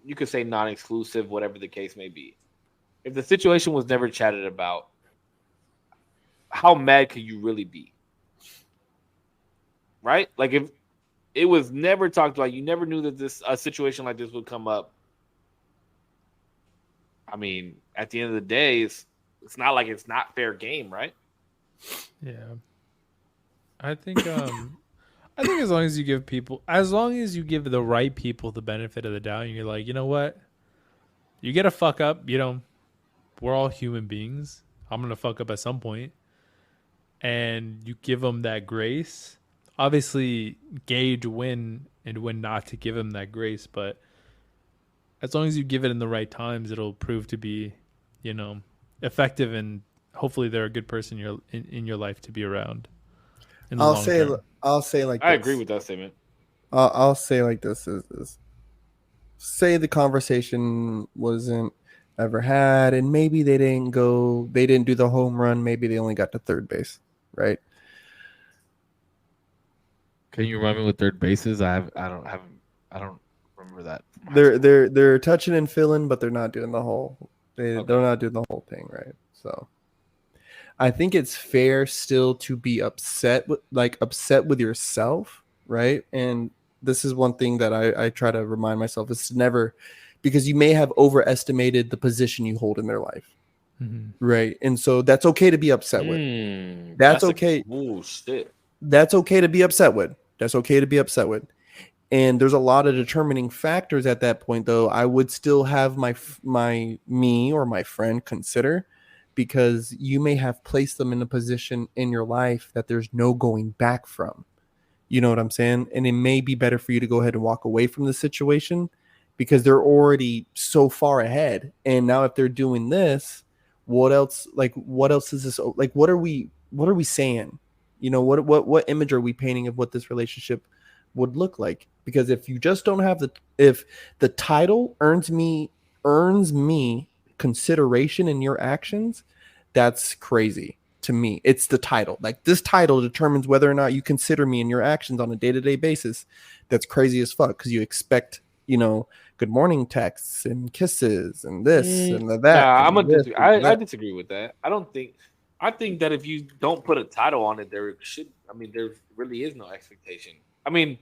you could say non-exclusive, whatever the case may be, if the situation was never chatted about, how mad could you really be, right? Like if it was never talked about, you never knew that this a situation like this would come up. I mean, at the end of the day, it's not like it's not fair game, right? Yeah. I think I think as long as you give the right people the benefit of the doubt, and you're like, you know what? You get a fuck up, we're all human beings. I'm going to fuck up at some point. And you give them that grace. Obviously, gauge when and when not to give them that grace, but as long as you give it in the right times, it'll prove to be, effective, and hopefully they're a good person in your life to be around in the I'll long say term. I'll say like I this. agree with that statement. I'll say like this is say the conversation wasn't ever had, and maybe they didn't do the home run, maybe they only got to third base, right? Can you remind me what third base is? I don't remember that. From high they're school. they're they're touching and filling, but they're not doing the whole they're Okay. not doing the whole thing, right? So I think it's fair still to be upset with yourself, right? And this is one thing that I try to remind myself is to never, because you may have overestimated the position you hold in their life, Mm-hmm. right? And so that's okay to be upset with. That's That's a okay. cool shit. That's okay to be upset with. That's okay to be upset with. And there's a lot of determining factors at that point, though. I would still have me or my friend consider, because you may have placed them in a position in your life that there's no going back from. You know what I'm saying? And it may be better for you to go ahead and walk away from the situation because they're already so far ahead. And now if they're doing this, what else? Like, what else is this? Like, what are we saying? What image are we painting of what this relationship would look like? Because if you just don't have if the title earns me consideration in your actions, that's crazy to me. It's the title. Like, this title determines whether or not you consider me in your actions on a day-to-day basis. That's crazy as fuck, because you expect, good morning texts and kisses and this and that Nah, and this and I that. disagree with that. I think that if you don't put a title on it, there really is no expectation. I mean,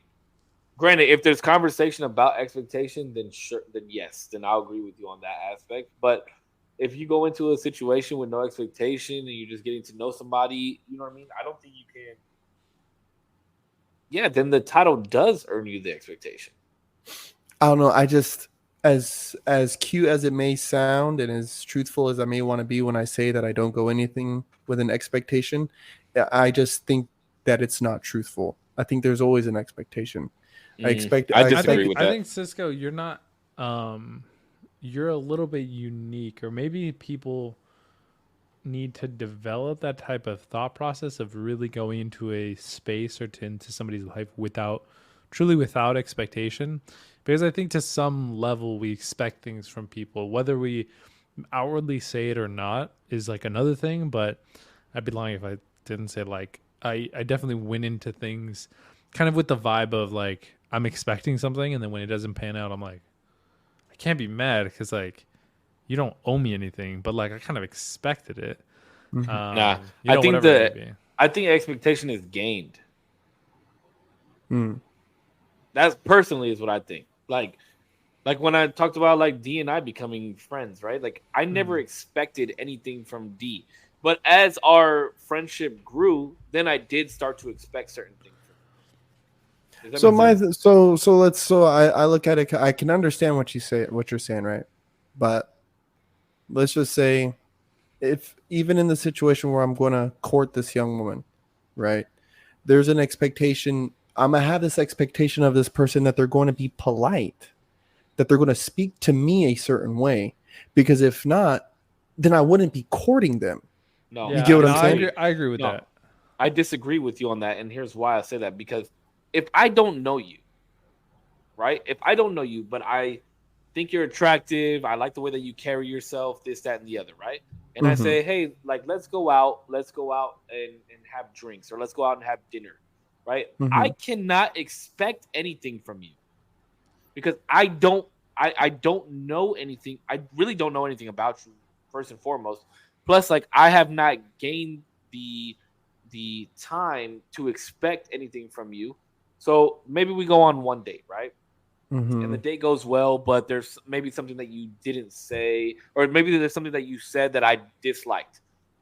Granted, if there's conversation about expectation, then sure, then yes, then I'll agree with you on that aspect. But if you go into a situation with no expectation and you're just getting to know somebody, you know what I mean? I don't think you can. Yeah, then the title does earn you the expectation. I don't know. I just as cute as it may sound and as truthful as I may want to be when I say that I don't go anything with an expectation, I just think that it's not truthful. I think there's always an expectation. I expect. I I disagree expect. with I that. think Cisco, you're not. You're a little bit unique, or maybe people need to develop that type of thought process of really going into a space or into somebody's life without expectation, because I think to some level we expect things from people, whether we outwardly say it or not is like another thing. But I'd be lying if I didn't say like I definitely went into things kind of with the vibe of like I'm expecting something, and then when it doesn't pan out, I'm like I can't be mad because like you don't owe me anything, but like I kind of expected it. Nah, Whatever it may be. I think expectation is gained. Mm. That's personally is what I think. Like when I talked about like D and I becoming friends, right? Like I never expected anything from D, but as our friendship grew, then I did start to expect certain things. So I look at it. I can understand what you're saying, right? But let's just say, if even in the situation where I'm going to court this young woman, right? There's an expectation. I'm gonna have this expectation of this person that they're going to be polite, that they're going to speak to me a certain way, because if not, then I wouldn't be courting them. No, You get what I'm I saying? agree with that. I disagree with you on that, and here's why I say that. Because if I don't know you, right? If I don't know you, but I think you're attractive, I like the way that you carry yourself, this, that, and the other, right? And I say, hey, like let's go out and have drinks, or let's go out and have dinner, right? I cannot expect anything from you because I don't know anything. I really don't know anything about you, first and foremost. Plus, like I have not gained the time to expect anything from you. So maybe we go on one date, right? And the date goes well, but there's maybe something that you didn't say, or maybe there's something that you said that I disliked.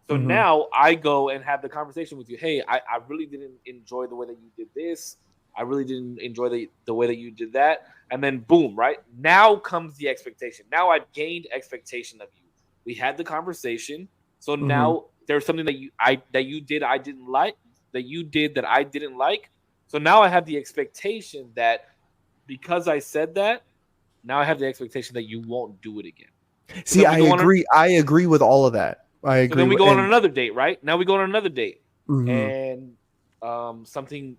So now I go and have the conversation with you. Hey, I really didn't enjoy the way that you did this. I really didn't enjoy the way that you did that. And then boom, right? Now comes the expectation. Now I've gained expectation of you. We had the conversation. So now there's something that you did I didn't like, that you did that I didn't like. So now I have the expectation that because I said that, now I have the expectation that you won't do it again. So See, I agree. I agree with all of that. I agree. So then we go on another date, right? Now we go on another date, Mm-hmm. and something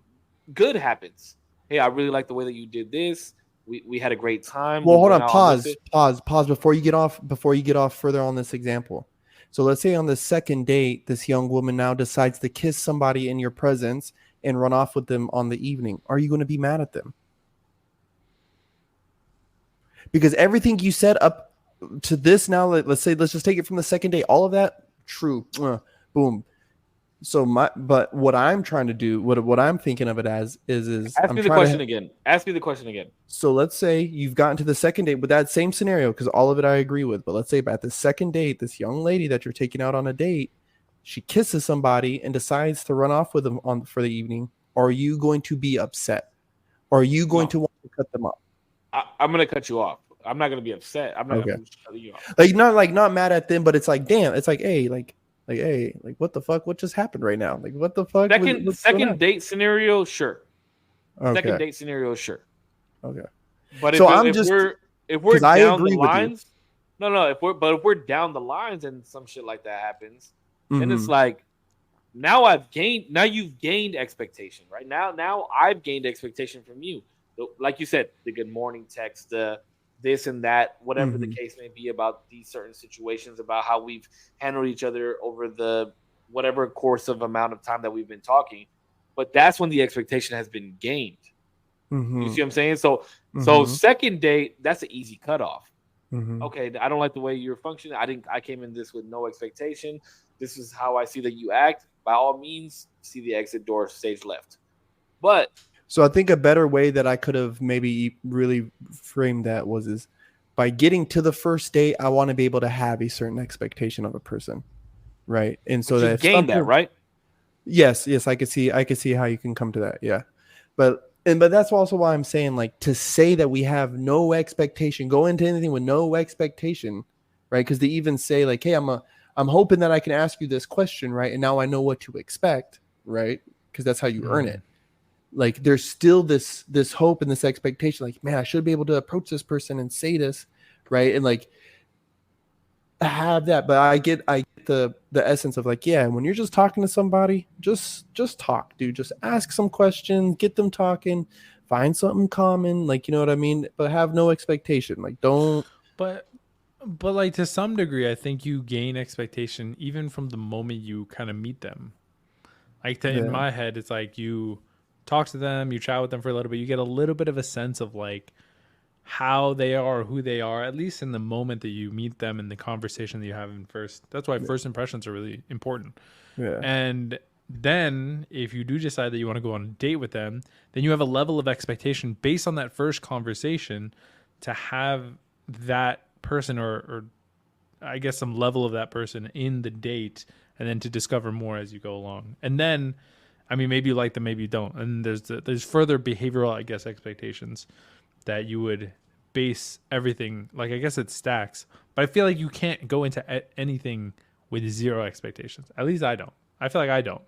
good happens. Hey, I really like the way that you did this. We had a great time. Well, We hold went on. out on Pause before you get off. Before you get off further on this example. So let's say on the second date, this young woman now decides to kiss somebody in your presence and run off with them on the evening. Are you going to be mad at them? Because everything you said up to this now, let's just take it from the second date. All of that true. Boom. So but what I'm trying to do, what I'm thinking of it as is Ask me the question again. Ask me the question again. So let's say you've gotten to the second date with that same scenario, because all of it I agree with. But let's say about the second date, this young lady that you're taking out on a date, she kisses somebody and decides to run off with them for the evening. Are you going to be upset? Or are you going to want to cut them off? I'm going to cut you off. I'm not going to be upset. I'm not going to cut you off. Not mad at them, but it's like, damn, it's like, hey, hey, what the fuck? What just happened right now? Like, what the fuck? Second date scenario, sure. Okay. Second date scenario, sure. Okay. But if we're down the lines, if we're down the lines and some shit like that happens, then it's like now you've gained expectation, right? Now I've gained expectation from you. Like you said, the good morning text, the this and that, whatever the case may be about these certain situations, about how we've handled each other over the whatever course of amount of time that we've been talking. But that's when the expectation has been gained. You see what I'm saying? So second date, that's an easy cutoff. Okay, I don't like the way you're functioning. I came in this with no expectation. This is how I see that you act. By all means, see the exit door, stage left. But So I think a better way that I could have maybe really framed that is by getting to the first date, I want to be able to have a certain expectation of a person, right? And so But that you've if gained that, something, right? yes, I could see how you can come to that, yeah. But that's also why I'm saying, like, to say that we have no expectation, go into anything with no expectation, right? Because they even say like, hey, I'm hoping that I can ask you this question, right? And now I know what to expect, right? Because that's how you earn it. Like, there's still this hope and this expectation, like, man, I should be able to approach this person and say this, right? And like have that. But I get the essence of like, yeah, when you're just talking to somebody, just talk, dude. Just ask some questions, get them talking, find something common, like, you know what I mean? But have no expectation. Like, don't. But like to some degree, I think you gain expectation even from the moment you kind of meet them. Like in Yeah. my head, it's like you talk to them, you chat with them for a little bit, you get a little bit of a sense of like how they are, who they are, at least in the moment that you meet them in the conversation that you have in first. That's why first impressions are really important. Yeah. And then if you do decide that you want to go on a date with them, then you have a level of expectation based on that first conversation to have that person or I guess some level of that person in the date, and then to discover more as you go along. And then, I mean, maybe you like them, maybe you don't. And there's further behavioral, I guess, expectations that you would base everything. Like, I guess it stacks, but I feel like you can't go into anything with zero expectations. At least I don't. I feel like I don't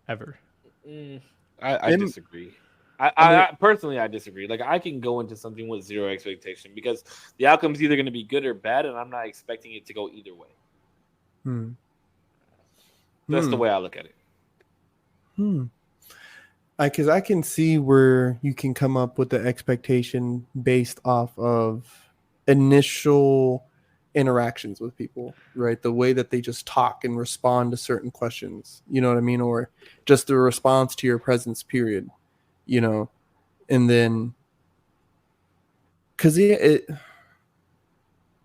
ever. I disagree. I mean, I personally, I disagree. Like, I can go into something with zero expectation because the outcome is either going to be good or bad, and I'm not expecting it to go either way. That's the way I look at it. Because I can see where you can come up with the expectation based off of initial interactions with people, right? The way that they just talk and respond to certain questions, you know what I mean? Or just the response to your presence, period, you know? And then, because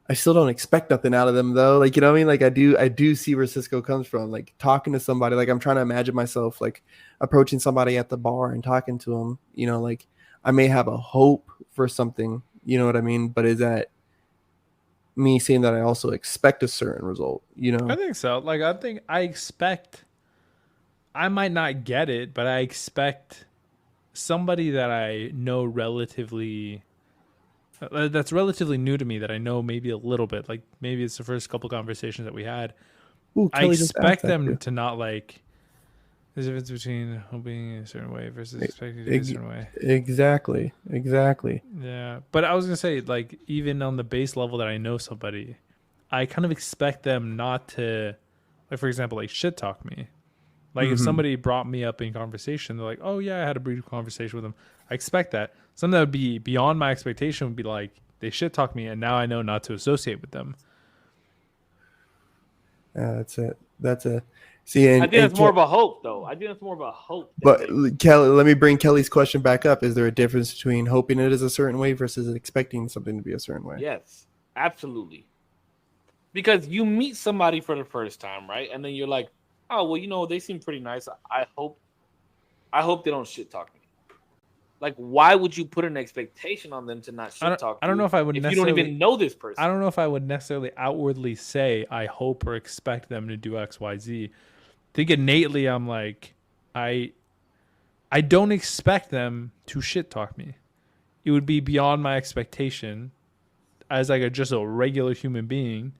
I still don't expect nothing out of them though. Like, you know what I mean? Like, I do see where Cisco comes from. Like, talking to somebody, like, I'm trying to imagine myself like approaching somebody at the bar and talking to them, you know, like I may have a hope for something, you know what I mean? But is that me saying that I also expect a certain result, you know? I think so. Like, I think I expect, I might not get it, but I expect somebody that I know relatively, that's relatively new to me, that I know maybe a little bit, like maybe it's the first couple conversations that we had. Ooh, I Kelly just asked expect that them too. to not like, there's a difference between hoping a certain way versus expecting to be a certain way. Exactly. Yeah. But I was going to say, like, even on the base level that I know somebody, I kind of expect them not to, like, for example, like shit talk me. Like, if somebody brought me up in conversation, they're like, oh, yeah, I had a brief conversation with them. I expect that. Something that would be beyond my expectation would be like, they shit talk me, and now I know not to associate with them. That's it. See, I think that's more of a hope, though. I think that's more of a hope. But Kelly, let me bring Kelly's question back up. Is there a difference between hoping it is a certain way versus expecting something to be a certain way? Yes, absolutely. Because you meet somebody for the first time, right? And then you're like, oh, well, you know, they seem pretty nice. I hope they don't shit talk me. Like, why would you put an expectation on them to not shit talk? I don't know if I would if you don't even know this person. I don't know if I would necessarily outwardly say I hope or expect them to do X, Y, Z. I think innately I'm like, I don't expect them to shit talk me. It would be beyond my expectation as like just a regular human being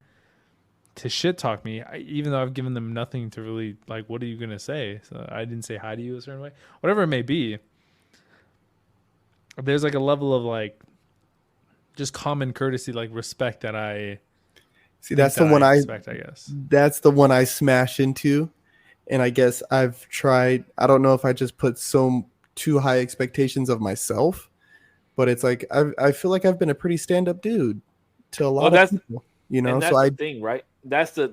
to shit talk me, even though I've given them nothing to really like. What are you gonna say? So I didn't say hi to you a certain way, whatever it may be. There's like a level of like just common courtesy, like respect that I see. That's the one I expect, I guess. That's the one I smash into, and I guess I've tried. I don't know if I just put too high expectations of myself, but it's like I feel like I've been a pretty stand up dude to a lot of people, you know. And that's so the thing, right? That's the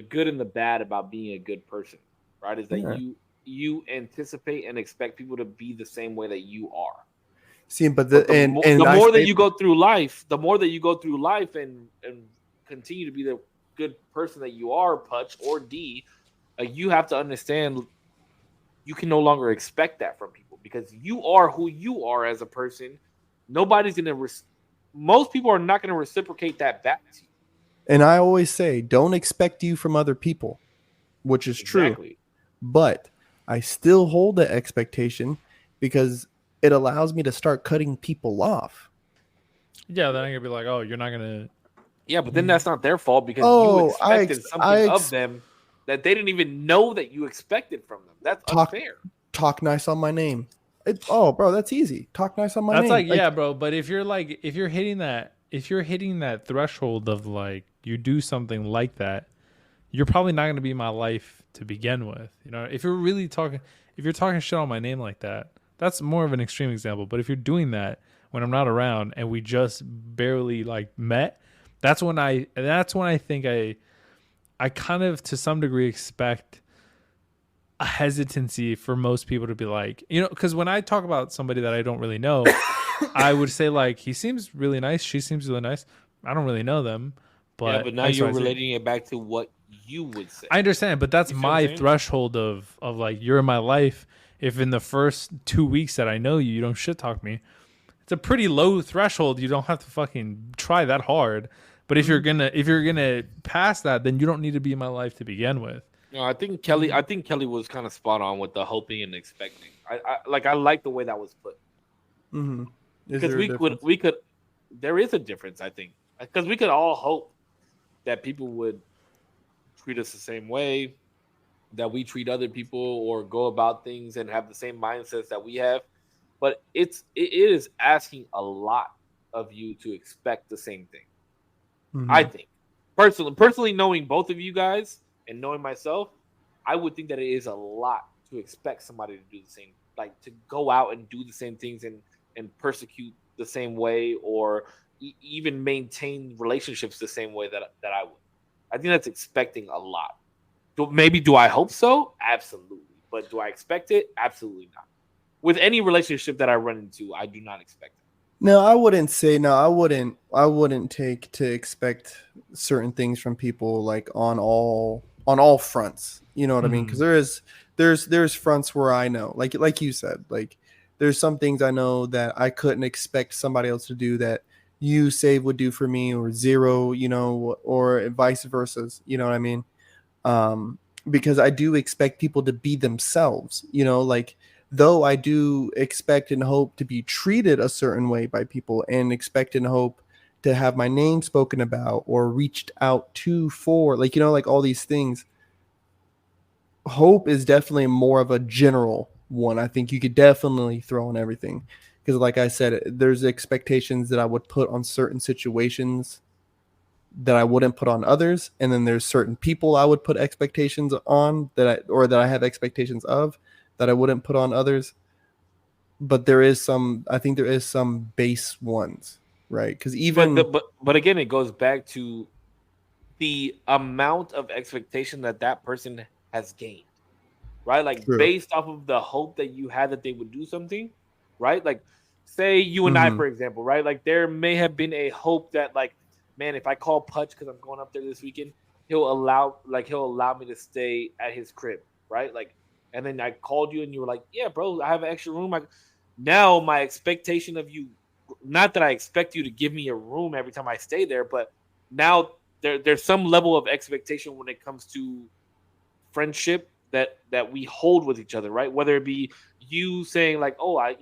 good and the bad about being a good person, right? Is that you anticipate and expect people to be the same way that you are. See, but the more that you go through life and continue to be good person that you are, Putch or D, you have to understand you can no longer expect that from people because you are who you are as a person. Nobody's gonna. Most people are not gonna reciprocate that back to you. And I always say, don't expect you from other people, which is true. Exactly. But I still hold the expectation because it allows me to start cutting people off. Yeah, then I'm gonna be like, oh, you're not gonna. Yeah, but then that's not their fault because you Oh, expected something of them that they didn't even know that you expected from them. That's unfair. Talk nice on my name. Bro, that's easy. Talk nice on my That's name. like, yeah, bro. But if you're hitting that threshold of like you do something like that, you're probably not gonna be in my life to begin with. You know, if you're talking shit on my name like that, that's more of an extreme example. But if you're doing that when I'm not around and we just barely like met, that's when I think I kind of to some degree expect a hesitancy for most people to be like, you know, because when I talk about somebody that I don't really know, I would say like, he seems really nice, she seems really nice. I don't really know them, but yeah, but now you're relating it back to what you would say. I understand, but that's my threshold of like, you're in my life. If in the first 2 weeks that I know you, you don't shit talk me, it's a pretty low threshold. You don't have to fucking try that hard. But if you're gonna pass that, then you don't need to be in my life to begin with. No, I think Kelly was kind of spot on with the hoping and expecting. I like the way that was put. Mm-hmm. Because we could there is a difference, I think. Because we could all hope that people would treat us the same way, that we treat other people or go about things and have the same mindsets that we have. But it is asking a lot of you to expect the same thing. Mm-hmm. I think personally knowing both of you guys and knowing myself, I would think that it is a lot to expect somebody to do the same, like to go out and do the same things and persecute the same way or even maintain relationships the same way that I would. I think that's expecting a lot. Do I hope so? Absolutely. But do I expect it? Absolutely not. With any relationship that I run into, I do not expect it. No, I wouldn't say no. I wouldn't take to expect certain things from people like on all fronts. You know what I mean? Because there's fronts where I know, like you said, like there's some things I know that I couldn't expect somebody else to do that you say would do for me, or zero, you know, or vice versa. You know what I mean? Because I do expect people to be themselves. You know, like. Though I do expect and hope to be treated a certain way by people and expect and hope to have my name spoken about or reached out to for, like, you know, like all these things. Hope is definitely more of a general one. I think you could definitely throw in everything because, like I said, there's expectations that I would put on certain situations that I wouldn't put on others. And then there's certain people I would put expectations on that I have expectations of that I wouldn't put on others. But I think there is some base ones, right? Because but again, it goes back to the amount of expectation that person has gained, right? Like True. based off of the hope that you had that they would do something, right? Like say you and I, for example, right? Like there may have been a hope that like, man, if I call Putch because I'm going up there this weekend, he'll allow me to stay at his crib, right? Like. And then I called you and you were like, yeah, bro, I have an extra room. Now my expectation of you, not that I expect you to give me a room every time I stay there, but now there's some level of expectation when it comes to friendship that we hold with each other, right? Whether it be you saying like, oh, I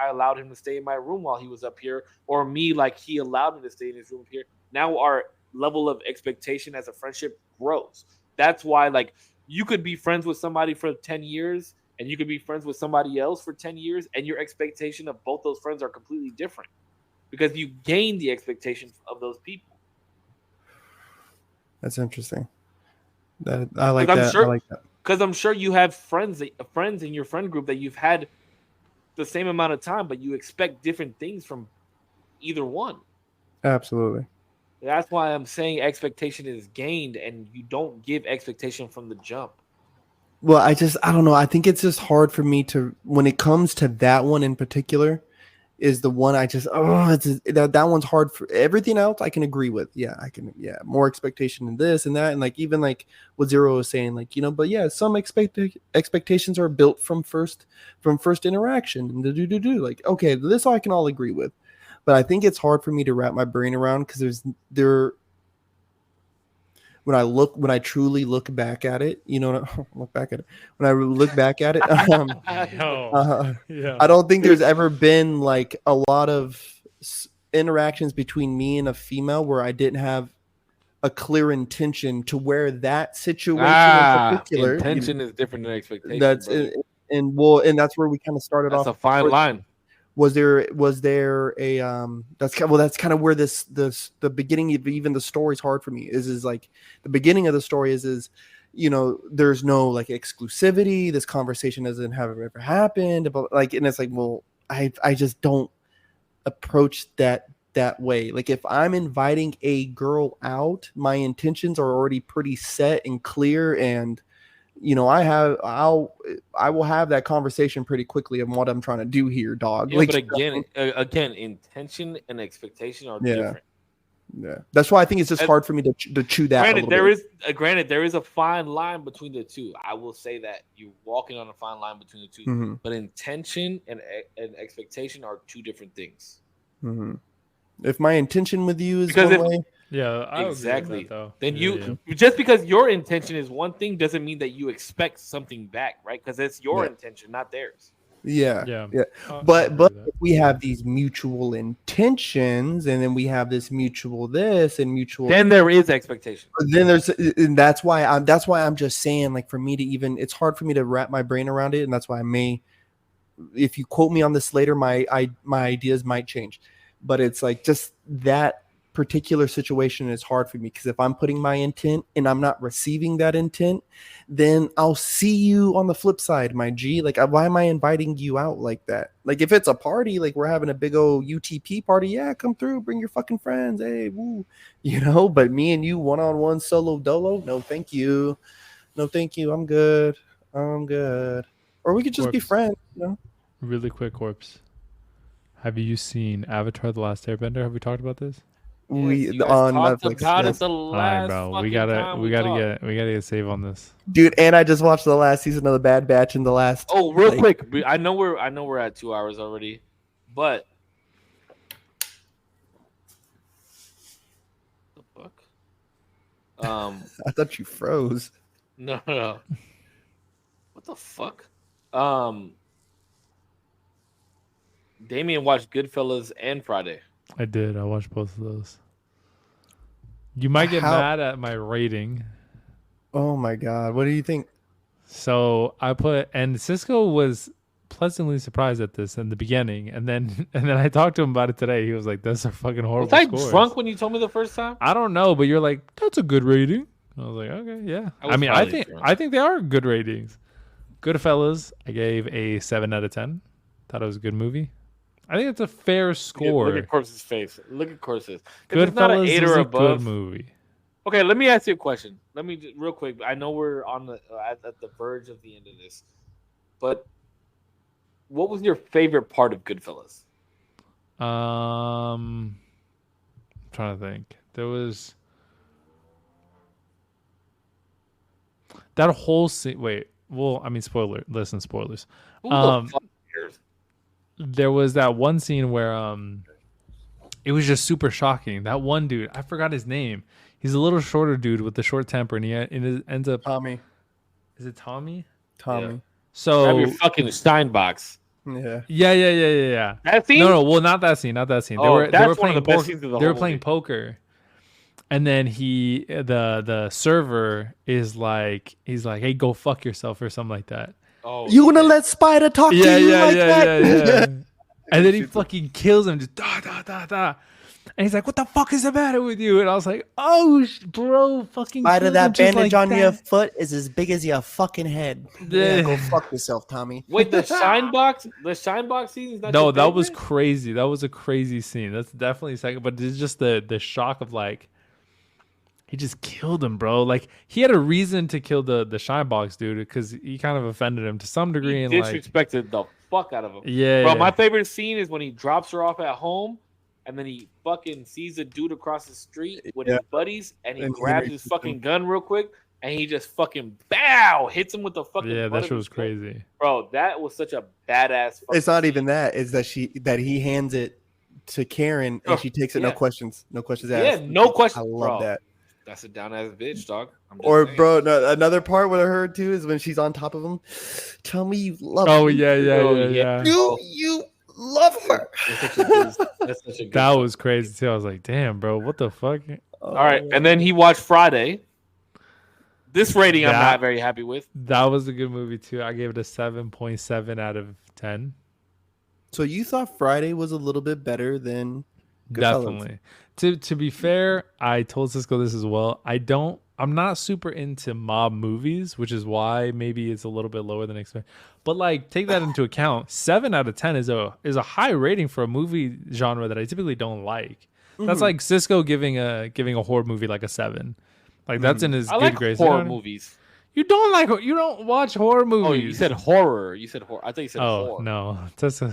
allowed him to stay in my room while he was up here, or me like he allowed me to stay in his room here. Now our level of expectation as a friendship grows. That's why like you could be friends with somebody for 10 years and you could be friends with somebody else for 10 years and your expectation of both those friends are completely different because you gain the expectations of those people. That's interesting. I like that. Because I'm sure you have friends in your friend group that you've had the same amount of time, but you expect different things from either one. Absolutely. That's why I'm saying expectation is gained and you don't give expectation from the jump. Well, I don't know. I think it's just hard for me to, when it comes to that one in particular, is the one I just that one's hard for. Everything else I can agree with. Yeah, I can. Yeah, more expectation than this and that, and like even like what Zero was saying, like but yeah, some expectations are built from first interaction and do like okay, this I can all agree with, but I think it's hard for me to wrap my brain around because when I truly look back at it, look back at it. When I look back at it, Yeah. I don't think there's ever been like a lot of interactions between me and a female where I didn't have a clear intention to where that situation in particular. Intention is different than expectation. That's and that's where we kind of started off. That's a fine line. Was there a that's kind of where the beginning of even the story is hard for me is like the beginning of the story is there's no like exclusivity, this conversation doesn't have ever happened, but like, and it's like, well, I just don't approach that way. Like if I'm inviting a girl out, my intentions are already pretty set and clear, and I will have that conversation pretty quickly of what I'm trying to do here, dog. Yeah, like, but again, intention and expectation are different. Yeah, that's why I think it's just hard for me to chew that. Granted, there is a fine line between the two. I will say that you're walking on a fine line between the two. Mm-hmm. But intention and expectation are two different things. Mm-hmm. If my intention with you is one way. Yeah, I exactly. That, though. Then just because your intention is one thing doesn't mean that you expect something back, right? Because it's your intention, not theirs. Yeah. But if we have these mutual intentions, and then we have this mutual this and mutual, then there is expectation. Then and that's why I'm just saying, like, for me to even, it's hard for me to wrap my brain around it, and that's why if you quote me on this later, my ideas might change. But it's like just that particular situation is hard for me because if I'm putting my intent and I'm not receiving that intent, then I'll see you on the flip side, my G. Like, why am I inviting you out like that? Like, if it's a party, like we're having a big old UTP party, yeah, come through, bring your fucking friends, hey, woo, But me and you one-on-one solo dolo, no, thank you, I'm good. Or we could just be friends, Really quick, Korpsx. Have you seen Avatar: The Last Airbender? Have we talked about this? We on Netflix. About it the last bro. We gotta get save on this, dude. And I just watched the last season of The Bad Batch in the last. Oh, real quick. I know we're at 2 hours already, but the fuck. I thought you froze. No. What the fuck? Damien watched Goodfellas and Friday. I did. I watched both of those. You might get mad at my rating. Oh my god! What do you think? So and Cisco was pleasantly surprised at this in the beginning, and then I talked to him about it today. He was like, "That's a fucking horrible." Was I drunk when you told me the first time? I don't know, but you're like, "That's a good rating." I was like, "Okay, yeah." I think they are good ratings. Goodfellas, I gave a 7 out of 10. Thought it was a good movie. I think it's a fair score. Look at Korpsx's face. Look at Korpsx's. Goodfellas is a good movie. Okay, let me ask you a question. Let me just, real quick. I know we're on at the verge of the end of this, but what was your favorite part of Goodfellas? I'm trying to think. There was that whole scene. Wait. Well, I mean, spoiler. Listen, spoilers. Who the fuck cares? There was that one scene where it was just super shocking. That one dude, I forgot his name. He's a little shorter dude with the short temper, and it ends up Tommy. Is it Tommy? Tommy. Yeah. So have your fucking Steinbox. Yeah. That scene? No. Well, not that scene. Oh, they were playing They were playing poker, and then the server is like, he's like, "Hey, go fuck yourself" or something like that. Oh, you gonna let Spider talk to you like that? Yeah. And then he fucking kills him, just da. And he's like, "What the fuck is the matter with you?" And I was like, "Oh, bro, fucking Spider, that bandage on your foot is as big as your fucking head. Yeah, go fuck yourself, Tommy." Wait, the Shinebox scene is not. No, that was crazy. That was a crazy scene. That's definitely second, but it's just the shock of like, he just killed him, bro. Like, he had a reason to kill the Shinebox dude because he kind of offended him to some degree. He disrespected the fuck out of him. Yeah, Bro, yeah. my favorite scene is when he drops her off at home and then he fucking sees a dude across the street with Yeah. his buddies and he And grabs his fucking gun real quick and he just fucking hits him with the fucking Yeah, butt that of shit his was gun. crazy. Bro, that was such a badass fucking It's not scene. even that. It's that he hands it to Karen and she takes it. Yeah. No questions asked. Yeah, no question. I love Bro, that. that's a down ass bitch, dog. I'm just Or saying. bro, no, another part with her too is when she's on top of him. Tell me you love Oh me. yeah. Do you love her? That's such a good That fucking was crazy too. I was like, damn, bro, what the fuck? All right, and then he watched Friday. This rating I'm That- not very happy with. That was a good movie too. I gave it a 7.7 out of 10. So you thought Friday was a little bit better than Goodfellas. Definitely. To be fair, I told Cisco this as well. I'm not super into mob movies, which is why maybe it's a little bit lower than expected. But like, take that into account. 7 out of 10 is a high rating for a movie genre that I typically don't like. That's like Cisco giving a horror movie like a 7. Like that's in his I good like grace. horror movies. You don't watch horror movies. Oh, you said horror. You said horror. I thought you said Oh horror. no, that's not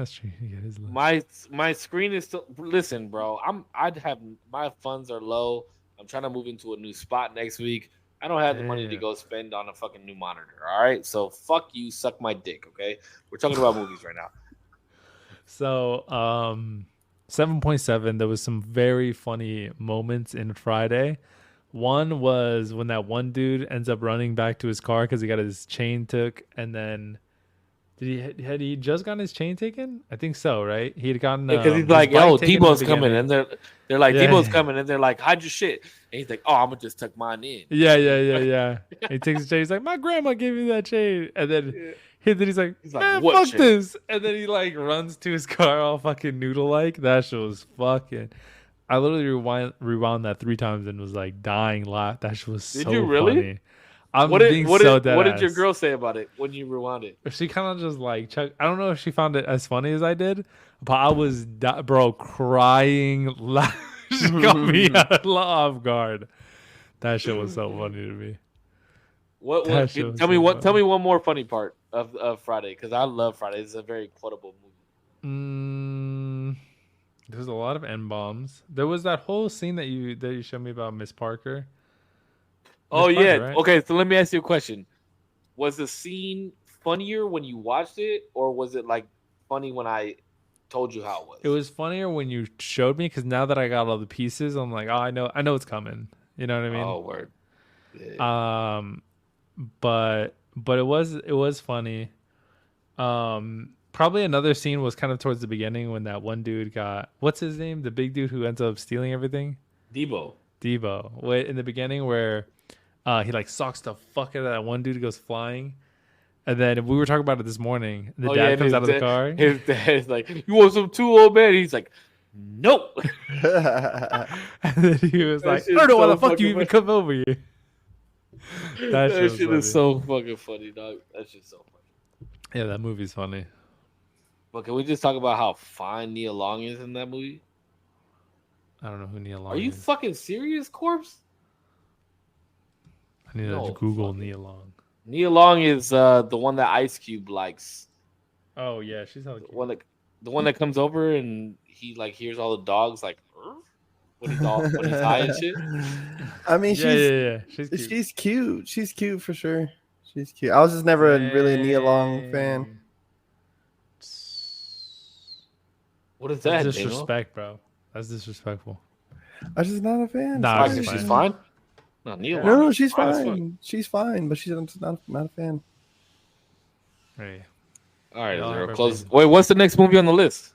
true. His list. My screen is still. Listen, bro. I'd have my funds are low. I'm trying to move into a new spot next week. I don't have the money to Yeah. go spend on a fucking new monitor. All right, so fuck you, suck my dick. Okay, we're talking about movies right now. So 7.7. There was some very funny moments in Friday. One was when that one dude ends up running back to his car because he got his chain took, and then had he just gotten his chain taken? I think so, right? He had gotten Because he's his like, bike "Yo, taken in the Debo's coming," beginning. and they're like, Yeah. "Debo's coming," and they're like, "Hide your shit," and he's like, "Oh, I'm gonna just tuck mine in." Yeah. He takes his chain. He's like, my grandma gave me that chain, and then he's like, man, "What fuck chain?" this, and then he like runs to his car all fucking noodle like. That shit was fucking. I literally rewound that 3 times and was like dying laugh. That shit was Did so you really? funny. I'm What being so did dead your ass. girl say about it when you rewound it? She kind of just like I don't know if she found it as funny as I did, but I was crying loud. She got me off guard. That shit was so funny to me. That shit was Tell me so what? Tell funny. me one more funny part of Friday because I love Friday. It's a very quotable movie. There's a lot of N bombs. There was that whole scene that you showed me about Miss Parker. Oh Miss Parker, yeah. right? Okay, so let me ask you a question. Was the scene funnier when you watched it, or was it like funny when I told you how it was? It was funnier when you showed me because now that I got all the pieces, I'm like, oh, I know it's coming. You know what I mean? Oh word. Yeah. But it was funny. Probably another scene was kind of towards the beginning when that one dude got, what's his name? The big dude who ends up stealing everything? Debo. Wait, in the beginning where he like socks the fuck out of that one dude who goes flying. And then we were talking about it this morning. The dad comes out of the car. His dad's like, "You want some too, old man?" He's like, "Nope." And then he was That like, I shit's don't know why so the fuck you fucking even funny. come over here. That shit was shit funny. is so fucking funny, dog. That shit's so funny. Yeah, that movie's funny. But can we just talk about how fine Nia Long is in that movie? I don't know who Nia Long Are you is. fucking serious, Corpse? I need No, to Google fuck it. Nia Long. Nia Long is the one that Ice Cube likes. Oh yeah, she's hella The cute. one that comes over and he like hears all the dogs like "Arr?" when he's high and shit. I mean, Yeah. She's cute. she's cute. She's cute for sure. She's cute. I was just never really a Nia Long fan. What is That's that? disrespect, bro. That's disrespectful. I was just not a fan. Nah, Daniel? she's She's fine. fine. No, Nia Long. No, she's fine as fuck. fine. She's fine, but I'm just not a fan. Hey. All right, Y'all have Zero. our Close. opinion. Wait, what's the next movie on the list?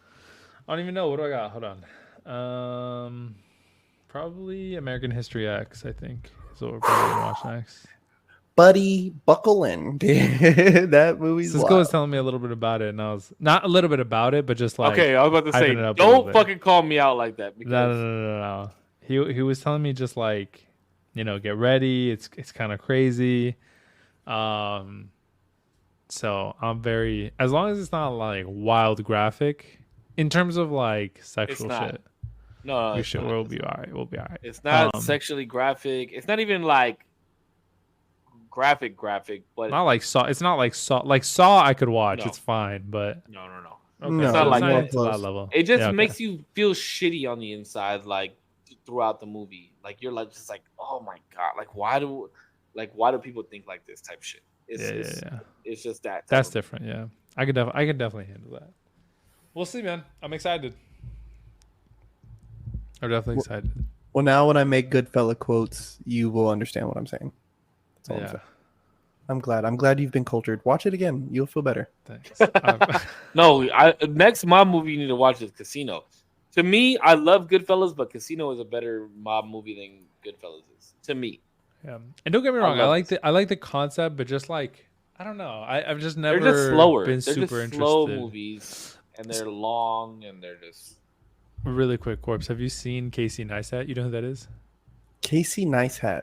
I don't even know. What do I got? Hold on. Probably American History X, I think. Is what we're probably gonna watch next. Buddy, buckle in. That movie's Cisco wild. was telling me a little bit about it, and I was not a little bit about it, but just like Okay, I was about to say, hyping it up a little don't bit. fucking call me out like that. Because No. He was telling me just like, get ready. It's kind of crazy. So I'm very, as long as it's not like wild graphic in terms of like sexual not. shit. No, We it's should. not. We'll be all right. We'll be all right. It's not sexually graphic. It's not even like graphic, but Not like Saw. It's not like Saw. Like Saw, I could watch. No. It's fine, but no. okay, No, It's not like more that. to that close. level. It just Yeah, okay. makes you feel shitty on the inside, like throughout the movie. Like you're like just like, oh my god, like why do people think like this type shit? Yeah. It's just that. That's different. Yeah, I could definitely handle that. We'll see, man. I'm excited. I'm definitely excited. Well, now when I make Goodfella quotes, you will understand what I'm saying. That's all I'm Yeah, saying. I'm glad you've been cultured. Watch it again. You'll feel better. thanks. No, next mob movie you need to watch is Casino. To me, I love Goodfellas, but Casino is a better mob movie than Goodfellas is. To me, Yeah. And don't get me I wrong, I love like the concept, but just like I don't know, I've just never they're just slower. been They're super just slow interested. movies, and they're long, and they're just Really quick, Corpse, have you seen Casey Neistat? You know who that is? Casey Neistat.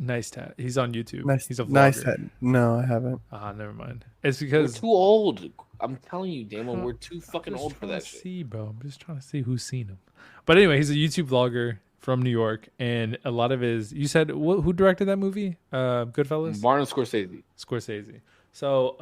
Neistat. He's on YouTube. Nice, He's a vlogger. Neistat. No, I haven't. Never mind. It's we're because too old. I'm telling you, Damon, we're too fucking old for that shit. See, bro. I'm just trying to see who's seen him. But anyway, he's a YouTube vlogger from New York, and a lot of his. You said who directed that movie? Goodfellas. Martin Scorsese. Scorsese. So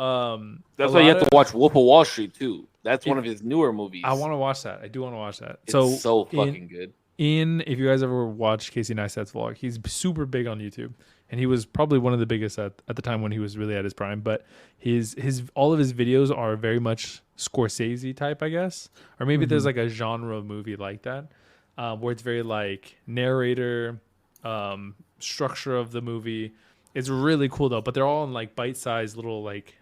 That's why you have to watch Wolf of Wall Street too. That's one of his newer movies. I want to watch that. I do want to watch that. It's so fucking good. If you guys ever watched Casey Neistat's vlog, he's super big on YouTube, and he was probably one of the biggest at the time when he was really at his prime. But his all of his videos are very much Scorsese type, I guess, or maybe there's like a genre of movie like that, where it's very like narrator, structure of the movie. It's really cool though, but they're all in like bite-sized little like,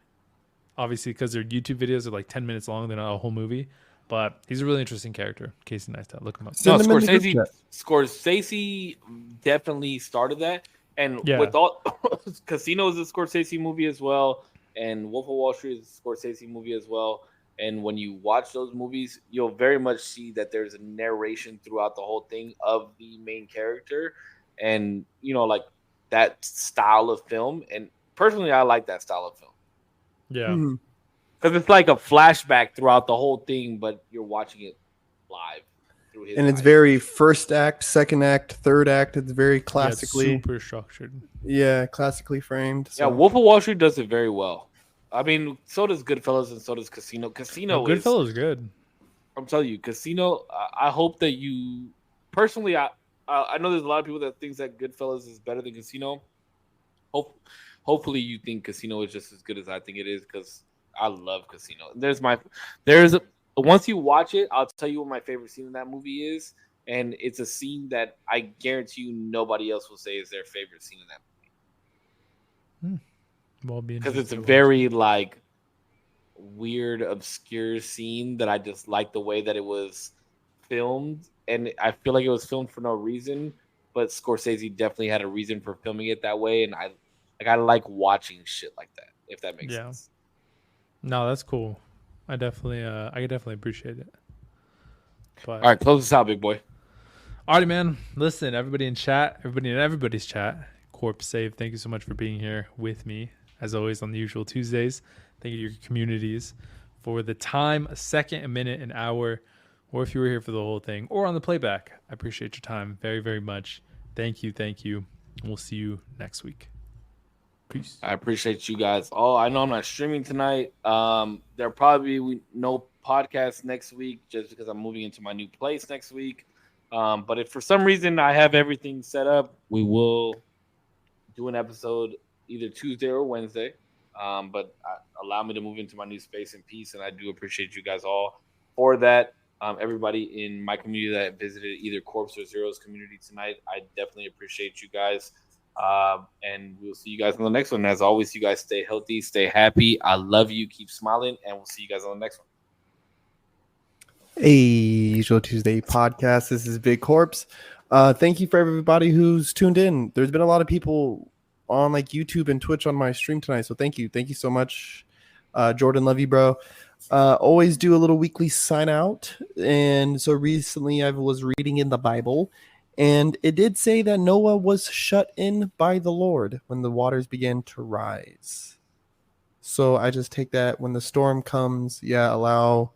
obviously because their YouTube videos are like 10 minutes long, they're not a whole movie. But he's a really interesting character, Casey Neistat. Look him up. No, Scorsese definitely started that, and with all Casino is a Scorsese movie as well, and Wolf of Wall Street is a Scorsese movie as well. And when you watch those movies, you'll very much see that there's a narration throughout the whole thing of the main character, and like that style of film. And personally, I like that style of film. Yeah. Because it's like a flashback throughout the whole thing, but you're watching it live through his And it's eyes. very first act, second act, third act. It's very classically, super structured. Yeah, classically framed. So. Yeah, Wolf of Wall Street does it very well. I mean, so does Goodfellas and so does Casino. Goodfellas is good. I'm telling you, Casino. I hope that you personally. I know there's a lot of people that thinks that Goodfellas is better than Casino. Hopefully, you think Casino is just as good as I think it is, because I love Casino. Once you watch it, I'll tell you what my favorite scene in that movie is, and it's a scene that I guarantee you nobody else will say is their favorite scene in that movie. Well, because it's a very like weird, obscure scene that I just like the way that it was filmed, and I feel like it was filmed for no reason, but Scorsese definitely had a reason for filming it that way, and I like watching shit like that, if that makes sense. No, that's cool. I definitely appreciate it. But, all right, close this out, big boy. Alrighty, man. Listen, everybody in chat, everybody in everybody's chat. Korpsx, thank you so much for being here with me, as always, on the usual Tuesdays. Thank you to your communities for the time, a second, a minute, an hour, or if you were here for the whole thing, or on the playback. I appreciate your time very, very much. Thank you. We'll see you next week. Peace. I appreciate you guys all. I know I'm not streaming tonight. There'll probably be no podcast next week just because I'm moving into my new place next week. But if for some reason I have everything set up, we will do an episode either Tuesday or Wednesday. But allow me to move into my new space in peace, and I do appreciate you guys all for that. Everybody in my community that visited either Korpsx or Zero's community tonight, I definitely appreciate you guys. And we'll see you guys on the next one. As always, you guys stay healthy, stay happy. I love you. Keep smiling, and we'll see you guys on the next one. Hey, Usual Tuesday podcast. This is Big Korpsx. Thank you for everybody who's tuned in. There's been a lot of people on like YouTube and Twitch on my stream tonight, so thank you so much. Jordan, love you, bro. Always do a little weekly sign out, and so recently I was reading in the Bible, and it did say that Noah was shut in by the Lord when the waters began to rise. So I just take that when the storm comes, allow,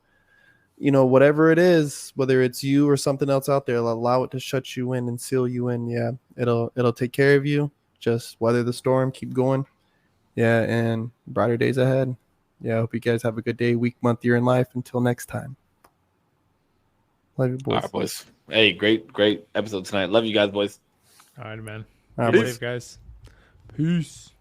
whatever it is, whether it's you or something else out there, allow it to shut you in and seal you in. Yeah, it'll take care of you. Just weather the storm, keep going. Yeah, and brighter days ahead. Yeah, I hope you guys have a good day, week, month, year in life. Until next time. Love you, All boys. right, boys. Hey, great episode tonight. Love you guys, boys. All right, man. All right, Be boys. safe, guys. Peace.